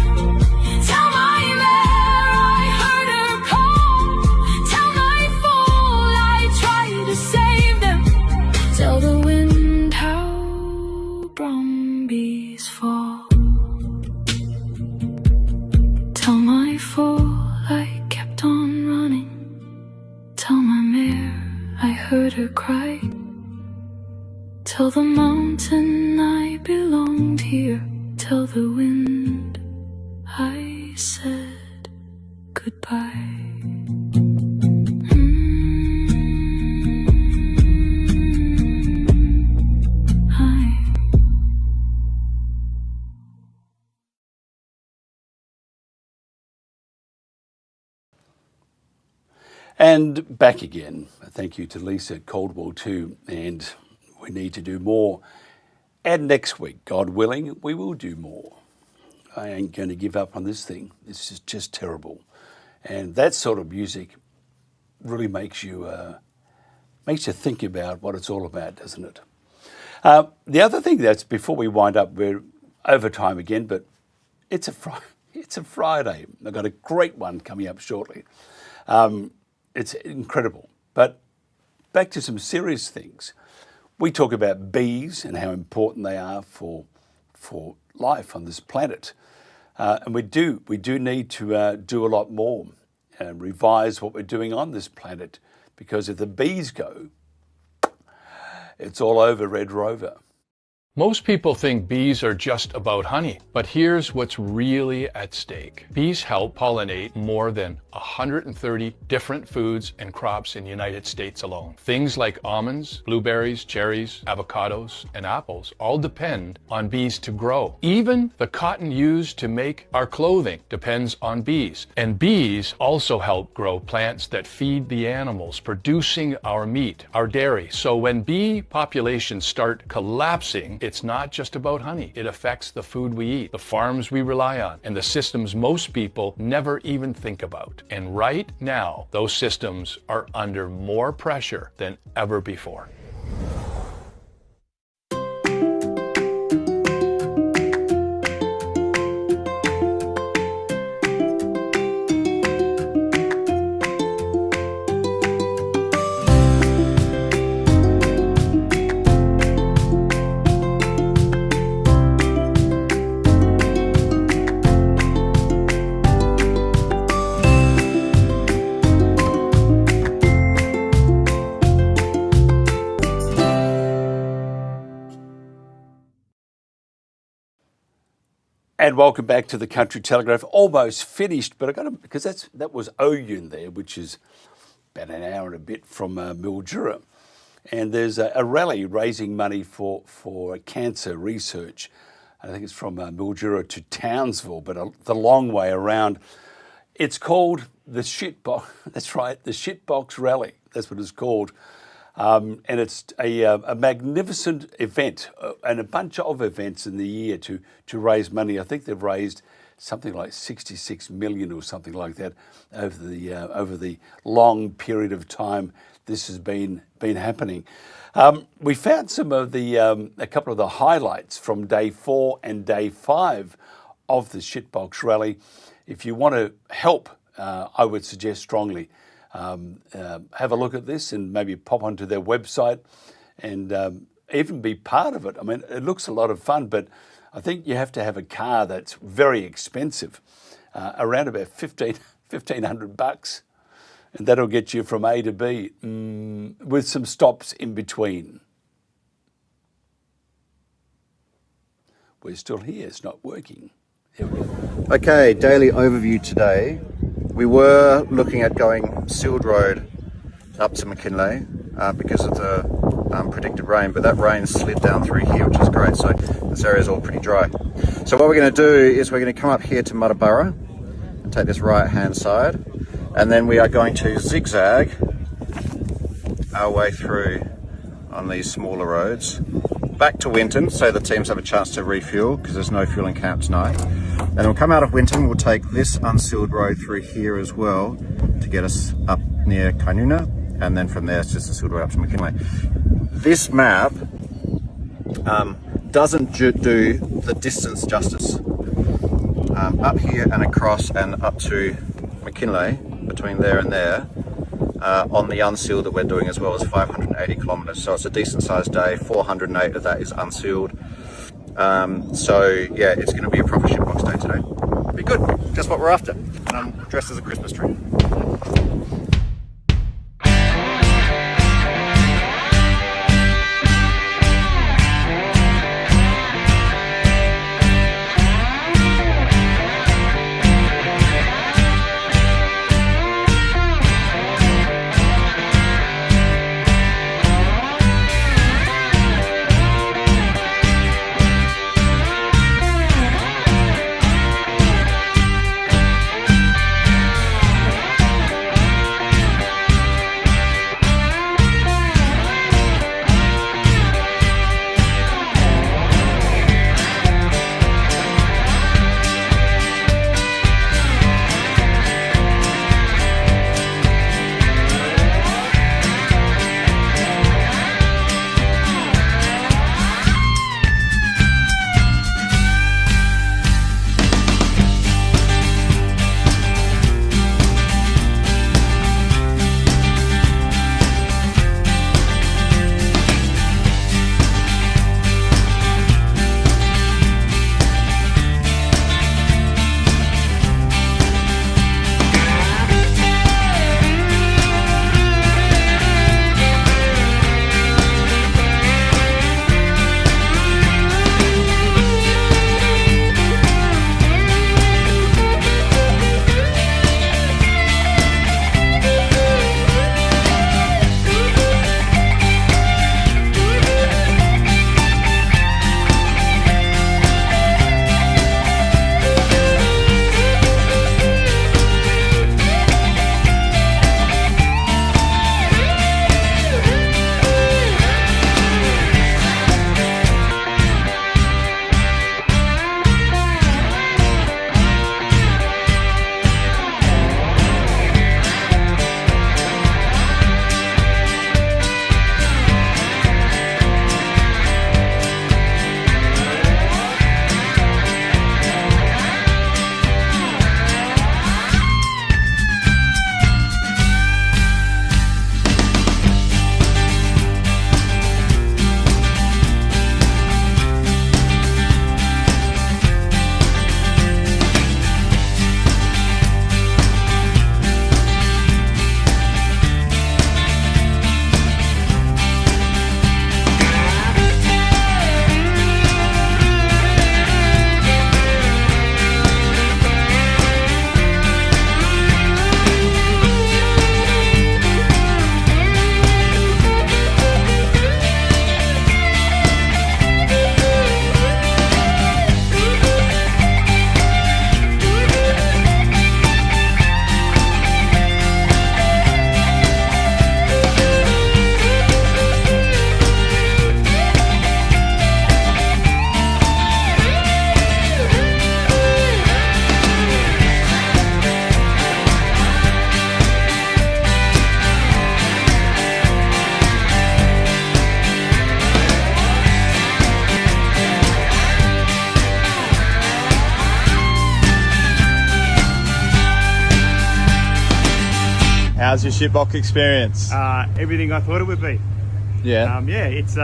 Tell my mare I heard her call. Tell my foal I tried to save them. Tell the wind how Brumbies fall. Tell my foal I kept on running. Tell my mare I heard her cry. Tell the mountain I belonged here. Tell the wind I said goodbye.
And back again. Thank you to Lisa at Caldwell too. And we need to do more. And next week, God willing, we will do more. I ain't going to give up on this thing. This is just terrible. And that sort of music really makes you think about what it's all about, doesn't it? The other thing that's, before we wind up, we're over time again, but it's a Friday. I've got a great one coming up shortly. It's incredible. But back to some serious things. We talk about bees and how important they are for life on this planet. And we do need to do a lot more, revise what we're doing on this planet, because if the bees go, it's all over Red Rover.
Most people think bees are just about honey, but here's what's really at stake. Bees help pollinate more than 130 different foods and crops in the United States alone. Things like almonds, blueberries, cherries, avocados, and apples all depend on bees to grow. Even the cotton used to make our clothing depends on bees. And bees also help grow plants that feed the animals, producing our meat, our dairy. So when bee populations start collapsing, it's not just about honey. It affects the food we eat, the farms we rely on, and the systems most people never even think about. And right now, those systems are under more pressure than ever before.
And welcome back to the Country Telegraph. Almost finished, but I got to, because that was Oyun there, which is about an hour and a bit from Mildura. And there's a rally raising money for cancer research. I think it's from Mildura to Townsville, but the long way around. It's called the Shitbox. That's right, the Shitbox Rally. That's what it's called. And it's a magnificent event and a bunch of events in the year to raise money. I think they've raised something like 66 million or something like that over the long period of time this has been happening. We found some of a couple of the highlights from day 4 and day 5 of the Shitbox Rally. If you want to help, I would suggest strongly have a look at this and maybe pop onto their website and even be part of it. I mean, it looks a lot of fun, but I think you have to have a car that's very expensive, around about $1,500, and that'll get you from A to B with some stops in between. We're still here, it's not working. Here we go.
Okay, daily overview today. We were looking at going sealed road up to McKinley because of the predicted rain, but that rain slid down through here, which is great. So this area is all pretty dry. So what we're going to do is we're going to come up here to Muttaburra and take this right hand side, and then we are going to zigzag our way through on these smaller roads back to Winton, so the teams have a chance to refuel because there's no fueling camp tonight. And we'll come out of Winton, we'll take this unsealed road through here as well to get us up near Kainuna, and then from there it's just a sealed road up to McKinley. This map doesn't do the distance justice. Up here and across and up to McKinley, between there and there, on the unsealed that we're doing as well is 580 kilometres, so it's a decent sized day. 408 of that is unsealed. So yeah, it's going to be a proper shitbox day today. Be good, just what we're after. And I'm dressed as a Christmas tree.
How's your shitbox experience?
Everything I thought it would be.
Yeah.
It's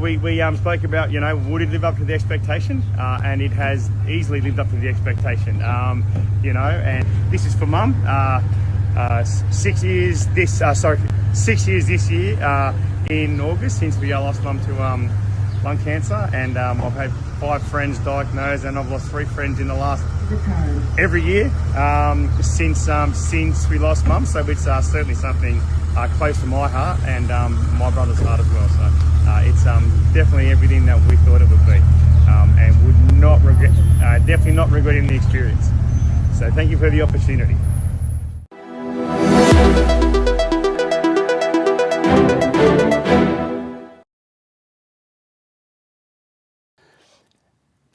we spoke about would it live up to the expectation, and it has easily lived up to the expectation. And this is for Mum. 6 years this 6 years this year in August since we lost Mum to lung cancer, and I've had 5 friends diagnosed, and I've lost 3 friends in the last every year since we lost Mum. So it's certainly something close to my heart and my brother's heart as well. So it's definitely everything that we thought it would be, and would not regret, definitely not regretting the experience. So thank you for the opportunity.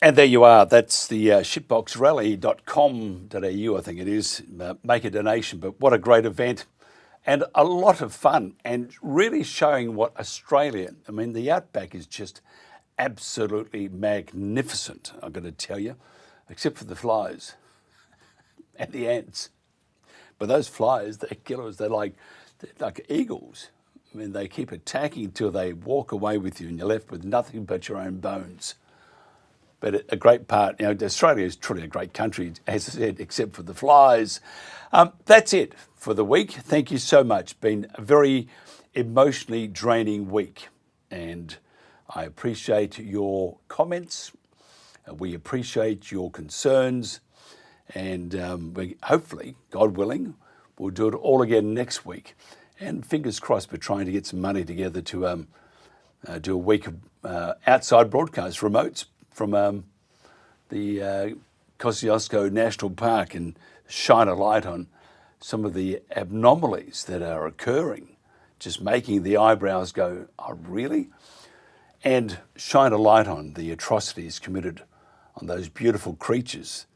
And there you are. That's the shitboxrally.com.au, I think it is. Make a donation. But what a great event and a lot of fun, and really showing what Australia, I mean, the outback is just absolutely magnificent, I've got to tell you, except for the flies and the ants. But those flies, they're killers. They're like eagles. I mean, they keep attacking until they walk away with you and you're left with nothing but your own bones. But a great part, Australia is truly a great country, as I said, except for the flies. That's it for the week. Thank you so much. Been a very emotionally draining week, and I appreciate your comments. We appreciate your concerns, and we hopefully, God willing, we'll do it all again next week. And fingers crossed, we're trying to get some money together to do a week of outside broadcast remotes from the Kosciuszko National Park and shine a light on some of the abnormalities that are occurring, just making the eyebrows go, oh, really? And shine a light on the atrocities committed on those beautiful creatures,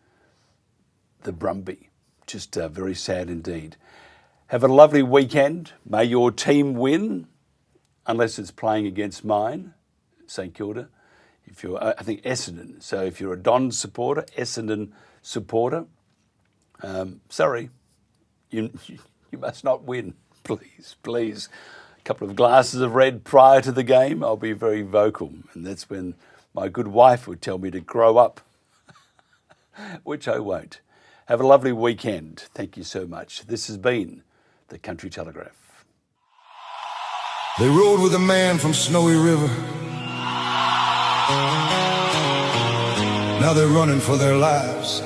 the brumby. Just very sad indeed. Have a lovely weekend. May your team win, unless it's playing against mine, St Kilda. If you're, I think Essendon. So if you're a Don supporter, Essendon supporter, sorry, you must not win. Please, please. A couple of glasses of red prior to the game, I'll be very vocal. And that's when my good wife would tell me to grow up, which I won't. Have a lovely weekend. Thank you so much. This has been the Country Telegraph.
They rode with a man from Snowy River. Now they're running for their lives.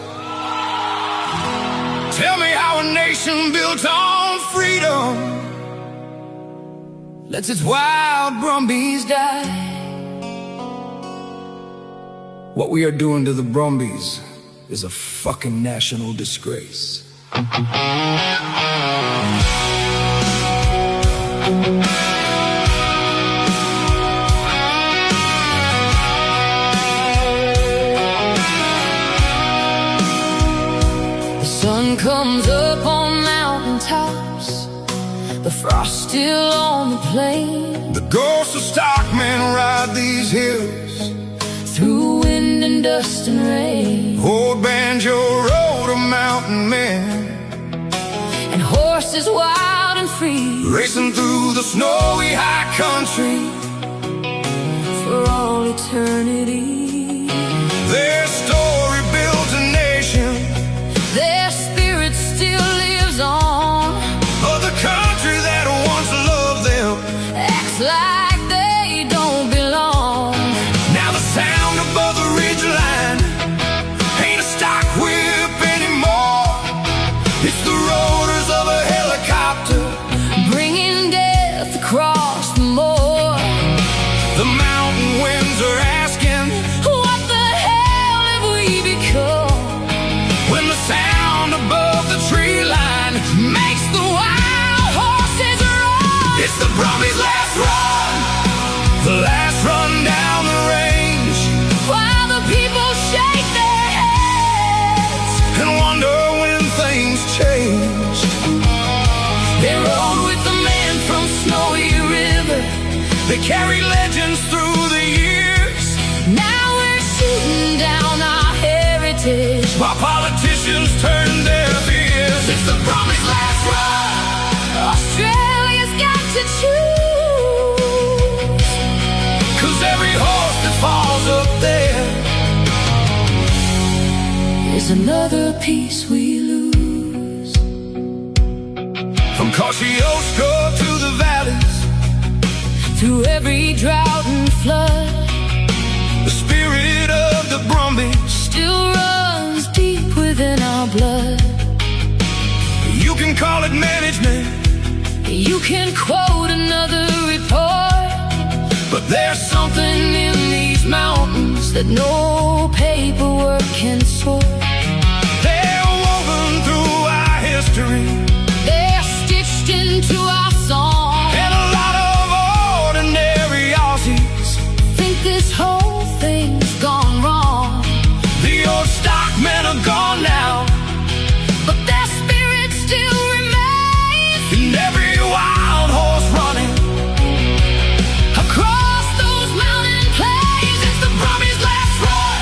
Tell me how a nation built on freedom lets its wild brumbies die. What we are doing to the brumbies is a fucking national disgrace.
Sun comes up on mountain tops, the frost still on the plain.
The ghosts of stockmen ride these hills
through wind and dust and rain.
Old banjo rode a mountain man,
and horses wild and free,
racing through the snowy high country
for all eternity.
Their story built a nation,
their spirit still lives on.
Of the country that once loved them
acts like they don't belong.
Now the sound above the ridgeline ain't a stock whip anymore. It's the rotors of a helicopter
bringing death across the moor.
The mountain winds are asking,
what the hell have we become?
When the sound above the tree line makes the wild horses run. It's the brumbies' last run, the last run down the range,
while the people shake their heads
and wonder when things change.
They rode with the man from Snowy River,
they carry legends through the years.
Now we're shooting down our heritage
while politicians turn their ears. It's the brumbies' last run. Australia's got to choose, 'cause every horse that falls up there is another piece we lose. From Kosciuszko to the valleys, through every drought and flood, the spirit of the Brumbies still runs deep within our blood. You can call it management, you can quote another report, but there's something in these mountains that no paperwork can sort. They're woven through our history, they're stitched into our song, and a lot of ordinary Aussies think this whole thing's gone wrong. The old stockmen are gone now, but their spirit still remains in every wild horse running across those mountain plains. It's the Brumbies' last run,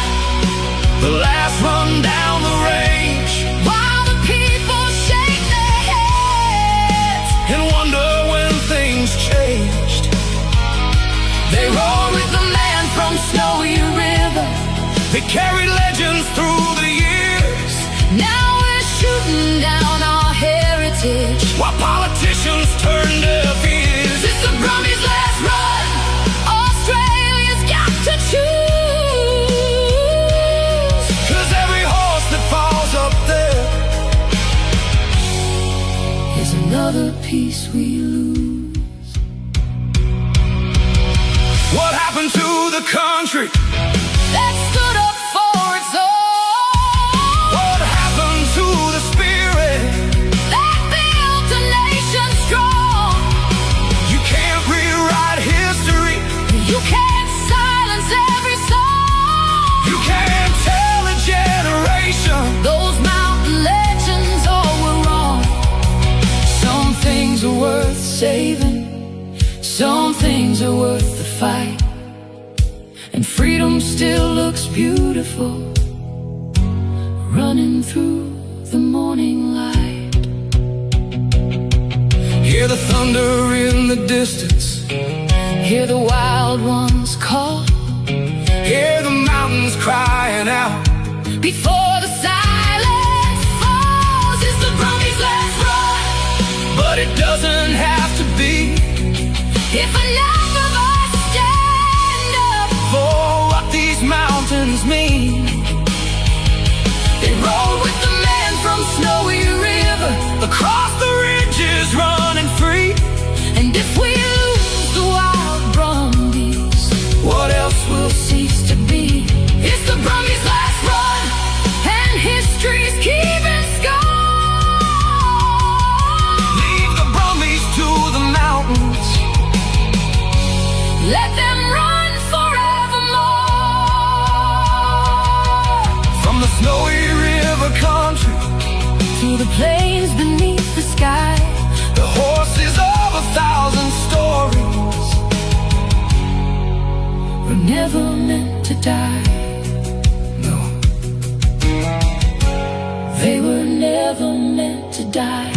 the last run down the range, while the people shake their heads and wonder when things changed. They rode with the man from Snowy River, they carried legends through the years. Now we're shooting down our heritage while politicians turn deaf ears. It's the Brumbies' last run. Australia's got to choose, 'cause every horse that falls up there is another piece we lose. What happened to the country that stood up for its own? What happened to the spirit that built a nation strong? You can't rewrite history, you can't silence every song, you can't tell a generation those mountain legends all were wrong. Some things are worth saving, some things are worth the fight, and freedom still looks beautiful running through the morning light. Hear the thunder in the distance, hear the wild ones call, hear the mountains crying out before the silence falls. It's the Brumbies' last run, but it doesn't have to be if enough of us stand up for what these mountains mean. They rode with the man from Snowy River, across the ridges running free. And if we lose the wild Brumbies, what else will cease to be? It's the Brumbies' last run, and history's keeping score. Leave the Brumbies to the mountains, let them run forevermore. From the Snowy River country to the plains beneath the sky, the horses of 1,000 stories were never meant to die. No, they were never meant to die.